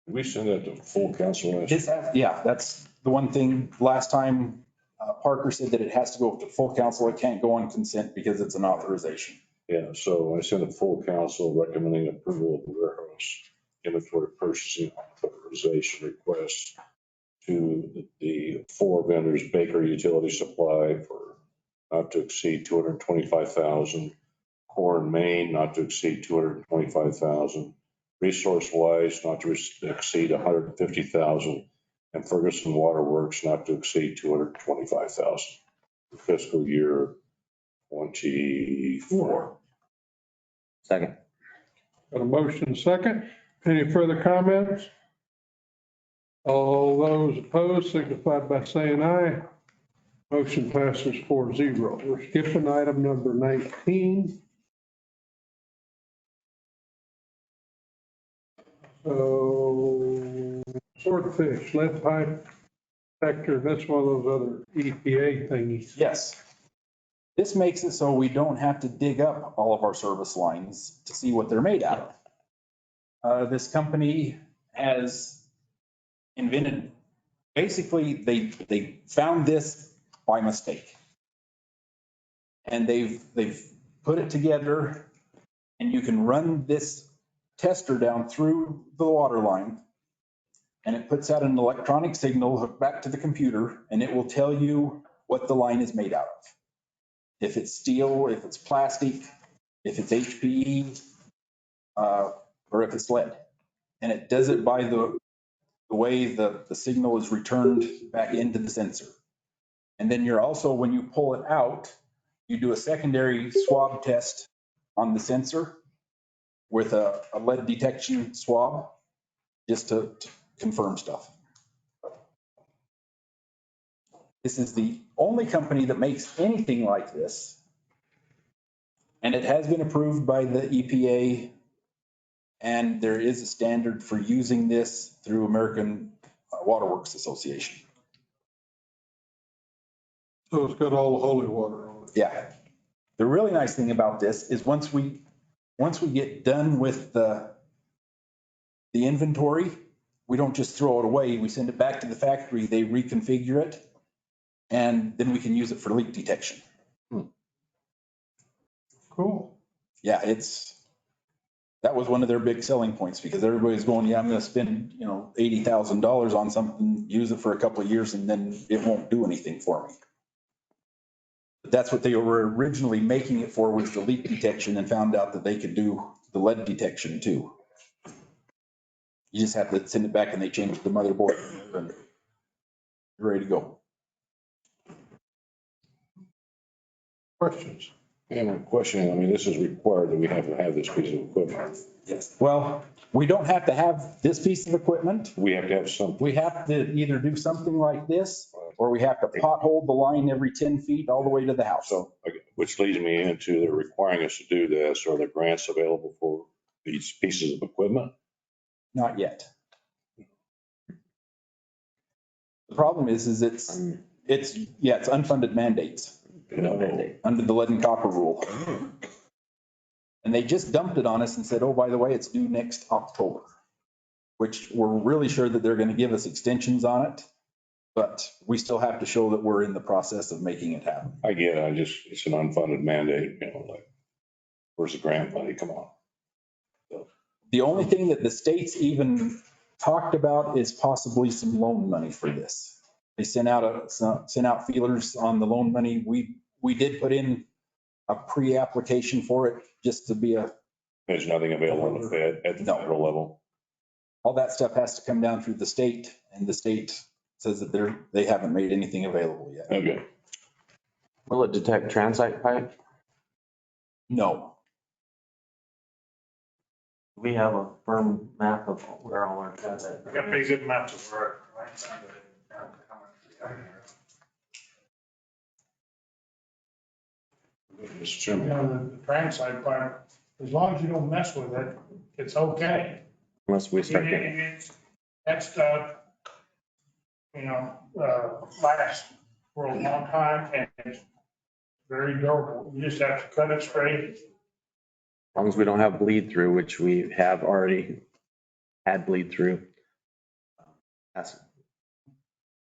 We send that to full council last year. Yeah, that's the one thing. Last time Parker said that it has to go to full council. It can't go on consent because it's an authorization. Yeah, so I sent a full council recommending approval of the warehouse inventory purchasing authorization request to the 4 vendors, Baker Utility Supply for not to exceed $225,000, Core and Main not to exceed $225,000, Resource Wise not to exceed $150,000, and Ferguson Waterworks not to exceed $225,000 for fiscal year 24. Second. Got a motion, second. Any further comments? All those opposed signify by saying aye. Motion passes 4-0. We're skipping item number 19. So swordfish, lead pipe detector, that's one of those other EPA thingies. Yes. This makes it so we don't have to dig up all of our service lines to see what they're made out of. This company has invented, basically, they found this by mistake. And they've put it together, and you can run this tester down through the water line, and it puts out an electronic signal hooked back to the computer, and it will tell you what the line is made out of. If it's steel, if it's plastic, if it's HPE, or if it's lead. And it does it by the way the signal is returned back into the sensor. And then you're also, when you pull it out, you do a secondary swab test on the sensor with a lead detection swab, just to confirm stuff. This is the only company that makes anything like this. And it has been approved by the EPA. And there is a standard for using this through American Waterworks Association. So it's got all the holy water on it. Yeah. The really nice thing about this is once we get done with the inventory, we don't just throw it away. We send it back to the factory, they reconfigure it, and then we can use it for leak detection. Cool. Yeah, that was one of their big selling points, because everybody's going, yeah, I'm gonna spend, $80,000 on something, use it for a couple of years, and then it won't do anything for me. But that's what they were originally making it for, was the leak detection, and found out that they could do the lead detection too. You just have to send it back and they change the motherboard and you're ready to go. Questions? And a question, I mean, this is required that we have to have this piece of equipment. Yes. Well, we don't have to have this piece of equipment. We have to have something. We have to either do something like this, or we have to pothole the line every 10 feet all the way to the house. So, which leads me into, they're requiring us to do this. Are there grants available for these pieces of equipment? Not yet. The problem is it's unfunded mandates. Under the lead and copper rule. And they just dumped it on us and said, oh, by the way, it's due next October, which we're really sure that they're going to give us extensions on it. But we still have to show that we're in the process of making it happen. I get it. It's an unfunded mandate, where's the grant money? Come on. The only thing that the states even talked about is possibly some loan money for this. They sent out feelers on the loan money. We did put in a pre-application for it, just to be There's nothing available on the Fed at the federal level. All that stuff has to come down through the state, and the state says that they haven't made anything available yet. Okay. Will it detect transite pipe? No. We have a firm map of where all our transite. We got pretty good maps of where. Mr. Chairman. The transite pipe, as long as you don't mess with it, it's okay. Unless we start getting. That stuff, lasts for a long time and it's very durable. You just have to cut it straight. As long as we don't have bleed through, which we have already had bleed through.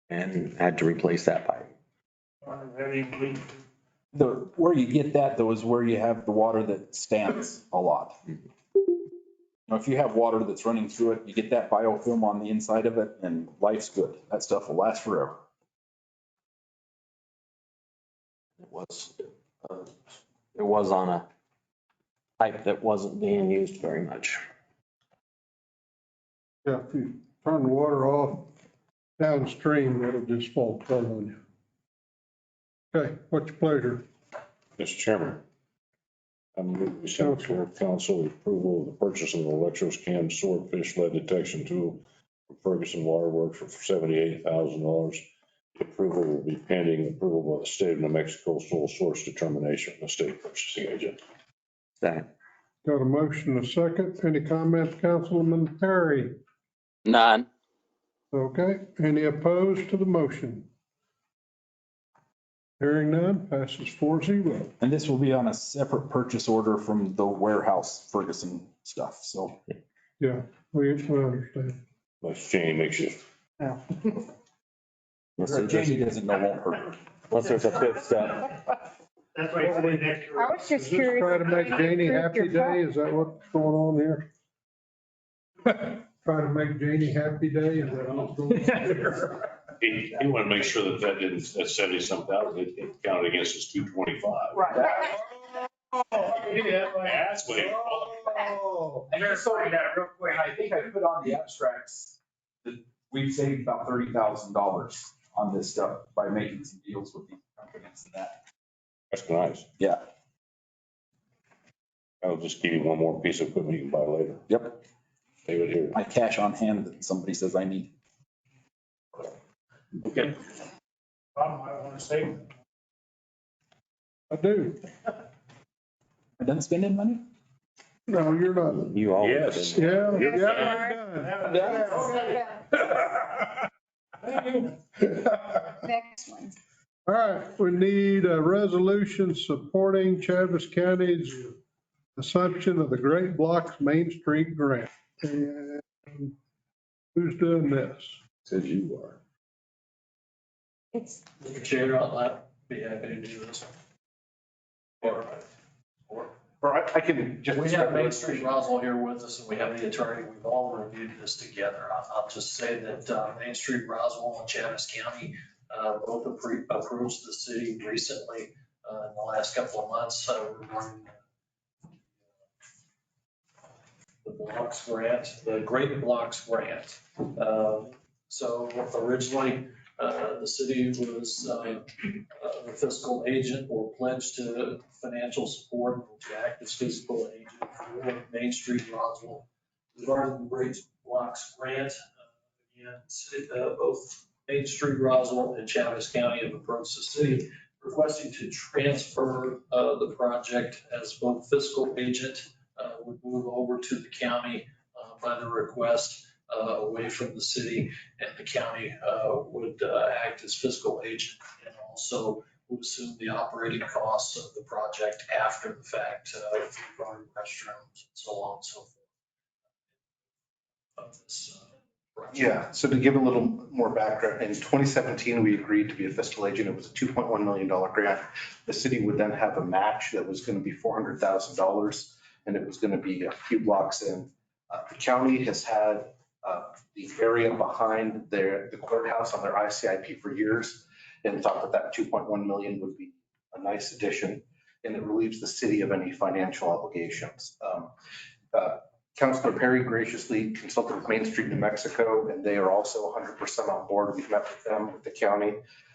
And had to replace that pipe. Where you get that though is where you have the water that stands a lot. If you have water that's running through it, you get that biofilm on the inside of it and life's good. That stuff will last forever. It was on a pipe that wasn't being used very much. Yeah, if you turn the water off downstream, it'll just fall plumb on you. Okay, what's your pleasure? Mr. Chairman. I move we send for council approval of the purchase of an Electroscan swordfish lead detection tool from Ferguson Water Works for $78,000. The approval will be pending approval by the state of New Mexico sole source determination from the state purchasing agent. Second. Got a motion, a second. Any comments, Councilman Perry? None. Okay, any opposed to the motion? Hearing none, passes 4-0. And this will be on a separate purchase order from the warehouse Ferguson stuff, so. Yeah, we understand. Unless Janie makes you. Jamie doesn't know, won't hurt her. Unless there's a fifth step. That's why it's next year. I was Is just this curious. try to make Janie happy day? Is that what's going on here? Try to make Janie happy day? Is that what's going on here? He wanted to make sure that that didn't, that 70-some thousand, it counted against his 225. Right. That's what he. And just so that real quick, I think I put on the abstracts that we've saved about $30,000 on this stuff by making some deals with these companies and that. That's nice. Yeah. I'll just give you one more piece of equipment you can buy later. Yep. Leave it here. My cash on hand that somebody says I need. Okay. Bob might want to say. I do. I done spending money? No, you're not. You all. Yes. Yeah, Yes, Next one. All right, we need a resolution supporting Chaves County's assumption of the Great Blocks Main Street grant. And who's doing this? Says you are. It's, Mr. Chair, I'll be happy to do this. Or I can just. We have Main Street Roswell here with us, and we have the attorney. We've all reviewed this together. I'll just say that Main Street Roswell and Chaves County both approached the city recently in the last couple of months regarding the Blocks grant, the Great Blocks grant. So originally, the city was the fiscal agent or pledged to financial support to act as fiscal agent for Main Street Roswell. Regarding the Great Blocks grant, again, both Main Street Roswell and Chaves County have approached the city requesting to transfer the project as both fiscal agent would move over to the county by the request away from the city, and the county would act as fiscal agent and also would assume the operating costs of the project after the fact, regarding restrooms and so on and so forth. Of this project. Yeah, so to give a little more background, in 2017, we agreed to be a fiscal agent. It was a $2.1 million grant. The city would then have a match that was going to be $400,000, and it was going to be a few blocks in. The county has had the area behind the courthouse on their ICIP for years, and thought that 2.1 million would be a nice addition, and it relieves the city of any financial obligations. Councilor Perry graciously consulted with Main Street New Mexico, and they are also 100% on board. We've met with them, with the county,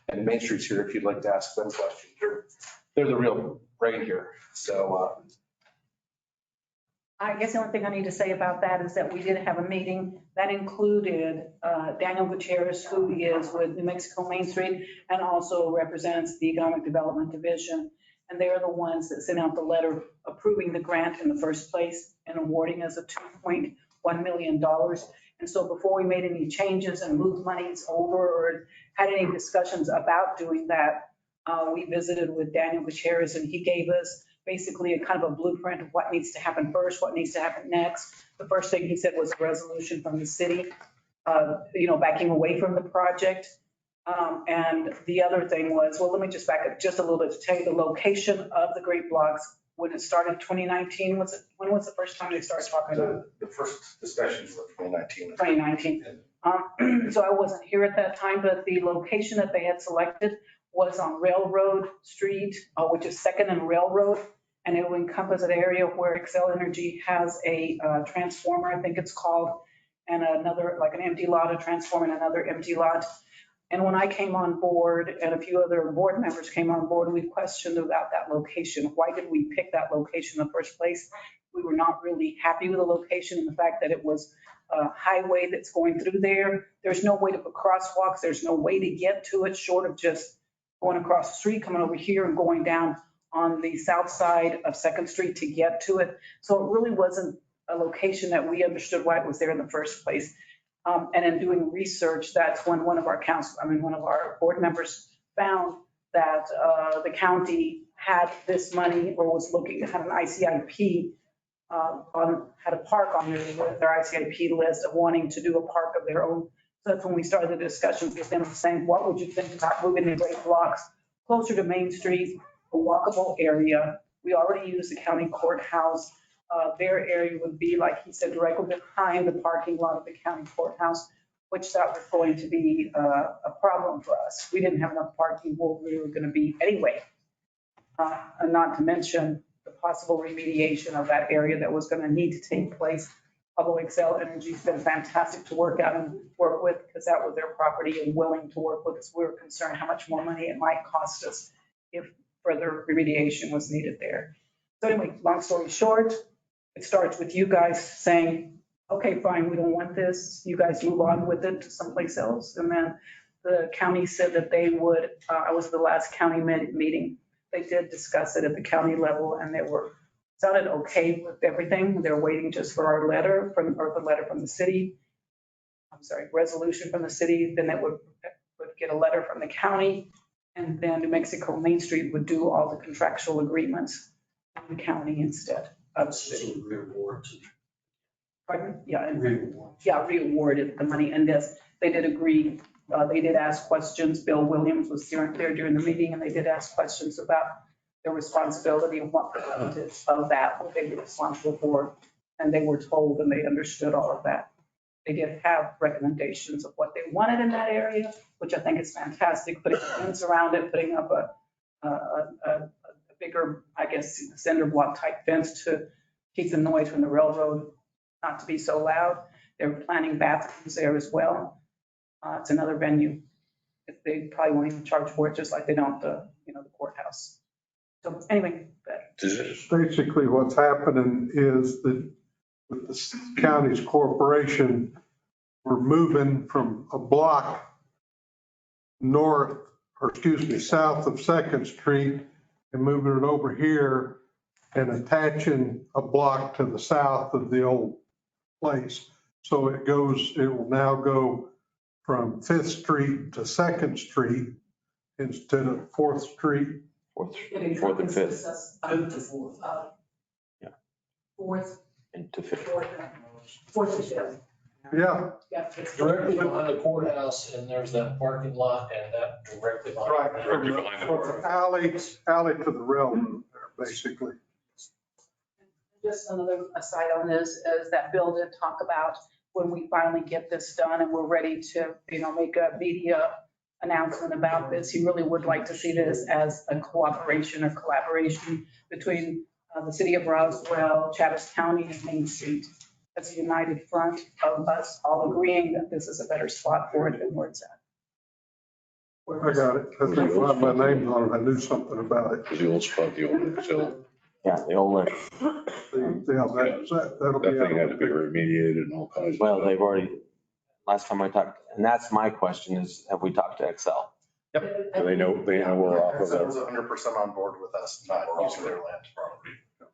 and Main Street's here if you'd like to ask them questions. They're the real brain here. So I guess the only thing I need to say about that is that we did have a meeting that included Daniel Gutierrez, who is with New Mexico Main Street and also represents the Economic Development Division. And they're the ones that sent out the letter approving the grant in the first place and awarding us a $2.1 million. And so before we made any changes and moved monies over or had any discussions about doing that, we visited with Daniel Gutierrez, and he gave us basically a kind of a blueprint of what needs to happen first, what needs to happen next. The first thing he said was a resolution from the city, backing away from the project. And the other thing was, well, let me just back up just a little bit to tell you the location of the Great Blocks. When it started 2019, when was the first time they started talking about it? the first discussions were 2019. 2019. So I wasn't here at that time, but the location that they had selected was on Railroad Street, which is 2nd and Railroad. And it will encompass an area where Xcel Energy has a transformer, I think it's called, and another, like an empty lot, a transformer and another empty lot. And when I came on board and a few other board members came on board, we questioned about that location. Why did we pick that location in the first place? We were not really happy with the location and the fact that it was highway that's going through there. There's no way to put crosswalks. There's no way to get to it short of just going across the street, coming over here and going down on the south side of Second Street to get to it. So it really wasn't a location that we understood why it was there in the first place. And in doing research, that's when one of our board members found that the county had this money or was looking, had an ICIP had a park on their ICIP list of wanting to do a park of their own. So that's when we started the discussions with them, saying, what would you think about moving the great blocks closer to Main Street, a walkable area? We already use the county courthouse. Their area would be, like he said, directly behind the parking lot of the county courthouse, which that was going to be a problem for us. We didn't have enough parking where we were going to be anyway. And not to mention the possible remediation of that area that was going to need to take place. Although Excel Energy's been fantastic to work out and work with, because that was their property and willing to work with us. We were concerned how much more money it might cost us if further remediation was needed there. So anyway, long story short, it starts with you guys saying, okay, fine, we don't want this. You guys move on with it to someplace else. And then the county said that they would, I was at the last county meeting. They did discuss it at the county level and they sounded okay with everything. They're waiting just for our letter or the letter from the city. Resolution from the city. Then it would get a letter from the county. And then New Mexico Main Street would do all the contractual agreements in the county instead of the city. Pardon? Yeah. Re-awarded the money. And yes, they did agree. They did ask questions. Bill Williams was there during the meeting, and they did ask questions about their responsibility and what percentage of that would they be responsible for. And they were told and they understood all of that. They did have recommendations of what they wanted in that area, which I think is fantastic, putting fence around it, putting up a bigger, I guess, cinder block type fence to keep the noise from the railroad not to be so loud. They're planning bathrooms there as well. It's another venue. They probably won't even charge for it, just like they don't the courthouse. So anyway. Basically, what's happening is that with the county's corporation, we're moving from a block south of Second Street and moving it over here and attaching a block to the south of the old place. So it will now go from Fifth Street to Second Street instead of Fourth Street. Fourth and Fifth. Yeah. Fourth. Into Fifth. Fourth and Fifth. Yeah. It's directly behind the courthouse and there's that parking lot and that directly behind. Right. From the alley to the railroad there, basically. Just another aside on this is that Bill did talk about when we finally get this done and we're ready to, make a media announcement about this. He really would like to see this as a cooperation or collaboration between the city of Roswell, Chaves County, and Main Street. As a united front of us all agreeing that this is a better spot for it than where it's at. I got it. I think my name's on it. I knew something about it. The old spot, the old Excel. Yeah, the old one. Yeah, that'll be. That thing had to be remediated and all kinds of Well, stuff. they've already, last time I talked, and that's my question is, have we talked to Excel? Yep. Do they know we're off of That was that? 100% on board with us not using their land.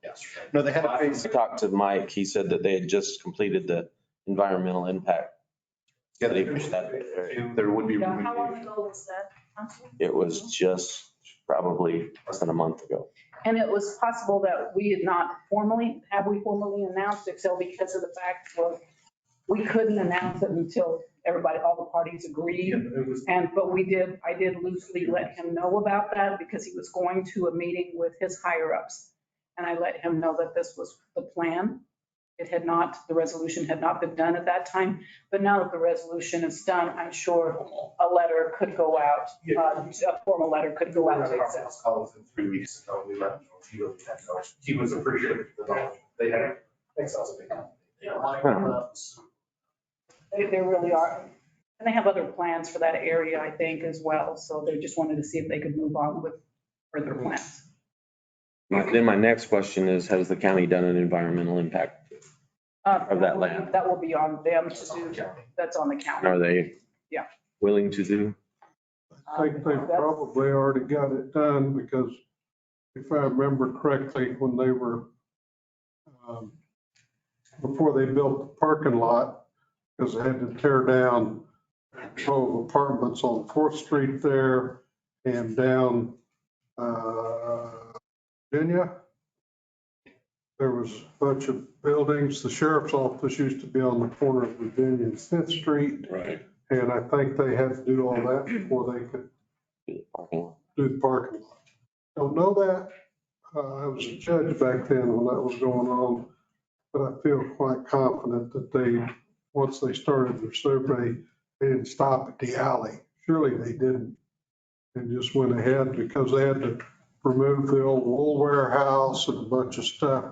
Yes. No, they had a I talked to Mike. He said that they had just completed the environmental impact. Yeah, They pushed that area. there would be. How long ago was that? It was just probably less than a month ago. And it was possible that we had not formally announced Excel because of the fact, well, we couldn't announce it until all the parties agreed. But I did loosely let him know about that because he was going to a meeting with his higher ups. And I let him know that this was the plan. The resolution had not been done at that time. But now that the resolution is done, I'm sure a letter could go out, a formal letter could go out to Excel. Call within 3 weeks ago. We let him know he really had no. He was appreciative of the knowledge. They had, Excel's a big company. They really are. And they have other plans for that area, I think, as well. So they just wanted to see if they could move on with further plans. Then my next question is, has the county done an environmental impact? of that land? That will be on them to do. That's on the county. Are they Yeah. willing to do? I think they probably already got it done because if I remember correctly, when they were, before they built the parking lot, because they had to tear down 12 apartments on 4th Street there and down Virginia. There was a bunch of buildings. The sheriff's office used to be on the corner of Virginia and 5th Street. Right. And I think they had to do all that before they could do the parking lot. Don't know that. I was a judge back then when that was going on, but I feel quite confident that once they started their survey, they didn't stop at the alley. Surely they didn't. And just went ahead because they had to remove the old wool warehouse and a bunch of stuff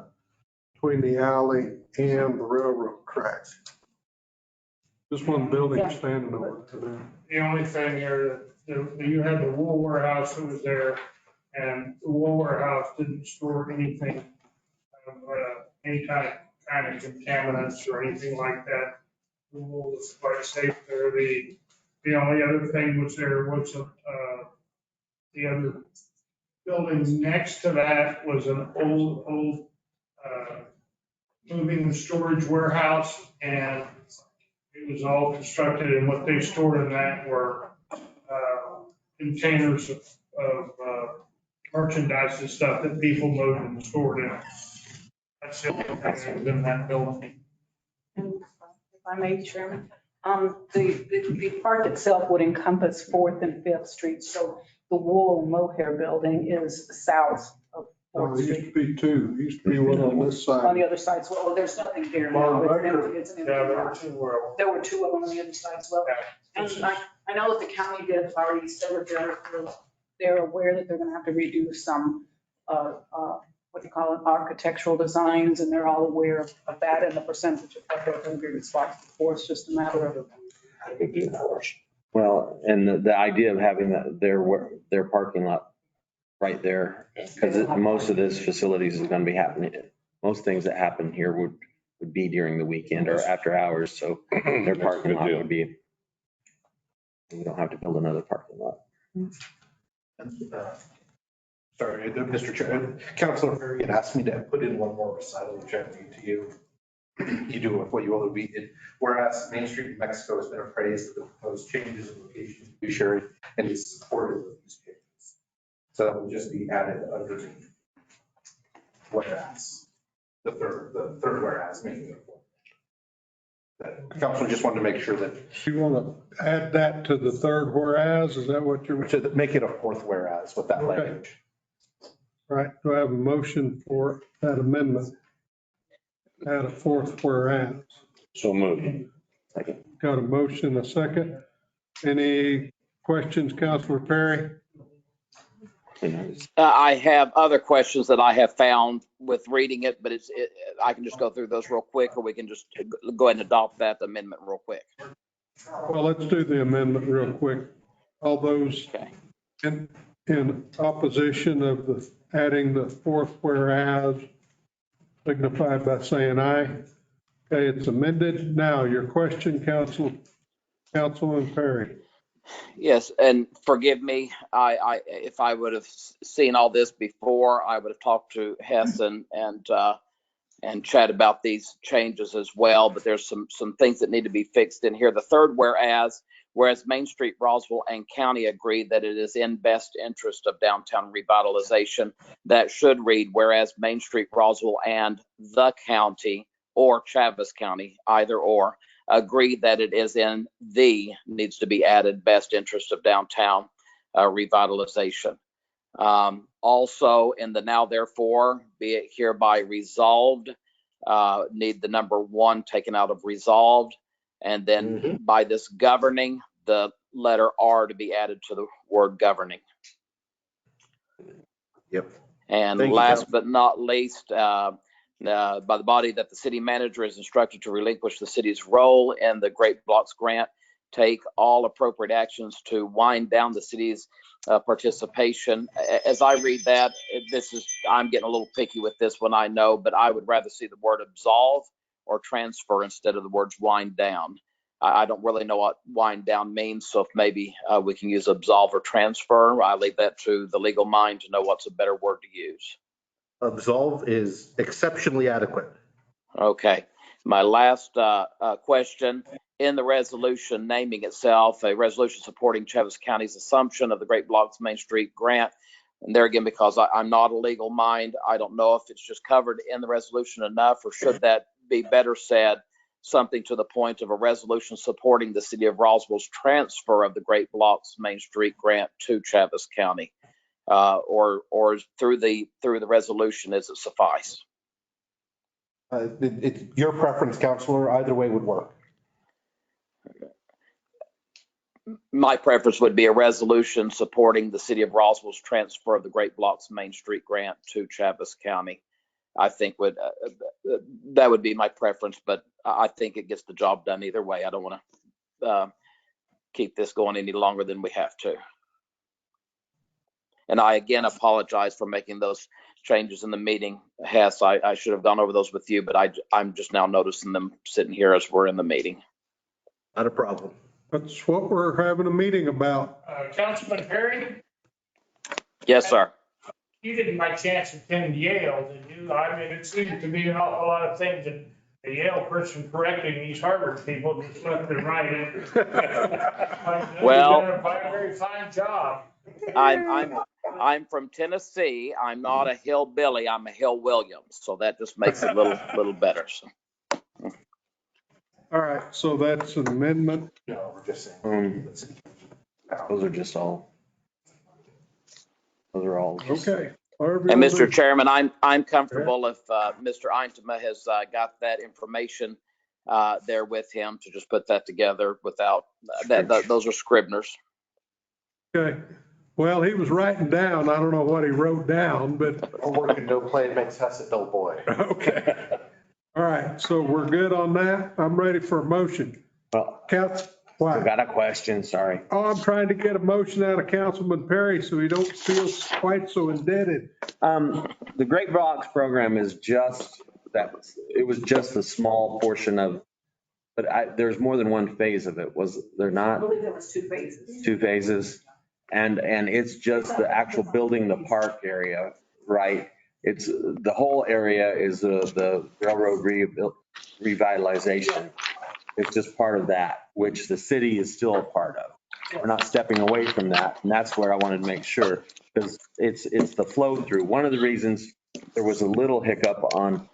between the alley and the railroad track. Just one building standing over there. The only thing here, you had the wool warehouse that was there, and the wool warehouse didn't store anything, any kind of contaminants or anything like that. The wool was quite safe there. The only other thing was there was the other building next to that was an old moving storage warehouse, and it was all constructed, and what they stored in that were containers of merchandise and stuff that people loaded and stored in. That's the only thing that was in that building. And if I may, Chairman, the park itself would encompass 4th and 5th Street. So the wool and mohair building is south of 4th It used Street. to be two. It used to be one on this side. On the other side as well. Well, there's nothing there now. It's an empty lot. There were two of them on the other side as well. And I know that the county did already said that they're aware that they're going to have to redo some, what do you call it, architectural designs, and they're all aware of that and the percentage of what they're going to be responsible for. It's just a matter of. Well, and the idea of having their parking lot right there, because most of this facilities is going to be happening. Most things that happen here would be during the weekend or after hours. So their parking lot would be, we don't have to build another parking lot. Sorry, Mr. Chair, Councilor Perry had asked me to put in one more recital, which I read to you. You do with what you will be. Whereas Main Street in Mexico has been appraised with the proposed changes in location to be shared and is supported with these changes. So that will just be added under the whereas, the third whereas, making it four. Councilor just wanted to make sure that. You want to add that to the third whereas? Is that what you're? To make it a fourth whereas with that language. Right. Do I have a motion for that amendment? Add a fourth whereas. So moved. Got a motion, a second. Any questions, Councilor Perry? I have other questions that I have found with reading it, but I can just go through those real quick, or we can just go ahead and adopt that amendment real quick. Well, let's do the amendment real quick. All those in opposition of the adding the fourth whereas signify by saying aye. Okay, it's amended. Now, your question, Councilman Perry. Yes, and forgive me, if I would have seen all this before, I would have talked to Hess and chat about these changes as well, but there's some things that need to be fixed in here. The third whereas Main Street, Roswell, and County agree that it is in best interest of downtown revitalization. That should read, whereas Main Street, Roswell, and the county, or Chaves County, either or, agree that it is in needs to be added, best interest of downtown revitalization. Also in the now therefore, be it hereby resolved, need the number 1 taken out of resolved. And then by this governing, the letter R to be added to the word governing. Yep. And Thank you, last but not least, by the body that the city manager is instructed to relinquish the city's role in the Great Blocks Grant, take all appropriate actions to wind down the city's participation. As I read that, I'm getting a little picky with this one, I know, but I would rather see the word absolve or transfer instead of the words wind down. I don't really know what wind down means, so if maybe we can use absolve or transfer. I leave that to the legal mind to know what's a better word to use. Absolve is exceptionally adequate. Okay. My last question, in the resolution naming itself, a resolution supporting Travis County's assumption of the Great Blocks Main Street grant. And there again, because I'm not a legal mind, I don't know if it's just covered in the resolution enough, or should that be better said, something to the point of a resolution supporting the city of Roswell's transfer of the Great Blocks Main Street grant to Travis County, or through the resolution, does it suffice? It's your preference, Counselor. Either way would work. My preference would be a resolution supporting the city of Roswell's transfer of the Great Blocks Main Street grant to Travis County. I think that would be my preference, but I think it gets the job done either way. I don't want to keep this going any longer than we have to. And I again apologize for making those changes in the meeting. Hess, I should have gone over those with you, but I'm just now noticing them sitting here as we're in the meeting. Not a problem. That's what we're having a meeting about. Councilman Perry, Yes, sir. you didn't by chance attend Yale, did you? I mean, it seems to be an awful lot of things that the Yale person correcting these Harvard people just left and right. Well, You've done a very fine job. I'm from Tennessee. I'm not a hillbilly. I'm a Hill Williams, so that just makes it a little better. So. All right, so that's an amendment. No, we're just saying. Those are just all. Those are all. Okay. And Mr. Chairman, I'm comfortable if Mr. Eintema has got that information there with him to just put that together without that. Those are Scribner's. Okay. Well, he was writing down. I don't know what he wrote down, but. We're working no play makes us a dull boy. Okay. All right. So we're good on that. I'm ready for a motion. Well, Why? I got a question, sorry. Oh, I'm trying to get a motion out of Councilman Perry so he don't feel quite so indebted. The Great Blocks program is just, it was just a small portion of, but there's more than one phase of it, was there I not? believe there was 2 phases. 2 phases. And it's just the actual building the park area, right? It's, the whole area is the railroad revitalization. It's just part of that, which the city is still a part of. We're not stepping away from that. And that's where I wanted to make sure, because it's the flow through. One of the reasons there was a little hiccup on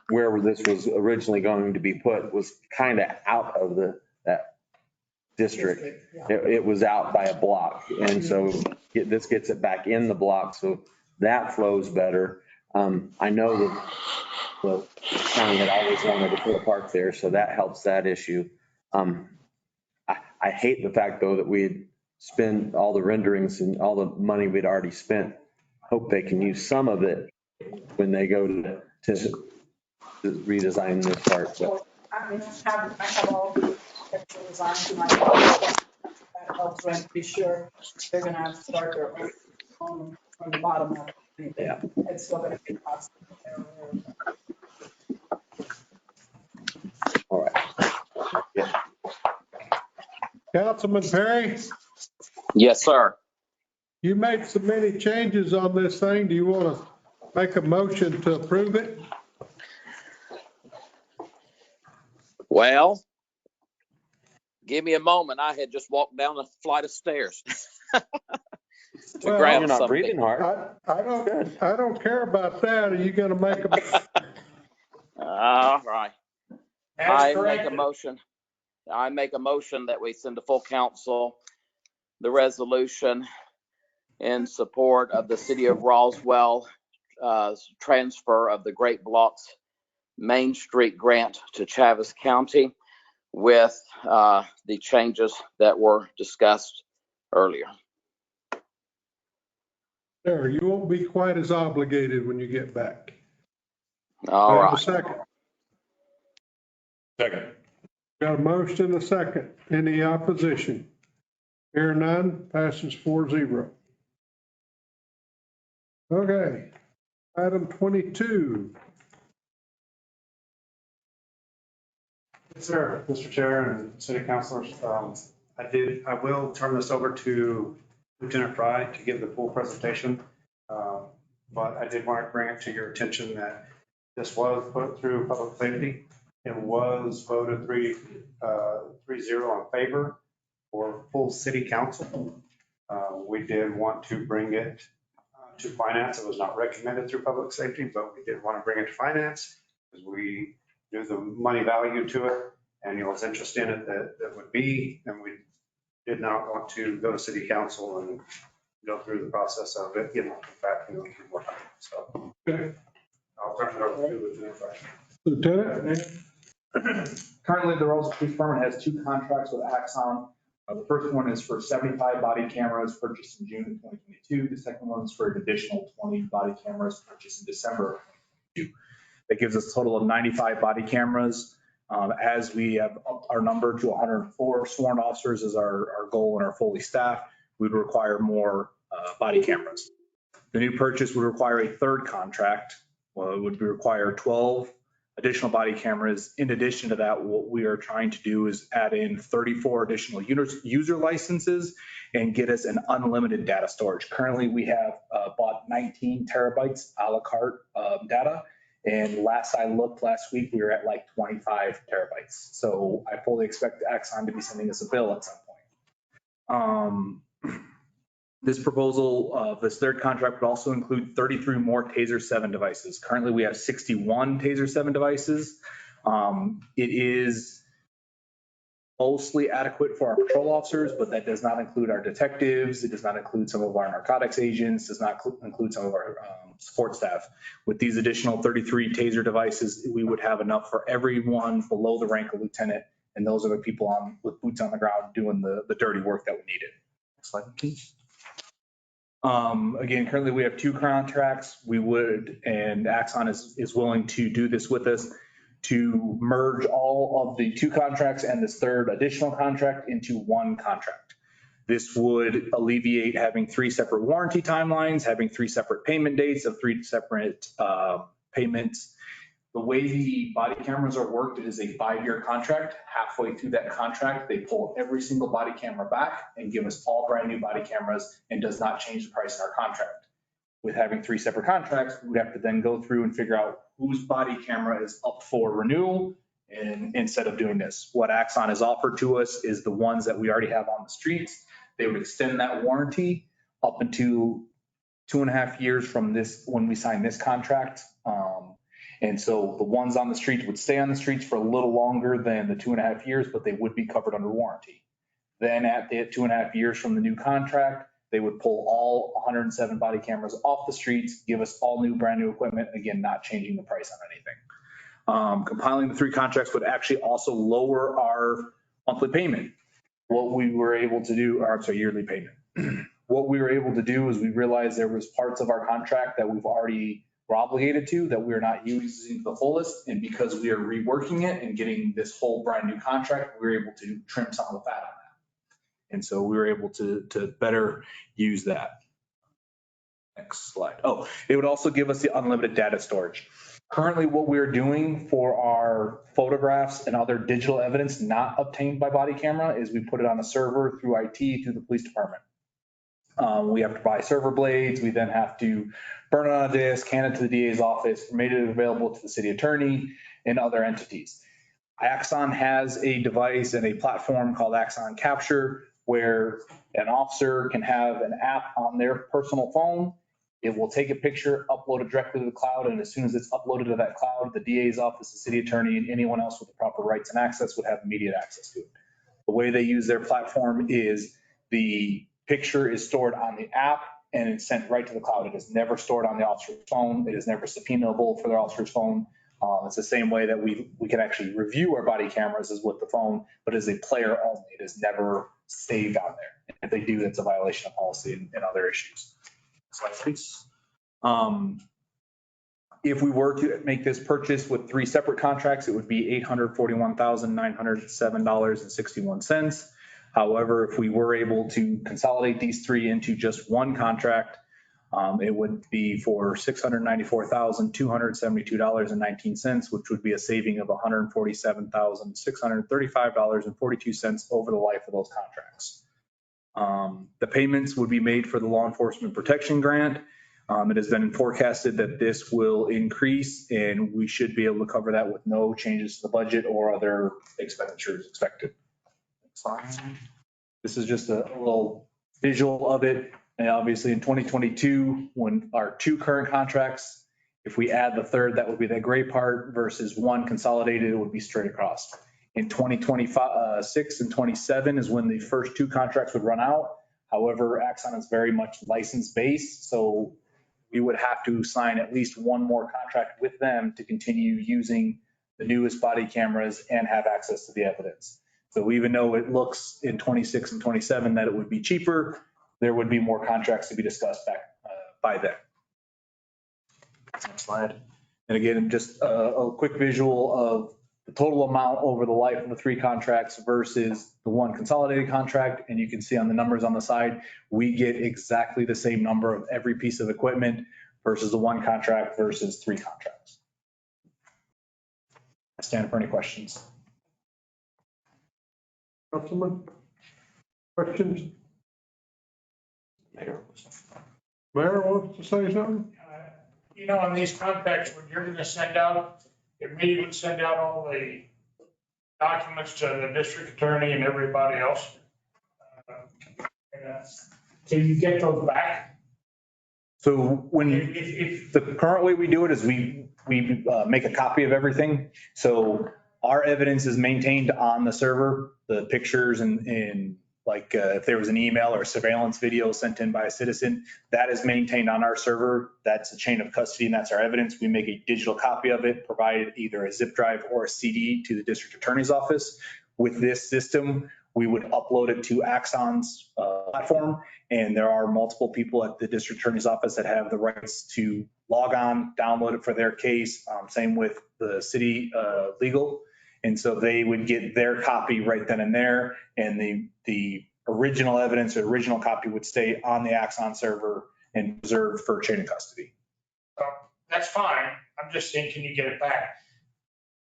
where this was originally going to be put was kind of out of that district. It was out by a block. And so this gets it back in the block. So that flows better. I know that the county had always wanted to put a park there, so that helps that issue. I hate the fact, though, that we spend all the renderings and all the money we'd already spent. Hope they can use some of it when they go to redesign this park. But I mean, I have all the extra designs in my that helps them be sure they're gonna have to start their own from the bottom up. Yeah. It's still gonna be possible. all right. Yeah. Councilman Perry, Yes, sir. you made so many changes on this thing. Do you want to make a motion to approve it? Well, give me a moment. I had just walked down a flight of stairs to Well, grab You're not something. breathing hard. I don't care about that. Are you going to make a? All right. I make a motion that we send to full council the resolution in support of the city of Roswell transfer of the Great Blocks Main Street grant to Travis County with the changes that were discussed earlier. There, you won't be quite as obligated when you get back. All I have right. a second. Second. Got a motion and a second. Any opposition? Hear none, passes 4-0. Okay, item 22. Sir, Mr. Chair and city councilors, I will turn this over to Lieutenant Fry to give the full presentation. But I did want to bring it to your attention that this was put through public safety. It was voted 3-0 in favor for full city council. We did want to bring it to finance. It was not recommended through public safety, but we did want to bring it to finance because we knew the money value to it and was interest in it that would be, and we did not want to go to city council and go through the process of it, get it back and go through more time. So I'll turn it over to Lieutenant Fry. Lieutenant? Currently, the Roseville Police Department has 2 contracts with Axon. The first one is for 75 body cameras purchased in June of 2022. The second one is for an additional 20 body cameras purchased in December of 2022. That gives us a total of 95 body cameras. As we have upped our number to 104 sworn officers is our goal and our fully staffed, we would require more body cameras. The new purchase would require a third contract. Well, it would require 12 additional body cameras. In addition to that, what we are trying to do is add in 34 additional user licenses and get us an unlimited data storage. Currently, we have bought 19 terabytes a la carte data. And last I looked last week, we were at like 25 terabytes. So I fully expect Axon to be sending us a bill at some point. This proposal, this third contract would also include 33 more TASER 7 devices. Currently, we have 61 TASER 7 devices. It is mostly adequate for our patrol officers, but that does not include our detectives. It does not include some of our narcotics agents, does not include some of our support staff. With these additional 33 TASER devices, we would have enough for everyone below the rank of lieutenant. And those are the people with boots on the ground doing the dirty work that we needed. Next slide, please. Again, currently we have 2 contracts. We would, and Axon is willing to do this with us, to merge all of the 2 contracts and this third additional contract into 1 contract. This would alleviate having 3 separate warranty timelines, having 3 separate payment dates of 3 separate payments. The way the body cameras are worked, it is a 5-year contract. Halfway through that contract, they pull every single body camera back and give us all brand new body cameras and does not change the price in our contract. With having 3 separate contracts, we have to then go through and figure out whose body camera is up for renewal. And instead of doing this, what Axon has offered to us is the ones that we already have on the streets. They would extend that warranty up into 2.5 years from this, when we sign this contract. And so the ones on the streets would stay on the streets for a little longer than the 2.5 years, but they would be covered under warranty. Then at the 2.5 years from the new contract, they would pull all 107 body cameras off the streets, give us all new, brand new equipment, again, not changing the price on anything. Compiling the 3 contracts would actually also lower our monthly payment. What we were able to do, or I'm sorry, yearly payment. What we were able to do is we realized there was parts of our contract that we've already were obligated to that we're not using to the fullest. And because we are reworking it and getting this whole brand new contract, we were able to trim some of the fat on that. And so we were able to better use that. Next slide. Oh, it would also give us the unlimited data storage. Currently, what we're doing for our photographs and other digital evidence not obtained by body camera is we put it on a server through IT, through the police department. We have to buy server blades. We then have to burn it on a disk, hand it to the DA's office, made it available to the city attorney and other entities. Axon has a device and a platform called Axon Capture, where an officer can have an app on their personal phone. It will take a picture, upload it directly to the cloud, and as soon as it's uploaded to that cloud, the DA's office, the city attorney, and anyone else with the proper rights and access would have immediate access to it. The way they use their platform is the picture is stored on the app and it's sent right to the cloud. It is never stored on the officer's phone. It is never subpoenaable for their officer's phone. It's the same way that we can actually review our body cameras as with the phone, but as a player only. It is never saved on there. If they do, that's a violation of policy and other issues. Slide, please. If we were to make this purchase with 3 separate contracts, it would be $841,907.61. However, if we were able to consolidate these 3 into just 1 contract, It would be for $694,272.19, which would be a saving of $147,635.42 over the life of those contracts. The payments would be made for the law enforcement protection grant. It has been forecasted that this will increase and we should be able to cover that with no changes to the budget or other expenditures expected. This is just a little visual of it. And obviously in 2022, when our 2 current contracts, if we add the third, that would be the gray part versus 1 consolidated, it would be straight across. In 2026 and 27 is when the first 2 contracts would run out. However, Axon is very much license based, so we would have to sign at least 1 more contract with them to continue using the newest body cameras and have access to the evidence. So even though it looks in 26 and 27 that it would be cheaper, there would be more contracts to be discussed back by then. Next slide. And again, just a quick visual of the total amount over the life of the 3 contracts versus the 1 consolidated contract. And you can see on the numbers on the side, we get exactly the same number of every piece of equipment versus the 1 contract versus 3 contracts. I stand for any questions. Councilman, questions? Mayor wants to say something? You know, on these contracts, when you're gonna send out, immediately send out all the documents to the district attorney and everybody else. Can you get those back? So when the current way we do it is we make a copy of everything. So our evidence is maintained on the server, the pictures and like if there was an email or surveillance video sent in by a citizen, that is maintained on our server. That's a chain of custody and that's our evidence. We make a digital copy of it, provide either a zip drive or a CD to the district attorney's office. With this system, we would upload it to Axon's platform. And there are multiple people at the district attorney's office that have the rights to log on, download it for their case. Same with the city legal. And so they would get their copy right then and there. And the original evidence, the original copy would stay on the Axon server and preserved for chain of custody. That's fine. I'm just saying, can you get it back?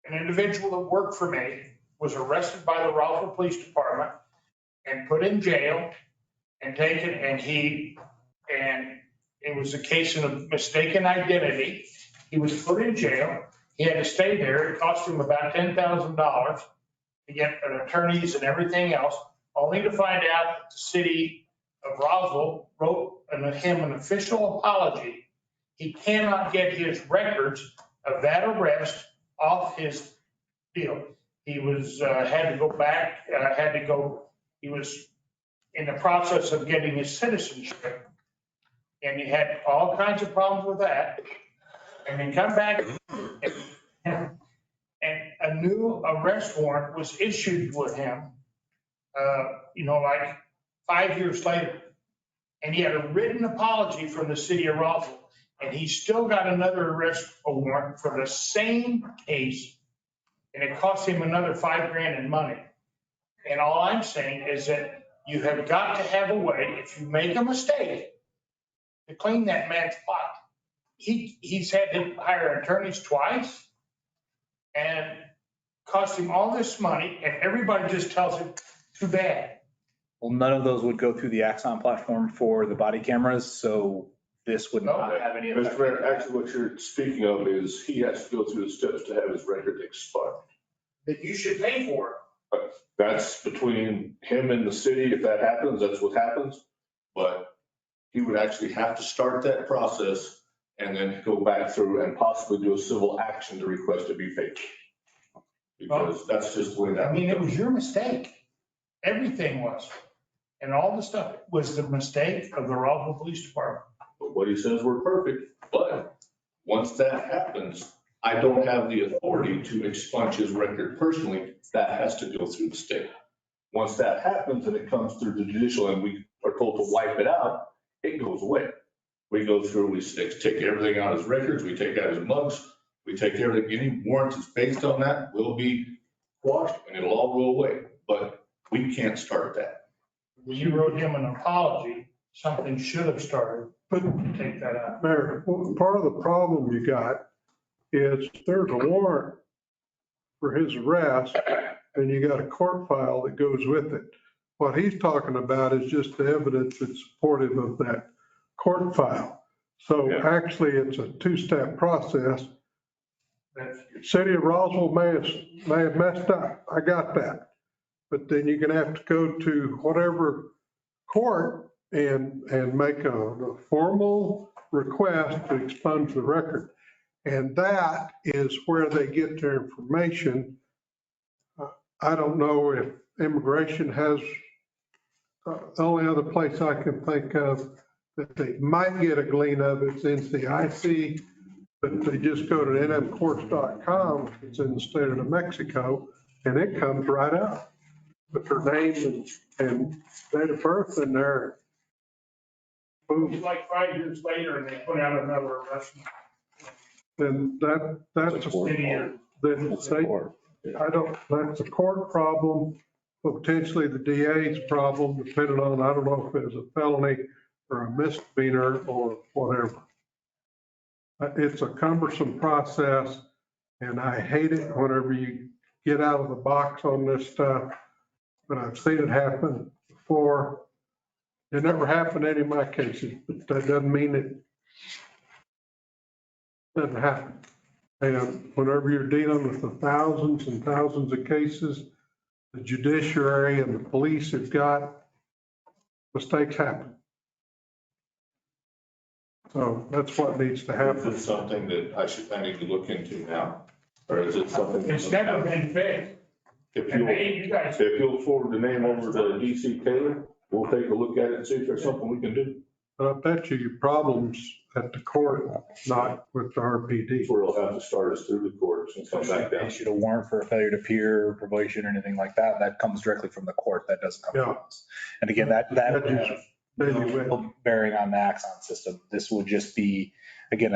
An individual that worked for me was arrested by the Roswell Police Department and put in jail and taken, and it was a case of mistaken identity. He was put in jail. He had to stay there. It cost him about $10,000 to get attorneys and everything else, only to find out that the city of Roswell wrote him an official apology. He cannot get his records of that arrest off his deal. He was, had to go back, he was in the process of getting his citizenship. And he had all kinds of problems with that. And then come back and a new arrest warrant was issued with him, like 5 years later. And he had a written apology from the city of Roswell. And he still got another arrest warrant for the same case. And it cost him another $5,000 in money. And all I'm saying is that you have got to have a way, if you make a mistake, to clean that man's pot. He's had to hire attorneys twice and cost him all this money, and everybody just tells him, too bad. Well, none of those would go through the Axon platform for the body cameras, so this would not have any effect. Mr. Mayor, actually what you're speaking of is he has to go through the steps to have his record expired. That you should pay for it. That's between him and the city. If that happens, that's what happens. But he would actually have to start that process and then go back through and possibly do a civil action to request it be paid. Because that's just the way that. I mean, it was your mistake. Everything was. And all the stuff was the mistake of the Roswell Police Department. But what he says we're perfect. But once that happens, I don't have the authority to expunge his record personally. That has to go through the state. Once that happens and it comes through the judicial and we are told to wipe it out, it goes away. We go through, we take everything out of his records, we take out his mugs, we take everything, any warrants that's based on that will be quashed and it'll all go away. But we can't start that. When you wrote him an apology, something should have started But take that out. Mayor, part of the problem you got is there's a warrant for his arrest and you got a court file that goes with it. What he's talking about is just the evidence that's supportive of that court file. So actually, it's a two-step process. City of Roswell may have messed up. I got that. But then you're gonna have to go to whatever court and make a formal request to expunge the record. And that is where they get their information. I don't know if immigration has, the only other place I can think of that they might get a glean of is NCIC, but they just go to nmcourts.com, it's in the state of New Mexico, and it comes right out with their name and date of birth in there. It's like 5 years later and they put out another arrest. Then that's a that's a court problem, potentially the DA's problem, depending on, I don't know if it was a felony or a misdemeanor or whatever. It's a cumbersome process and I hate it whenever you get out of the box on this stuff. But I've seen it happen before. It never happened in any of my cases, but that doesn't mean it doesn't happen. And whenever you're dealing with the thousands and thousands of cases, the judiciary and the police have got, mistakes happen. So that's what needs to happen. Is it something that I need to look into now? Or is it something? It's never been fixed. If you'll forward the name over to DC Taylor, we'll take a look at it and see if there's something we can do. But I bet you your problem's at the court, not with the RPD. Where it'll have to start us through the courts and come back down. Issued a warrant for a failure to appear, probation or anything like that. That comes directly from the court. That doesn't come from us. And again, that would have no bearing on the Axon system. This will just be, again,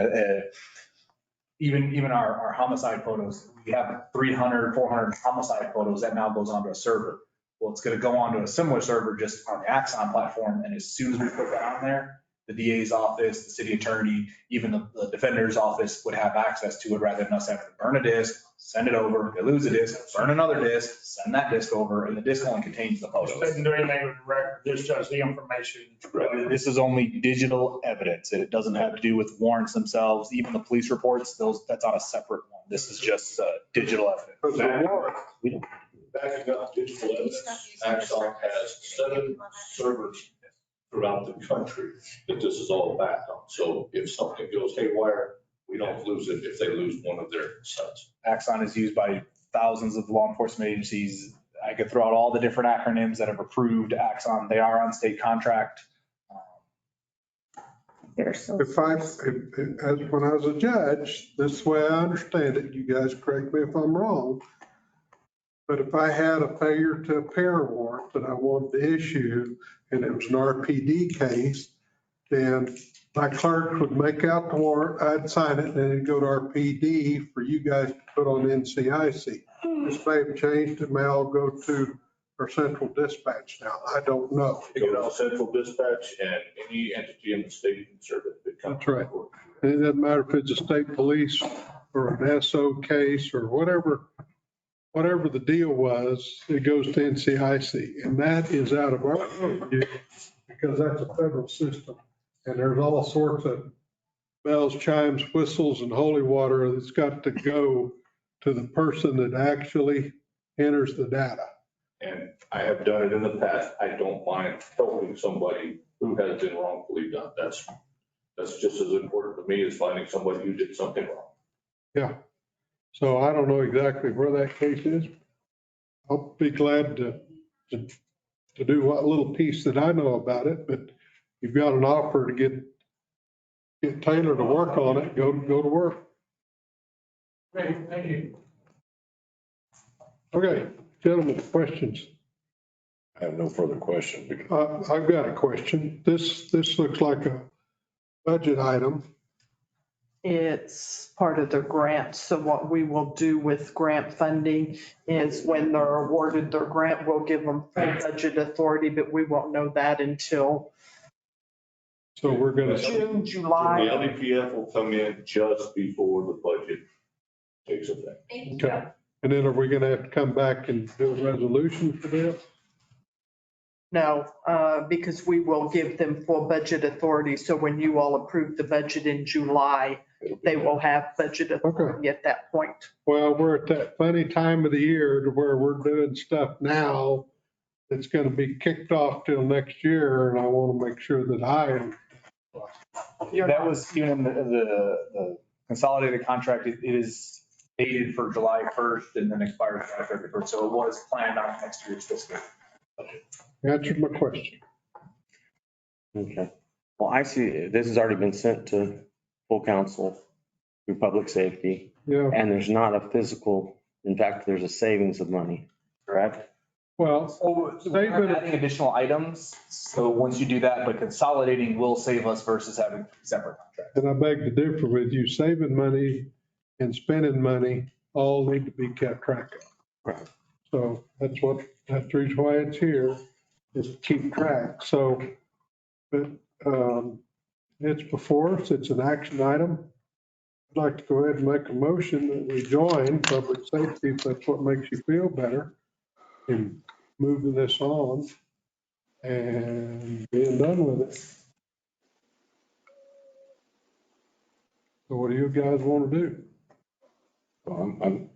even our homicide photos, we have 300, 400 homicide photos that now goes onto a server. Well, it's going to go onto a similar server just on the Axon platform. And as soon as we put that on there, the DA's office, the city attorney, even the defender's office would have access to it rather than us having to burn a disk, send it over, they lose a disk, burn another disk, send that disk over, and the disk only contains the photos. Doesn't do anything with the record, just shows the information. This is only digital evidence. It doesn't have to do with warrants themselves, even the police reports, that's on a separate one. This is just digital evidence. Backing up digital evidence, Axon has 7 servers throughout the country that this is all backed on. So if something goes haywire, we don't lose it if they lose one of their sets. Axon is used by thousands of law enforcement agencies. I could throw out all the different acronyms that have approved Axon. They are on state contract. As when I was a judge, this is the way I understand it, you guys correct me if I'm wrong. But if I had a failure to appear warrant that I wanted to issue and it was an RPD case, then my clerk would make out the warrant, I'd sign it, and then it'd go to RPD for you guys to put on NCIC. This may have changed, it may all go to our central dispatch now, I don't know. It goes to central dispatch and any entity in the state can serve it. That's right. And it doesn't matter if it's a state police or an SO case or whatever the deal was, it goes to NCIC. And that is out of our purview because that's a federal system. And there's all sorts of bells, chimes, whistles, and holy water that's got to go to the person that actually enters the data. And I have done it in the past. I don't mind helping somebody who has been wrongfully done. That's just as important to me as finding somebody who did something wrong. Yeah. So I don't know exactly where that case is. I'll be glad to do what little piece that I know about it, but you've got an offer to get Taylor to work on it, go to work. Great, thank you. Okay, gentlemen, questions? I have no further questions. I've got a question. This looks like a budget item. It's part of the grant. So what we will do with grant funding is when they're awarded their grant, we'll give them full budget authority, but we won't know that until So we're gonna, June, The July. LEPF will come in just before the budget takes effect. okay. And then are we gonna have to come back and do a resolution for this? No, because we will give them full budget authority. So when you all approve the budget in July, they will have budget authority at that point. Well, we're at that funny time of the year to where we're doing stuff now that's gonna be kicked off till next year, and I wanna make sure that I am. That was even in the consolidated contract, it is dated for July 1st and then expires July 31st. So it was planned on next year's fiscal. Answered my question. Okay. Well, I see this has already been sent to full council through public safety. Yeah. And there's not a physical, in fact, there's a savings of money, correct? Well, So we're adding additional items. So once you do that, but consolidating will save us versus having separate contracts. and I beg to differ with you, saving money and spending money all need to be kept track of. Right. So that's the reason why it's here, is to keep track. So, but it's before us, it's an action item. I'd like to go ahead and make a motion that we join public safety, if that's what makes you feel better, in moving this on and being done with it. So what do you guys want to do? Well,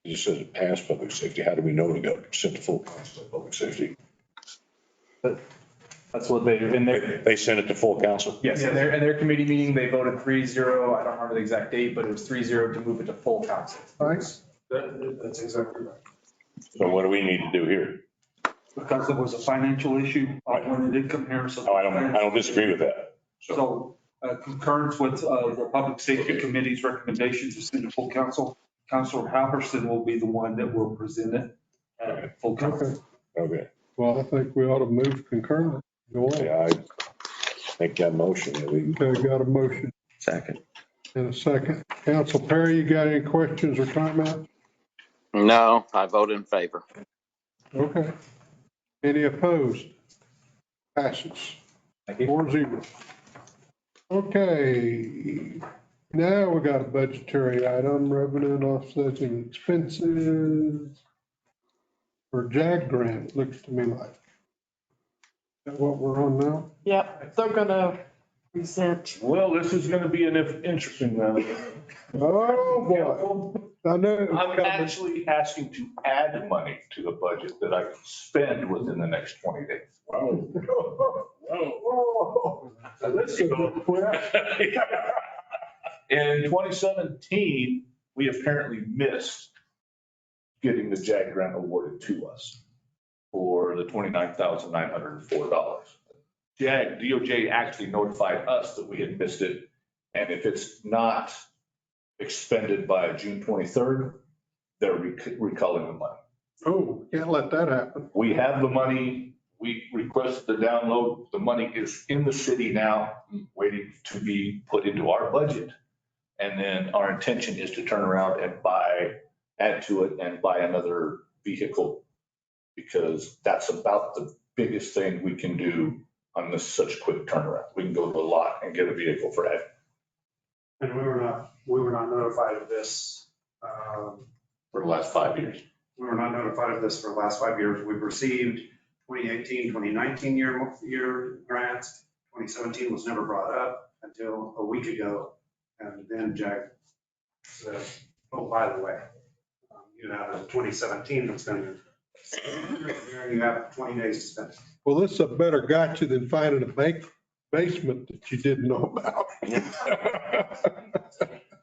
it just says it passed public safety. How do we know to go send to full council of public safety? That's what they, in their, They sent it to full council? yes, in their committee meeting, they voted 3-0. I don't remember the exact date, but it was 3-0 to move it to full council. Thanks. That's exactly right. So what do we need to do here? Because there was a financial issue when it did come here, so. No, I don't disagree with that. So concurrence with the Public Safety Committee's recommendation to send to full council, Councilor Halverson will be the one that will present it at full council. Okay. Well, I think we ought to move concurrent. Go on. Yeah, I make that motion. that we- Okay, got a motion Second. and a second. Council Perry, you got any questions or comments? No, I vote in favor. Okay. Any opposed? Passes. 4-0. Okay, now we got a budgetary item, revenue and offsetting expenses for JAG grant, it looks to me like. Is that what we're on now? Yep, they're gonna present. Well, this is gonna be an interesting one. Oh, boy. I know. I'm actually asking to add money to the budget that I can spend within the next 20 days. In 2017, we apparently missed getting the JAG grant awarded to us for the $29,904. DOJ actually notified us that we had missed it, and if it's not expended by June 23rd, they're recalling the money. Oh, can't let that happen. We have the money. We requested the download. The money is in the city now, waiting to be put into our budget. And then our intention is to turn around and add to it and buy another vehicle, because that's about the biggest thing we can do on this such quick turnaround. We can go to the lot and get a vehicle for Ed. And we were not notified of this. For the last 5 years. We were not notified of this for the last 5 years. We've received 2018, 2019 year grants. 2017 was never brought up until a week ago. And then Jack said, oh, by the way, you have a 2017 that's been, you have 20 days to spend. Well, this is a better gotcha than finding a basement that you didn't know about.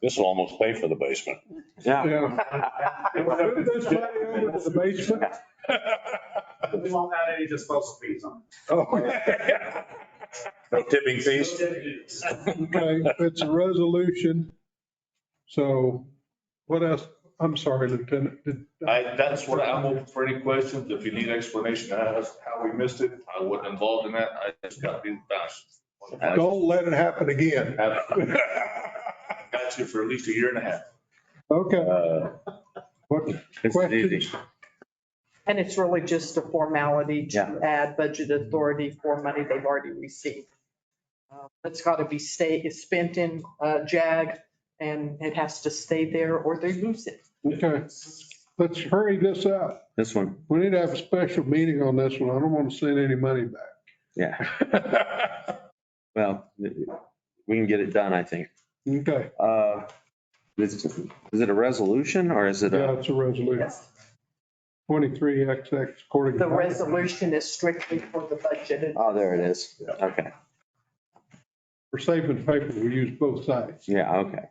This will almost pay for the basement. Yeah. Move this money over to the basement. We won't add any disposal fees on Oh, No tipping fees? okay, it's a resolution. So what else? I'm sorry, Lieutenant. That's what I'm open for any questions. If you need explanation as to how we missed it, I wasn't involved in that. I just got to be fast. Don't let it happen again. Got you for at least a year and a half. Okay. What questions? And it's really just a formality to Yeah. add budget authority for money they've already received. It's got to be spent in JAG, and it has to stay there or they lose it. Okay, let's hurry this up. This one, We need to have a special meeting on this one. I don't want to send any money back. yeah. Well, we can get it done, I think. Okay, Is it a resolution or is it yeah, a? it's a resolution. 23XX according to. The resolution is strictly for the budget. Oh, there it is. Okay. For saving paper, we use both sides. Yeah, okay.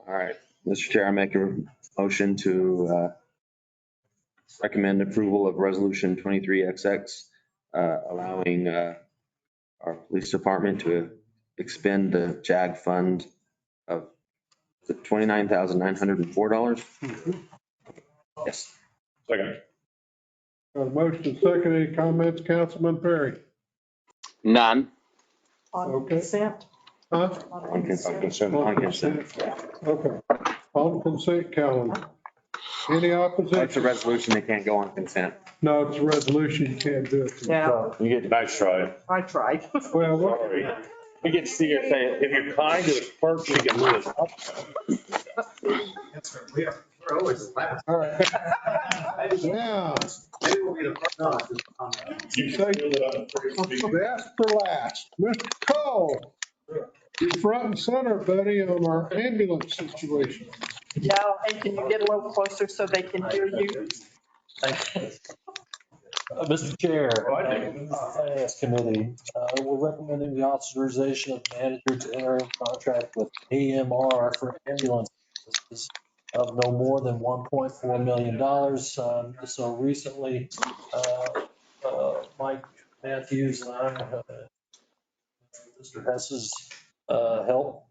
All right. Mr. Chair, I make a motion to recommend approval of resolution 23XX, allowing our police department to expend the JAG fund of the $29,904. Yes. Second. Got a motion second. Any comments, Councilman Perry? None. On consent. Huh? On consent. On consent. Okay. On consent calendar. Any opposition? That's a resolution that can't go on consent. No, it's a resolution. You can't do it. Yeah, You get. Nice try. I tried. Well, what? Sorry. We get to see her say, if you're kind to the clerk, she can move us up. We're always last. All right. Yeah. You say best for last. Mr. Cole, you're front and center, buddy, on our ambulance situation. Yeah, and can you get a little closer so they can hear you? Mr. Chair, Finance Committee, we're recommending the authorization of the manager to enter a contract with AMR for ambulance services of no more than $1.4 million. So recently, Mike Matthews and I, Mr. Hess's help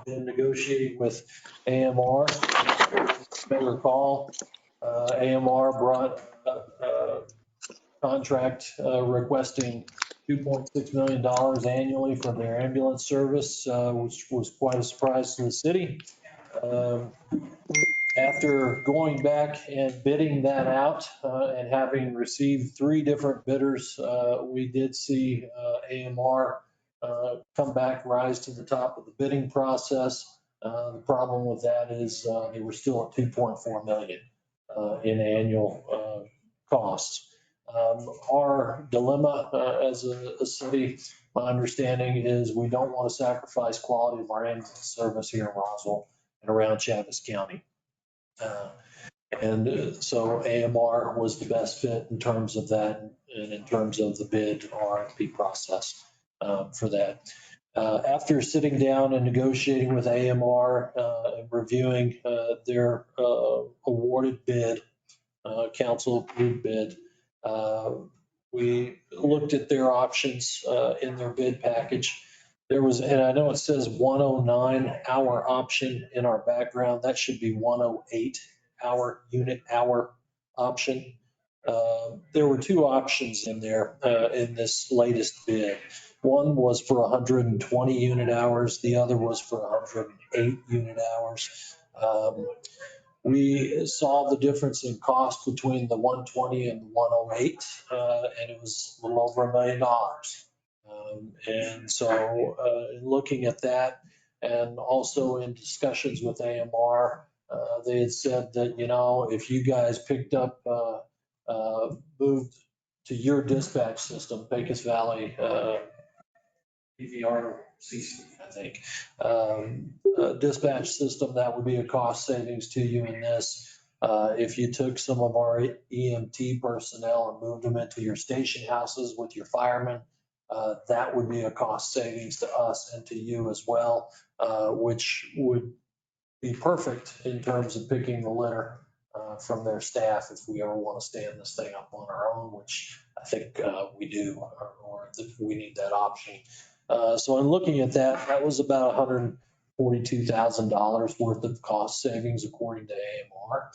in negotiating with AMR. You may recall, AMR brought a contract requesting $2.6 million annually for their ambulance service, which was quite a surprise to the city. After going back and bidding that out and having received 3 different bidders, we did see AMR come back, rise to the top of the bidding process. The problem with that is they were still at 2.4 million in annual costs. Our dilemma as a city, my understanding is we don't want to sacrifice quality of our ambulance service here in Roswell and around Chaves County. And so AMR was the best fit in terms of that and in terms of the bid RFP process for that. After sitting down and negotiating with AMR and reviewing their awarded bid, council approved bid, we looked at their options in their bid package. There was, and I know it says 109 hour option in our background. That should be 108 hour unit hour option. There were 2 options in there in this latest bid. One was for 120 unit hours. The other was for 108 unit hours. We saw the difference in cost between the 120 and the 108, and it was a little over $1 million. And so in looking at that and also in discussions with AMR, they had said that, you know, if you guys picked up, moved to your dispatch system, Pecos Valley, PVRCC, I think, dispatch system, that would be a cost savings to you in this. If you took some of our EMT personnel and moved them into your station houses with your firemen, that would be a cost savings to us and to you as well, which would be perfect in terms of picking the litter from their staff if we ever want to stand this thing up on our own, which I think we do, or we need that option. So in looking at that, that was about $142,000 worth of cost savings according to AMR.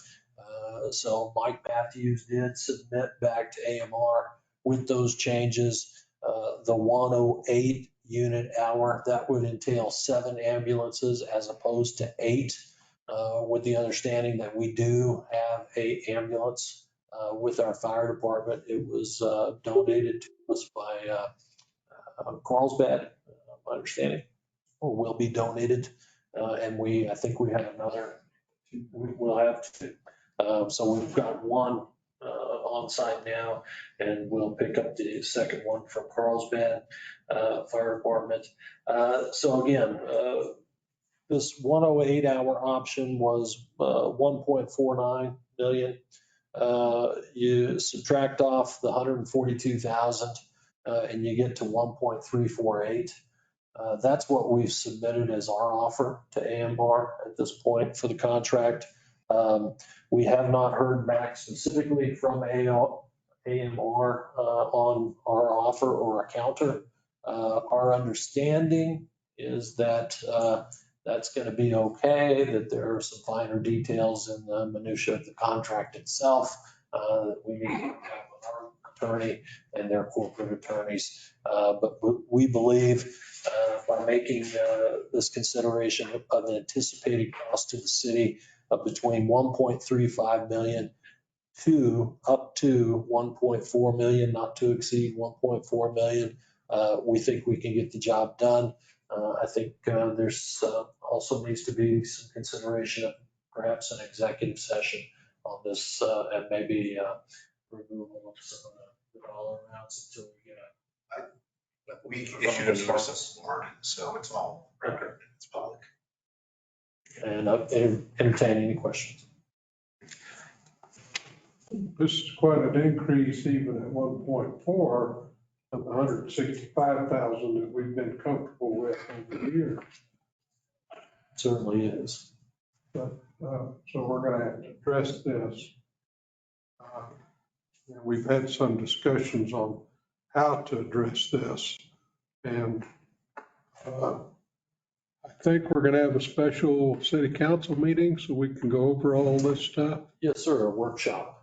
So Mike Matthews did submit back to AMR with those changes. The 108 unit hour, that would entail 7 ambulances as opposed to 8, with the understanding that we do have an ambulance with our fire department. It was donated to us by Carlsbad, my understanding, or will be donated. And I think we have another, we'll have two. So we've got one on site now, and we'll pick up the second one from Carlsbad Fire Department. So again, this 108-hour option was 1.49 million. You subtract off the 142,000 and you get to 1.348. That's what we've submitted as our offer to AMR at this point for the contract. We have not heard back specifically from AMR on our offer or a counter. Our understanding is that that's going to be okay, that there are some finer details in the minutia of the contract itself that we need to have with our attorney and their corporate attorneys. But we believe by making this consideration of an anticipated cost to the city of between 1.35 million to up to 1.4 million, not to exceed 1.4 million, we think we can get the job done. I think there's also needs to be some consideration of perhaps an executive session on this and maybe removal of some of the dollar amounts until we get We issued a notice of warrant, so it's all record, it's public. and entertain any questions. This is quite an increase even at 1.4 of the 165,000 that we've been comfortable with over the years. Certainly is. But, so we're going to have to address this. We've had some discussions on how to address this. And I think we're going to have a special city council meeting so we can go over all this stuff. Yes, sir, a workshop.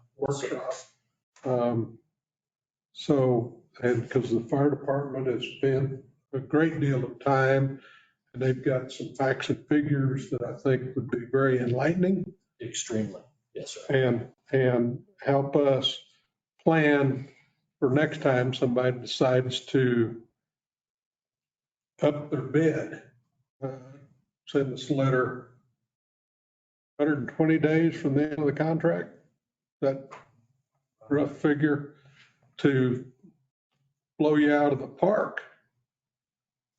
So, and because the fire department has spent a great deal of time and they've got some facts and figures that I think would be very enlightening. Extremely, yes, sir. And help us plan for next time somebody decides to up their bid. Send us a letter 120 days from the end of the contract. That rough figure to blow you out of the park.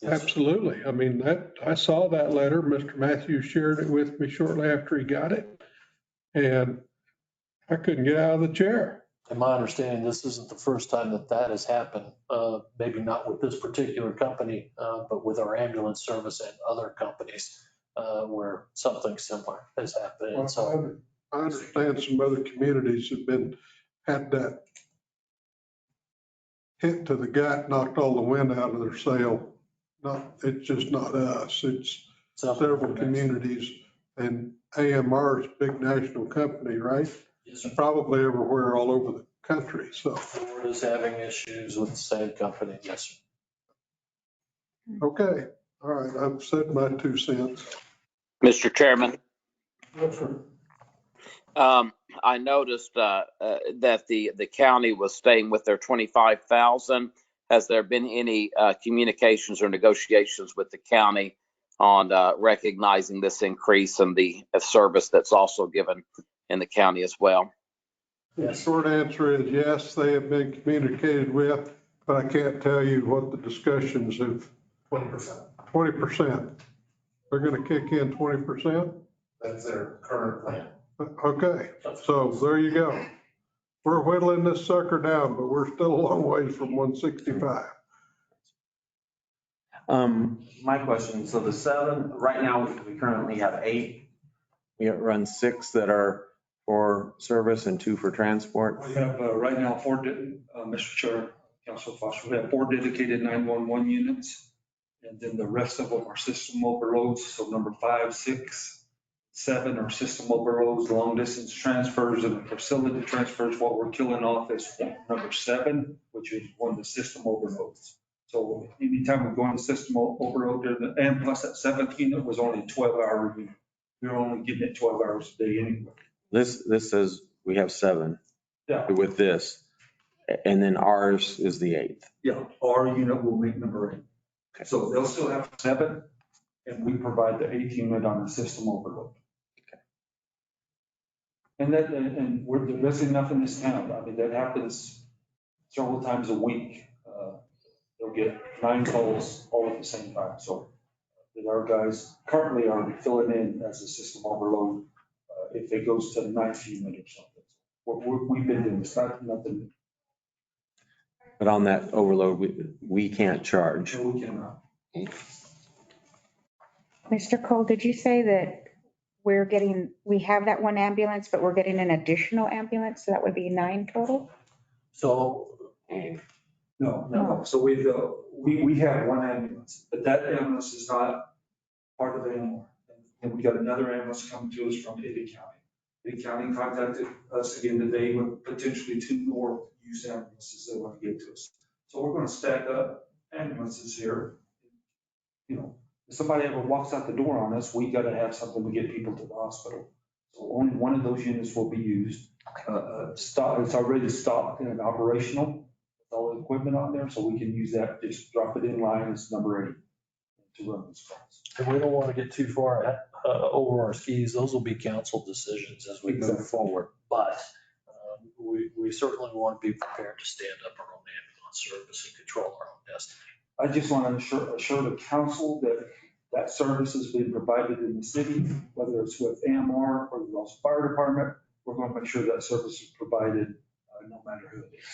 Yes. Absolutely. I mean, I saw that letter. Mr. Matthews shared it with me shortly after he got it. And I couldn't get out of the chair. In my understanding, this isn't the first time that has happened. Maybe not with this particular company, but with our ambulance service and other companies where something similar has happened. Well, so I understand some other communities have had that hit to the gut, knocked all the wind out of their sail. It's just not us. It's several communities, and AMR is a big national company, right? Yes, sir. Probably everywhere all over the country. So Florida's having issues with the same company. Yes, sir. Okay. All right. I've said my 2 cents. Mr. Chairman. Yes, sir. I noticed that the county was staying with their 25,000. Has there been any communications or negotiations with the county on recognizing this increase in the service that's also given in the county as well? The short answer is yes, they have been communicated with, but I can't tell you what the discussions have. 20%. 20%. They're going to kick in 20%? That's their current plan. Okay, so there you go. We're whittling this sucker down, but we're still a long ways from 165. My question, so the 7, right now, we currently have 8. We run 6 that are for service and 2 for transport. We have right now 4, Mr. Chair, Council Foster, we have 4 dedicated 911 units. And then the rest of them are system overloads. So number 5, 6, 7 are system overloads, long distance transfers and facility transfers. What we're killing off is number 7, which is one of the system overloads. So anytime we go on the system overload, and plus that 7th unit was only 12-hour unit. We were only getting it 12 hours a day anyway. This says we have 7 with this. And then ours is the 8th. Yeah, our unit will make number 8. So they'll still have 7, and we provide the 8th unit on the system overload. And that, and there's enough in this town. I mean, that happens several times a week. They'll get 9 calls all at the same time. So that our guys currently are filling in as a system overload if it goes to the 9th unit or something. We've been doing this, nothing. But on that overload, we can't charge. No, we cannot. Mr. Cole, did you say that we have that one ambulance, but we're getting an additional ambulance? So that would be 9 total? So No. So we have one ambulance, but that ambulance is not part of it anymore. And we got another ambulance coming to us from Eddie County. Eddie County contacted us again today with potentially 2 more used ambulances they want to give to us. So we're going to stack up ambulances here. You know, if somebody ever walks out the door on us, we got to have something to get people to the hospital. So only one of those units will be used. It's already stocked and operational with all the equipment on there, so we can use that, just drop it in line as number 8 to run those calls. And we don't want to get too far over our skis. Those will be council decisions as we move forward. But we certainly want to be prepared to stand up our own ambulance service and control our own destiny. I just want to assure the council that that service is being provided in the city, whether it's with AMR or the Ross Fire Department. We're going to make sure that service is provided no matter who it is.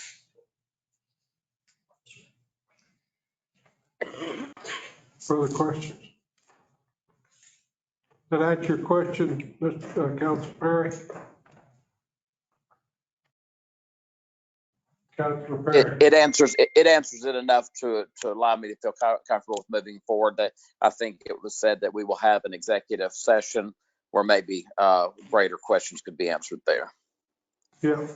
Further questions? Did that answer your question, Mr. Council Perry? Councilor Perry? It answers it enough to allow me to feel comfortable with moving forward. That I think it was said that we will have an executive session where maybe greater questions could be answered there. Yeah.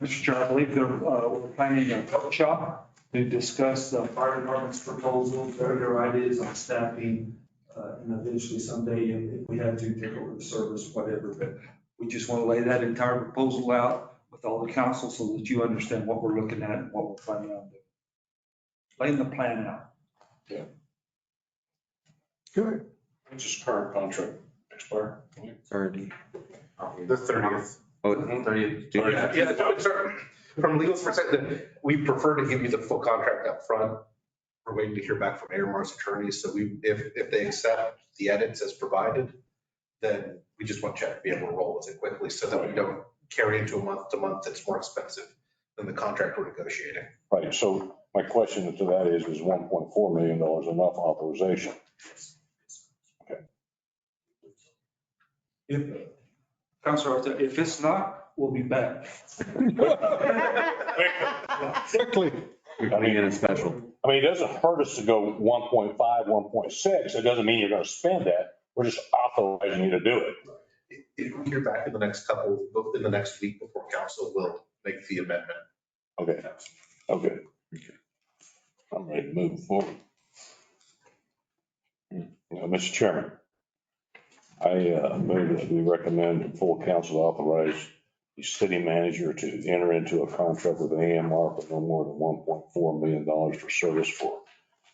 Mr. Chair, I believe we're planning a workshop to discuss the fire department's proposals, their ideas on staffing, and eventually someday if we had to take over the service, whatever. But we just want to lay that entire proposal out with all the council so that you understand what we're looking at and what we're planning on doing. Laying the plan out. Yeah. Good. When's this current contract expire? 30. The 30th. Oh, 30th. Yeah, so from legal perspective, we prefer to give you the full contract up front. We're waiting to hear back from AMR's attorneys. So if they accept the edits as provided, then we just want Chet to be able to roll with it quickly so that we don't carry into a month to month that's more expensive than the contract we're negotiating. Right, so my question to that is $1.4 million enough authorization? Okay. Councilor Arthur, if it's not, we'll be back. Quickly. I mean, in a special. I mean, it doesn't hurt us to go 1.5, 1.6. It doesn't mean you're going to spend that. We're just authorizing you to do it. If we hear back in the next week before council, will make the amendment. Okay. I'm ready to move forward. Mr. Chairman, I move that we recommend the full council authorize the city manager to enter into a contract with AMR for no more than $1.4 million for service for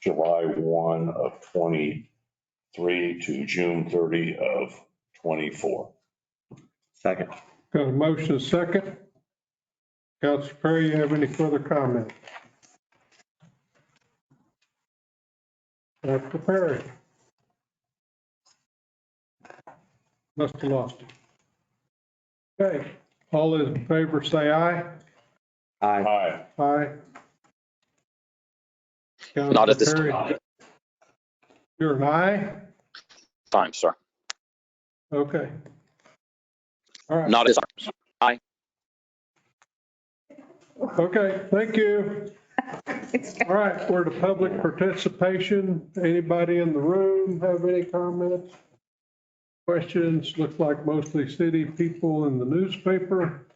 July 1 of 23 to June 30 of 24. Second. Got a motion second. Councilor Perry, you have any further comment? Councilor Perry? Must have lost it. Okay, all those in favor say aye. Aye. Aye. Not at this Councilor Perry, time. you're an aye? Fine, sir. Okay. All right. Not at this time. Aye. Okay, thank you. All right, we're to public participation. Anybody in the room have any comments? Questions? Look like mostly city people in the newspaper.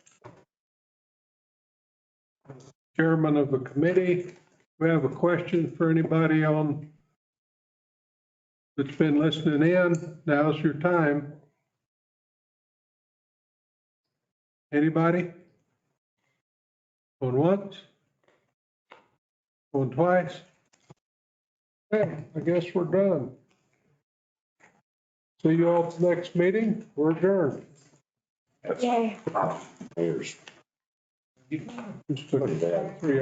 Chairman of the committee, we have a question for anybody that's been listening in. Now's your time. Anybody? Going once? Going twice? Okay, I guess we're done. See you all at the next meeting. We're adjourned. Yay. Mayor's. Just took 3 hours.